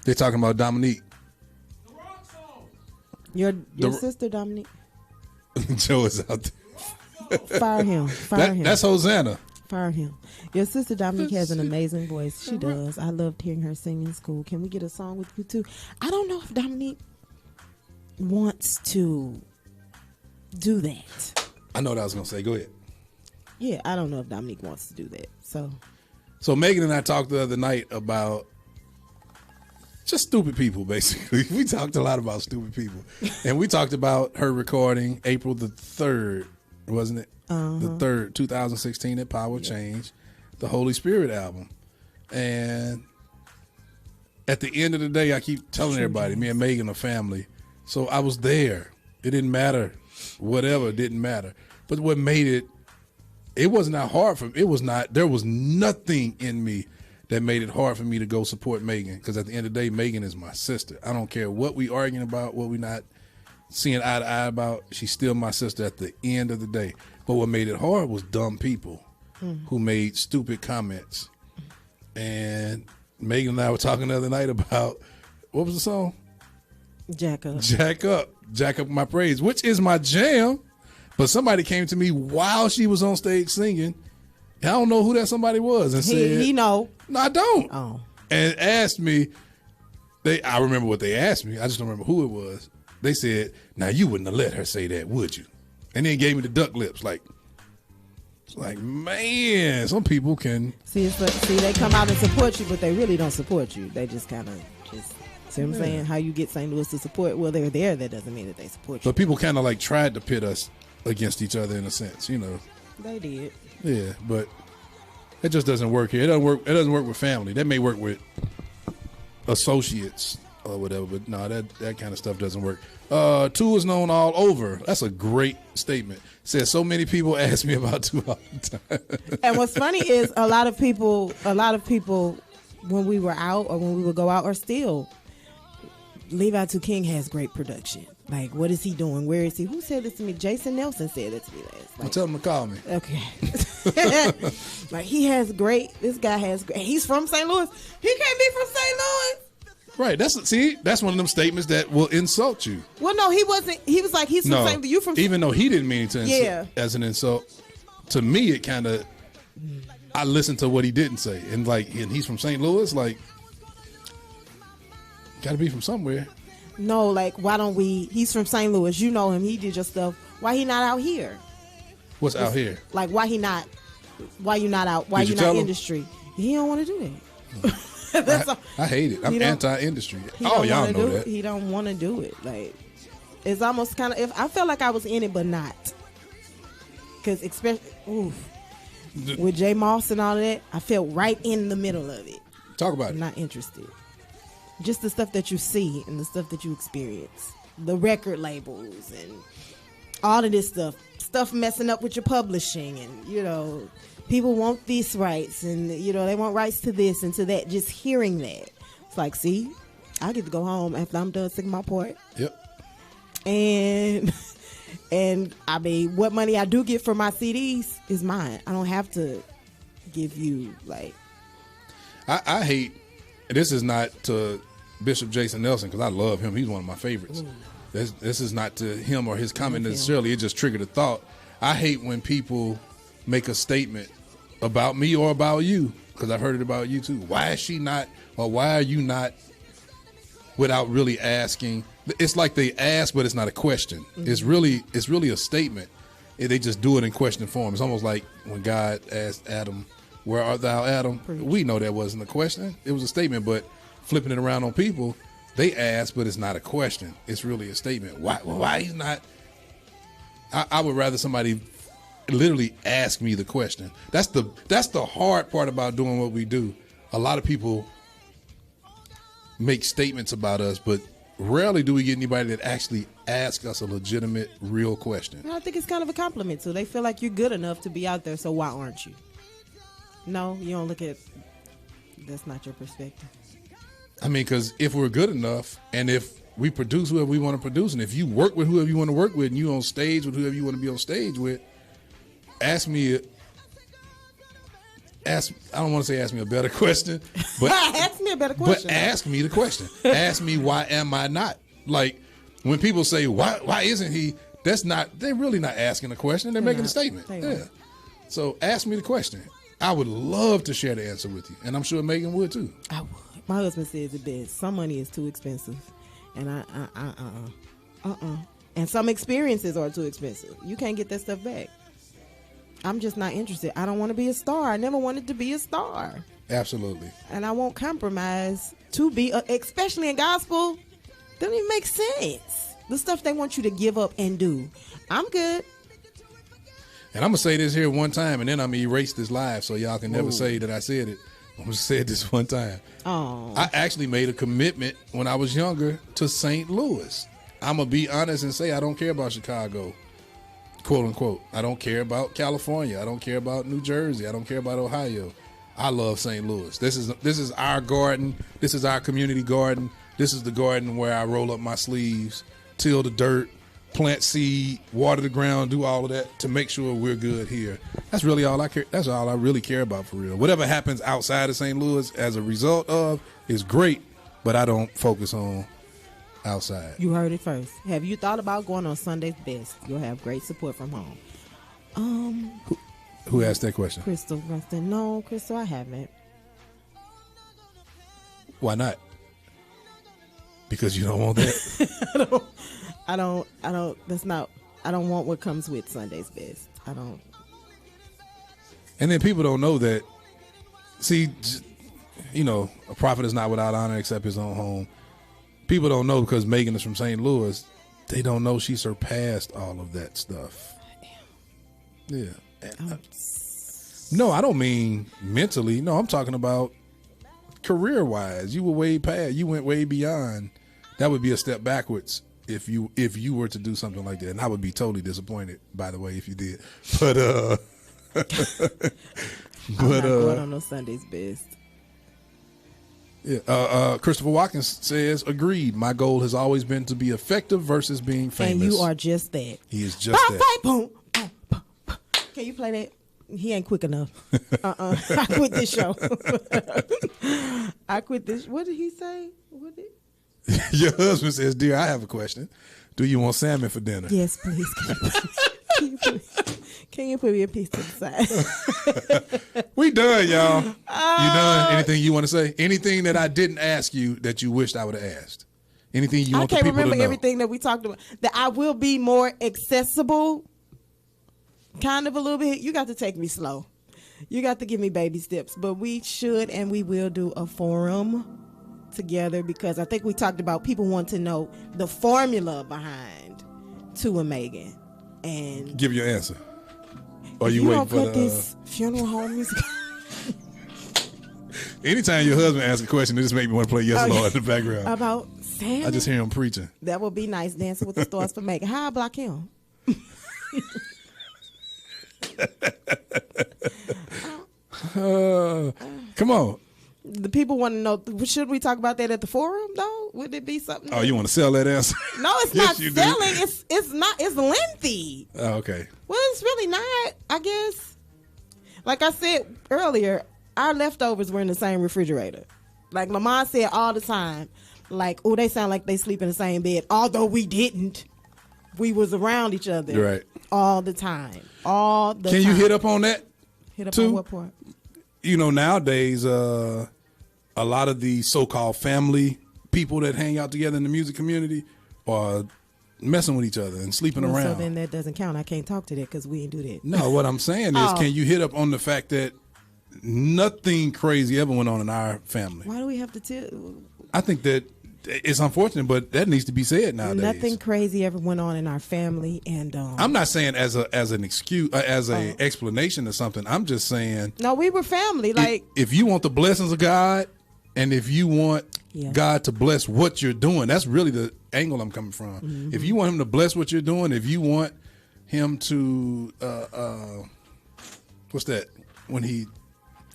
They're talking about Dominique. Your sister, Dominique? Joe is out there. Fire him. Fire him. That's Hosanna. Fire him. Your sister Dominique has an amazing voice. She does. I loved hearing her sing in school. Can we get a song with you too? I don't know if Dominique wants to do that. I know what I was going to say. Go ahead. Yeah, I don't know if Dominique wants to do that. So Meaghan and I talked the other night about just stupid people, basically. We talked a lot about stupid people. And we talked about her recording April the 3rd, wasn't it? The 3rd, 2016 at Power Change, the Holy Spirit album. And at the end of the day, I keep telling everybody, me and Meaghan are family. So I was there. It didn't matter. Whatever, it didn't matter. But what made it wasn't that hard for me. There was nothing in me that made it hard for me to go support Meaghan. Because at the end of the day, Meaghan is my sister. I don't care what we arguing about, what we not seeing eye to eye about. She's still my sister at the end of the day. But what made it hard was dumb people who made stupid comments. And Meaghan and I were talking the other night about, what was the song? Jack Up. Jack Up. Jack Up My Praise, which is my jam. But somebody came to me while she was on stage singing. I don't know who that somebody was. And said, he know. No, I don't. Oh. And asked me, I remember what they asked me. I just don't remember who it was. They said, now you wouldn't have let her say that, would you? And then gave me the duck lips. Like, man, some people can. See, they come out and support you, but they really don't support you. They just kind of see what I'm saying? How you get St. Louis to support? Well, they're there. That doesn't mean that they support you. But people kind of like tried to pit us against each other in a sense, you know. They did. Yeah, but it just doesn't work here. It doesn't work with family. That may work with associates or whatever, but no, that kind of stuff doesn't work. Two is known all over. That's a great statement. Says so many people ask me about Two all the time. And what's funny is a lot of people when we were out or when we would go out or still, Levi Too King has great production. Like, what is he doing? Where is he? Who said this to me? Jason Nelson said it to me last. I'll tell him to call me. Okay. Like, this guy has great. He's from St. Louis. He can't be from St. Louis. Right. That's one of them statements that will insult you. Well, no, he wasn't. He was like, he's from St. Louis. You from? Even though he didn't mean to insult as an insult, to me it kind of. I listened to what he didn't say, and he's from St. Louis. Like, got to be from somewhere. No, like, why don't we? He's from St. Louis. You know him. He did your stuff. Why he not out here? What's out here? Like, why he not? Why you not out? Why you not industry? He don't want to do that. I hate it. I'm anti-industry. Oh, y'all know that. He don't want to do it. Like, it's almost kind of. I felt like I was in it, but not. Because especially with J Moss and all of that, I felt right in the middle of it. Talk about I'm it. not interested. just the stuff that you see and the stuff that you experience, the record labels and all of this stuff messing up with your publishing, and people want these rights, and they want rights to this and to that. Just hearing that, it's like, see, I get to go home after I'm done singing my part. Yep. And I mean, what money I do get for my CDs is mine. I don't have to give you like. I hate. This is not to Bishop Jason Nelson, because I love him. He's one of my favorites. This is not to him or his comment necessarily. It just triggered a thought. I hate when people make a statement about me or about you, because I've heard it about you too. Why is she not, or why are you not, without really asking? It's like they ask, but it's not a question. It's really a statement. They just do it in question form. It's almost like when God asked Adam, "Where art thou, Adam?" We know that wasn't a question. It was a statement, but flipping it around on people, they ask, but it's not a question. It's really a statement. Why he's not? I would rather somebody literally ask me the question. That's the hard part about doing what we do. A lot of people make statements about us, but rarely do we get anybody that actually asks us a legitimate, real question. I think it's kind of a compliment too. They feel like you're good enough to be out there, so why aren't you? No, you don't look at. That's not your perspective. I mean, because if we're good enough, and if we produce whoever we want to produce, and if you work with whoever you want to work with, and you on stage with whoever you want to be on stage with, ask me. I don't want to say ask me a better question, but ask me a better question. But ask me the question. Ask me, why am I not? Like when people say why isn't he? They're really not asking a question. They're making a statement. Yeah. So ask me the question. I would love to share the answer with you, and I'm sure Meaghan would too. I would. My husband says it best. Some money is too expensive, and and some experiences are too expensive. You can't get that stuff back. I'm just not interested. I don't want to be a star. I never wanted to be a star. Absolutely. And I won't compromise to be, especially in gospel. Doesn't even make sense. The stuff they want you to give up and do. I'm good. And I'm going to say this here one time, and then I'm going to erase this live so y'all can never say that I said it. I'm going to say this one time. Oh. I actually made a commitment when I was younger to St. Louis. I'm going to be honest and say I don't care about Chicago, quote unquote. I don't care about California. I don't care about New Jersey. I don't care about Ohio. I love St. Louis. This is our garden. This is our community garden. This is the garden where I roll up my sleeves, till the dirt, plant seed, water the ground, do all of that to make sure we're good here. That's really all I care. That's all I really care about for real. Whatever happens outside of St. Louis as a result of is great, but I don't focus on outside. You heard it first. Have you thought about going on Sunday's Best? You'll have great support from home. Who asked that question? Crystal. No, Crystal, I haven't. Why not? Because you don't want that? I don't. That's not. I don't want what comes with Sunday's Best. I don't. And then people don't know that. See, a prophet is not without honor except his own home. People don't know because Meaghan is from St. Louis. They don't know she surpassed all of that stuff. Yeah. No, I don't mean mentally. No, I'm talking about career-wise. You were way past. You went way beyond. That would be a step backwards if you were to do something like that, and I would be totally disappointed, by the way, if you did. But I'm not going on no Sunday's Best. Yeah. Christopher Watkins says, agreed. My goal has always been to be effective versus being famous. And you are just that. He is just that. Boom, boom, boom, boom. Can you play that? He ain't quick enough. I quit this show. I quit this. What did he say? Your husband says, dear, I have a question. Do you want salmon for dinner? Yes, please. Can you put me a piece to the side? We done, y'all. You done? Anything you want to say? Anything that I didn't ask you that you wished I would have asked? Anything you want the people to know? I can't remember everything that we talked about. That I will be more accessible, kind of a little bit. You got to take me slow. You got to give me baby steps. But we should and we will do a forum together, because I think we talked about people want to know the formula behind Too and Meaghan. And give your answer. Or you waiting for this funeral home music? Anytime your husband asks a question, it just make me want to play Yes Lord in the background. About Santa. I just hear him preaching. That would be nice, Dancing with the Stars for Meaghan. How I block him? Come on. The people want to know, should we talk about that at the forum, though? Would it be something? Oh, you want to sell that answer? No, it's Yes, not you do. selling. It's not. It's lengthy. Oh, okay. Well, it's really not, I guess. Like I said earlier, our leftovers were in the same refrigerator. Like my mom said all the time, like, oh, they sound like they sleep in the same bed. Although we didn't. We was around each other. Right. All the time. All the time. Can you hit up on that? Hit up too? on what part? You know, nowadays, a lot of the so-called family people that hang out together in the music community are messing with each other and sleeping Well, around. so then that doesn't count. I can't talk to that because we didn't do that. No, what I'm saying is, can you hit up on the fact that nothing crazy ever went on in our family? Why do we have to tell? I think that it's unfortunate, but that needs to be said nowadays. Nothing crazy ever went on in our family, and I'm not saying as an excuse, as a explanation or something. I'm just saying. No, we were family. Like if you want the blessings of God, and if you want Yeah. God to bless what you're doing, that's really the angle I'm coming from. Mm-hmm. If you want Him to bless what you're doing, if you want Him to, what's that? When He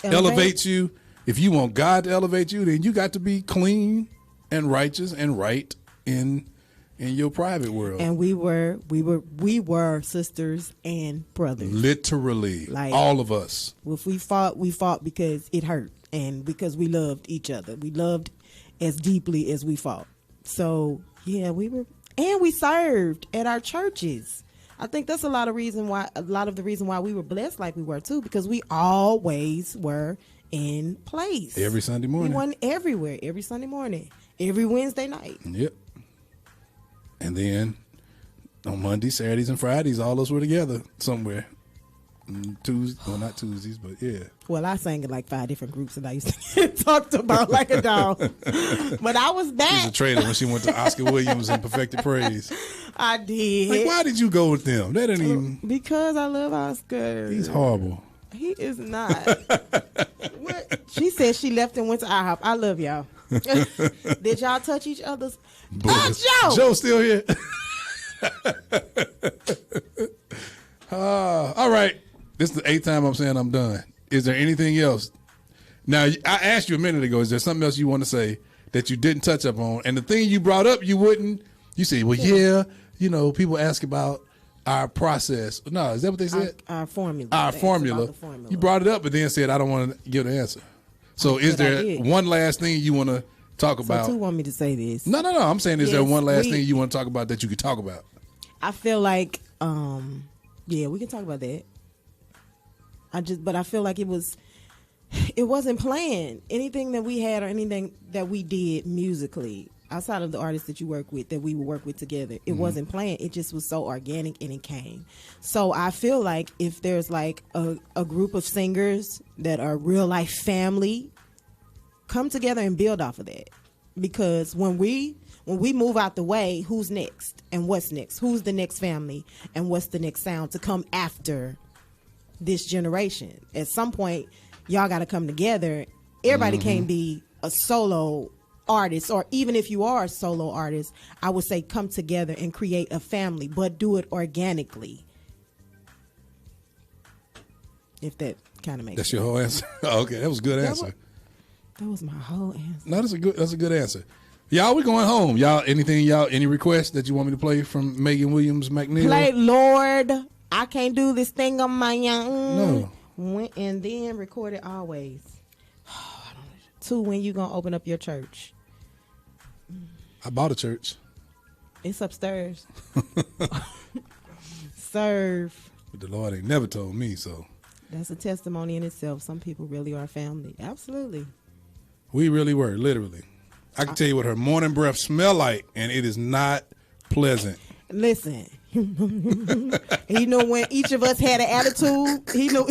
elevates you, if you want God to elevate you, then you got to be clean and righteous and right in your private world. And we were sisters and brothers. Literally, Like, all of us. If we fought because it hurt and because we loved each other. We loved as deeply as we fought. So yeah, we served at our churches. I think that's a lot of the reason why we were blessed like we were too, because we always were in place. Every Sunday morning. We went everywhere, every Sunday morning, every Wednesday night. Yep. And then on Mondays, Saturdays, and Fridays, all of us were together somewhere. Tuesdays, well, not Tuesdays, but yeah. Well, I sang in like 5 different groups and I used to get talked about like a dog. But I was She was back. a traitor when she went to Oscar Williams and Perfected Praise. I did. Like, why did you go with them? That didn't even. Because I love Oscar. He's horrible. He is not. What? She said she left and went to IHOP. I love y'all. Did y'all touch each other's? Joe! Joe's still here. All right. This is the 8th time I'm saying I'm done. Is there anything else? Now, I asked you a minute ago, is there something else you want to say that you didn't touch up on? And the thing you brought up, you wouldn't. You say, well, yeah, people ask about our process. No, is that what they said? Our formula. Our They asked formula. about the formula. You brought it up, but then said, I don't want to give the answer. So is said I there did. one last thing you want to talk about? So, want me to say this? No. I'm saying, is there Yes, one last thing you want to talk about that you could talk about? I feel like, yeah, we can talk about that. But I feel like it wasn't planned. Anything that we had or anything that we did musically, outside of the artists that you work with, that we would work with together, it wasn't planned. It just was so organic and it came. So I feel like if there's like a group of singers that are real life family, come together and build off of that. Because when we move out the way, who's next and what's next? Who's the next family and what's the next sound to come after this generation? At some point, y'all got to come together. Everybody can't be a solo artist, or even if you are a solo artist, I would say come together and create a family, but do it organically. If that kind of makes That's sense. your whole answer? Okay, that was a good answer. That was my whole answer. No, that's a good answer. Y'all, we going home. Y'all, any requests that you want me to play from Meaghan Williams-McNeal? Play Lord, I can't do this thing on my own. No. And then record it always. 2, when you gonna open up your church? I bought a church. It's upstairs. Serve. But the Lord ain't never told me, so. That's a testimony in itself. Some people really are family. Absolutely. We really were, literally. I can tell you what her morning breath smell like, and it is not pleasant. Listen. He knew when each of us had an attitude. He knew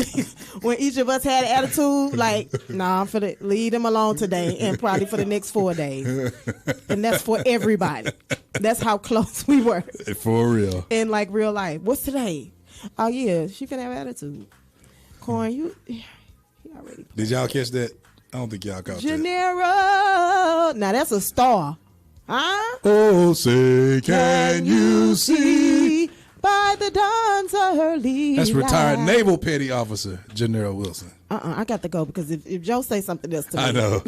when each of us had an attitude, like, nah, I'm finna leave them alone today and probably for the next 4 days. And that's for everybody. That's how close we were. For real. In like real life. What's today? Oh yeah, she finna have attitude. Corn, he already. Did y'all catch that? I don't think y'all caught that. Gennaro. Now that's a star. Huh? Oh, say, can you see? By the dawn's early That's retired light. Naval Petty Officer Gennaro Wilson. I got to go because if Joe say something else to me. I know.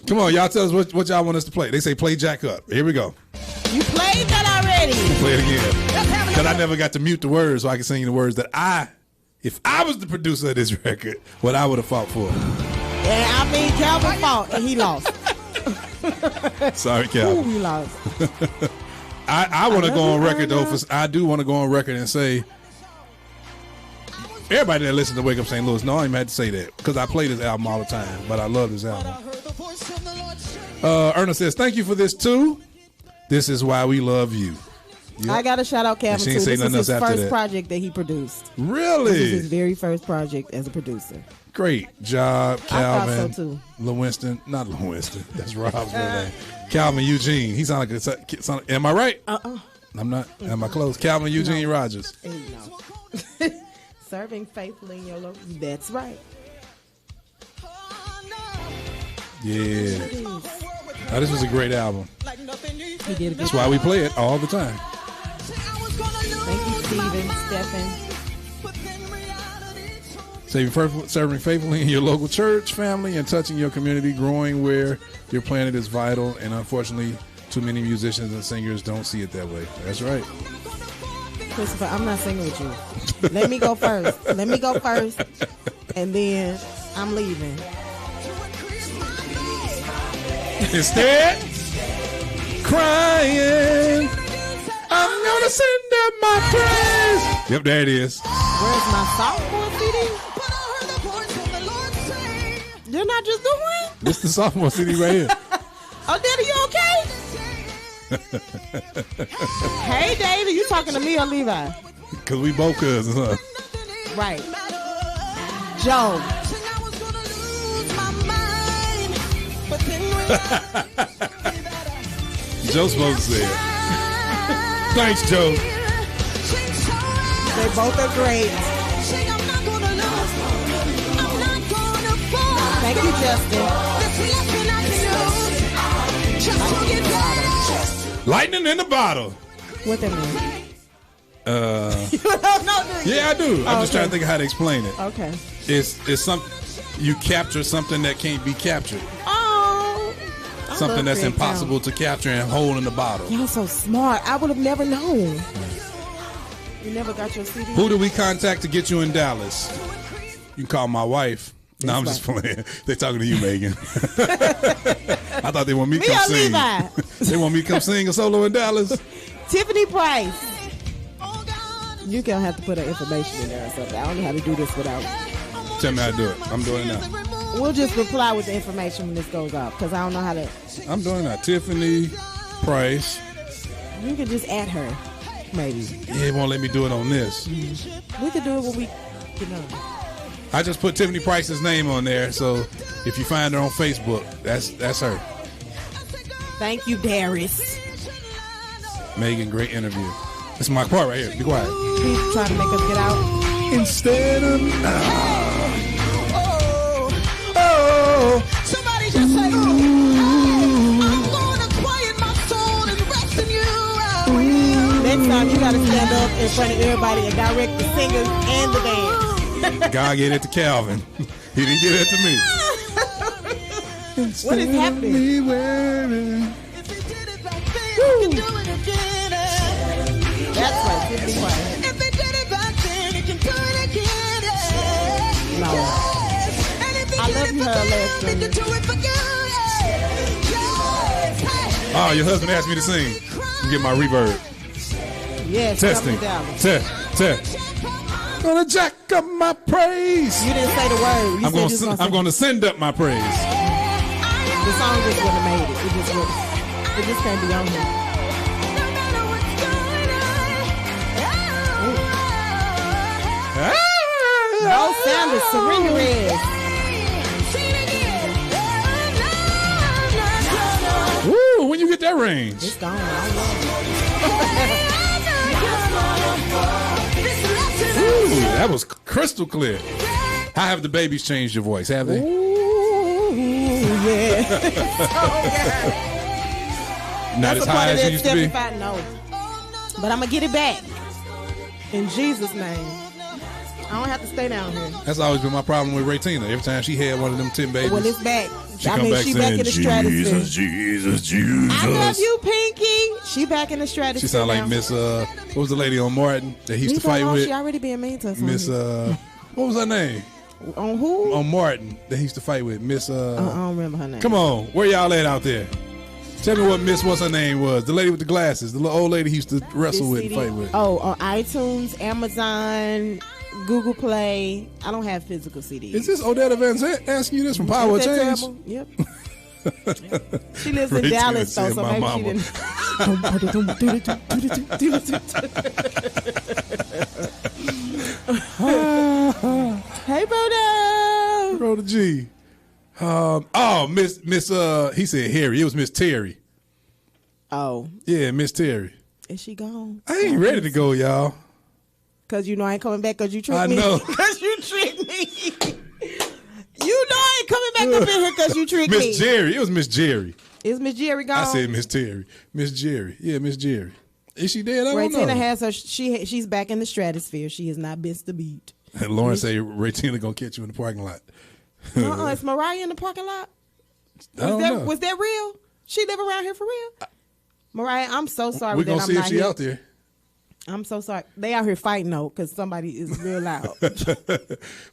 Come on, y'all tell us what y'all want us to play. They say play Jack Up. Here we go. You played that already. Play it again. Because I never got to mute the words so I can sing you the words that if I was the producer of this record, what I would have fought for. Yeah, I mean, Calvin fought and he lost. Sorry, Calvin. Ooh, he lost. I want to go on record, though. I do want to go on record and say, everybody that listens to Wake Up St. Louis, no, I even had to say that because I play this album all the time, but I love this album. Erna says, thank you for this, too. This is why we love you. Yep. I got to shout out Calvin, too. This is his first project that he produced. Really? This is his very first project as a producer. Great job, Calvin. I thought so, too. Lewinston. Not Lewinston. That's Rob's real name. Calvin Eugene. He sound like a... Am I right? I'm not. Am I close? Calvin Eugene Rogers. No. Serving faithfully in your local... That's right. Yeah. Now, this was a great album. He did a good That's why we play it all the time. Thank you, Steven, Stephen. Serving faithfully in your local church, family, and touching your community, growing where your planet is vital. And unfortunately, too many musicians and singers don't see it that way. That's right. Christopher, I'm not singing with you. Let me go first. And then I'm leaving. Instead, crying, I'm gonna send up my praise. Yep, there it is. Where's my sophomore CD? You're not just doing? This is the sophomore CD right here. Oh, Daddy, you okay? Hey, David, you talking to me or Levi? Because we both cousins, huh? Right. Joe. Joe's supposed to say it. Thanks, Joe. They both are great. Thank you, Justin. Lightning in the bottle. What that mean? You don't know, do you? Yeah, I do. I'm just trying to think of how to explain it. Okay. It's something you capture something that can't be captured. Oh. Something that's impossible to capture and hold in the bottle. Y'all so smart. I would have never known. You never got your CD? Who do we contact to get you in Dallas? You can call my wife. No, I'm just playing. They're talking to you, Meaghan. I thought they want me to come sing. Levi. They want me to come sing a solo in Dallas. Tiffany Price. You're going to have to put her information in there or something. I don't know how to do this without. Tell me how to do it. I'm doing it now. We'll just reply with the information when this goes off because I don't know how to. I'm doing it now. Tiffany Price. You can just add her, maybe. Yeah, it won't let me do it on this. We could do it when we get on. I just put Tiffany Price's name on there, so if you find her on Facebook, that's her. Thank you, Darius. Meaghan, great interview. This is my part right here. Be quiet. He's trying to make us get out. Instead of Somebody just say, I'm gonna quiet my soul and rest in you. Next time you gotta stand up in front of everybody and direct the singers and the band. God gave it to Calvin. He didn't give it to me. What is happening? If he did it back then, he can do it again. That's right, Tiffany Price. If he did it back then, he can do it again. No. And if he I did love it you, for her them, last he can do it for you. Oh, your husband asked me to sing. Get my reverb. Yes, Testing. Test. Gonna jack up my praise. You didn't say the word. I'm gonna send up my praise. The song just wouldn't have made it. It just can't be on here. No Sanders, Serena Reyes. Woo, when you get that range. It's gone. I Ooh, that was crystal clear. How have the babies changed your voice? Have they? Ooh, Not as high as you used to be. No. But I'm going to get it back. In Jesus' name. I don't have to stay down here. That's always been my problem with Raytina. Every time she had one of them 10 babies. Well, it's back. She back in the stratosphere. Jesus. I love you, Pinky. She back in the stratosphere. She sound like Miss, what was the lady on Martin that he used to fight with? She already being mean to us. Miss, what was her name? On who? On Martin that he used to fight with. Miss, I don't remember her name. Come on. Where y'all at out there? Tell me what what's her name was. The lady with the glasses. The little old lady he used to wrestle with and fight with. Oh, on iTunes, Amazon, Google Play. I don't have physical CDs. Is this Odetta Van Zandt asking you this from Power of Change? Terrible? Yep. She lives in Dallas, though, so maybe she didn't. Hey, brother. Brother G. Miss, he said Harry. It was Miss Terry. Oh. Yeah, Miss Terry. Is she gone? I ain't ready to go, y'all. Because you know I ain't coming back because you tricked me. I know. Because you tricked me. You know I ain't coming back up in here because you tricked me. Miss Jerry. It was Miss Jerry. Is Miss Jerry gone? I said Miss Terry. Miss Jerry. Yeah, Miss Jerry. Is she dead? I don't know. Raytina has her. She's back in the stratosphere. She has not missed the beat. And Lauren say Raytina gonna catch you in the parking lot. Is Mariah in the parking lot? Was that real? She live around here for real? Mariah, I'm so sorry. We're gonna see if she out there. I'm so sorry. They out here fighting though, because somebody is real loud.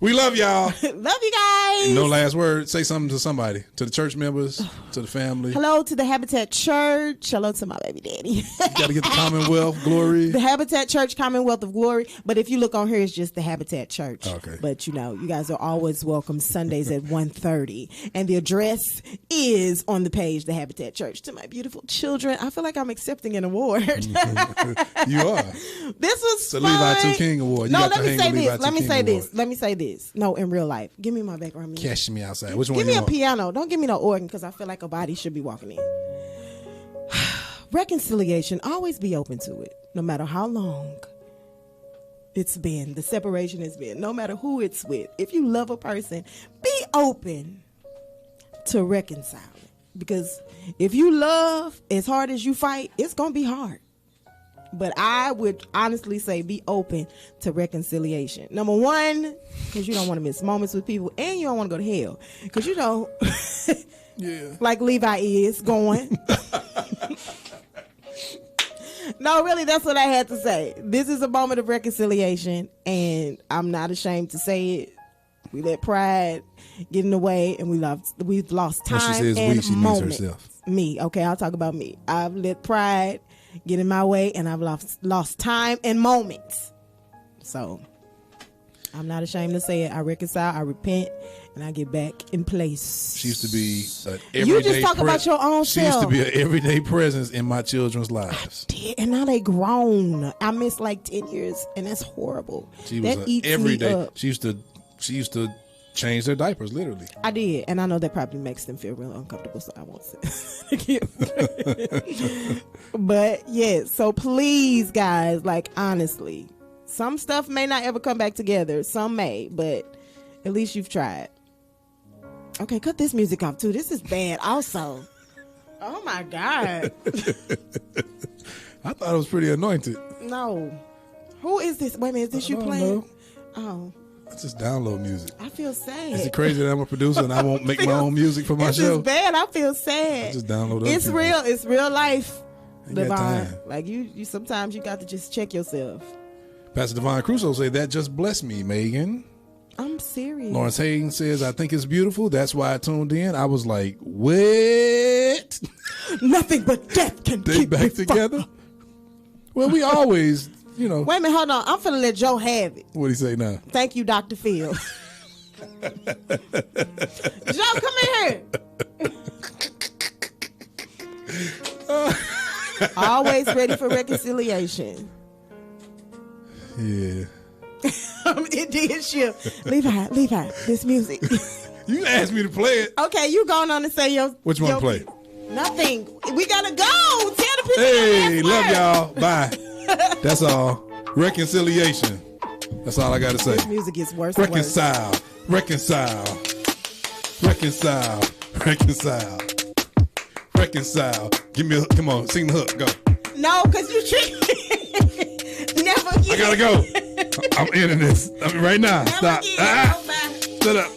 We love y'all. Love you guys. No last word. Say something to somebody. To the church members. To the family. Hello to the Habitat Church. Hello to my baby daddy. You gotta get the Commonwealth Glory. The Habitat Church, Commonwealth of Glory. But if you look on here, it's just the Habitat Church. Okay. But you know, you guys are always welcome Sundays at 1:30. And the address is on the page, the Habitat Church. To my beautiful children. I feel like I'm accepting an award. You are. This was it's a fun. Levi Too King award. No, let me say this. Let me say this. No, in real life. Give me my background music. Cash me outside. Which one Give you me want? a piano. Don't give me no organ because I feel like a body should be walking in. Reconciliation. Always be open to it. No matter how long it's been. The separation has been. No matter who it's with. If you love a person, be open to reconcile it. Because if you love as hard as you fight, it's going to be hard. But I would honestly say be open to reconciliation. Number one, because you don't want to miss moments with people, and you don't want to go to hell. Because you know, like Levi is going. No, really, that's what I had to say. This is a moment of reconciliation, and I'm not ashamed to say it. We let pride get in the way, and we've lost time when she says and she moments. means herself. Me, okay, I'll talk about me. I've let pride get in my way, and I've lost time and moments. So I'm not ashamed to say it. I reconcile, I repent, and I get back in place. She used to be an everyday. You just talk about your own She self. used to be an everyday presence in my children's lives. I did, and now they grown. I missed like 10 years, and that's horrible. She was that eats everyday. me up. She used to change their diapers, literally. I did, and I know that probably makes them feel real uncomfortable, so I won't say it. But yeah, so please, guys, like honestly, some stuff may not ever come back together. Some may, but at least you've tried. Okay, cut this music off too. This is bad also. Oh my God. I thought it was pretty anointed. No. Who is this? Wait a minute, is this you playing? Know. Oh. I just download music. I feel sad. Is it crazy that I'm a producer and I won't make my own music for my show? It's bad. I feel sad. I just download other It's people. real. It's real life. Ain't got Divine. time. Like you sometimes you got to just check yourself. Pastor Divine Crusoe said, that just blessed me, Meaghan. I'm serious. Lawrence Hayden says, I think it's beautiful. That's why I tuned in. I was like, what? Nothing but death can They keep back me together? Well, we always, you know. Wait a minute, hold on. I'm finna let Joe have it. What do you say now? Thank you, Dr. Phil. Joe, come in here. Always ready for reconciliation. Yeah. It did shift. Levi, this music. You asked me to play it. Okay, you going on and say your. Which one to play? Nothing. We gotta go. Tell the people. Hey, love y'all. Bye. That's all. Reconciliation. That's all I got to say. This music gets worse and worse. Reconcile. Reconcile. Reconcile. Give me a come on, sing the hook. Go. No, because you tricked me. Never again. I gotta go. I'm ending this. I mean, right now. Never Stop. again. Shut up.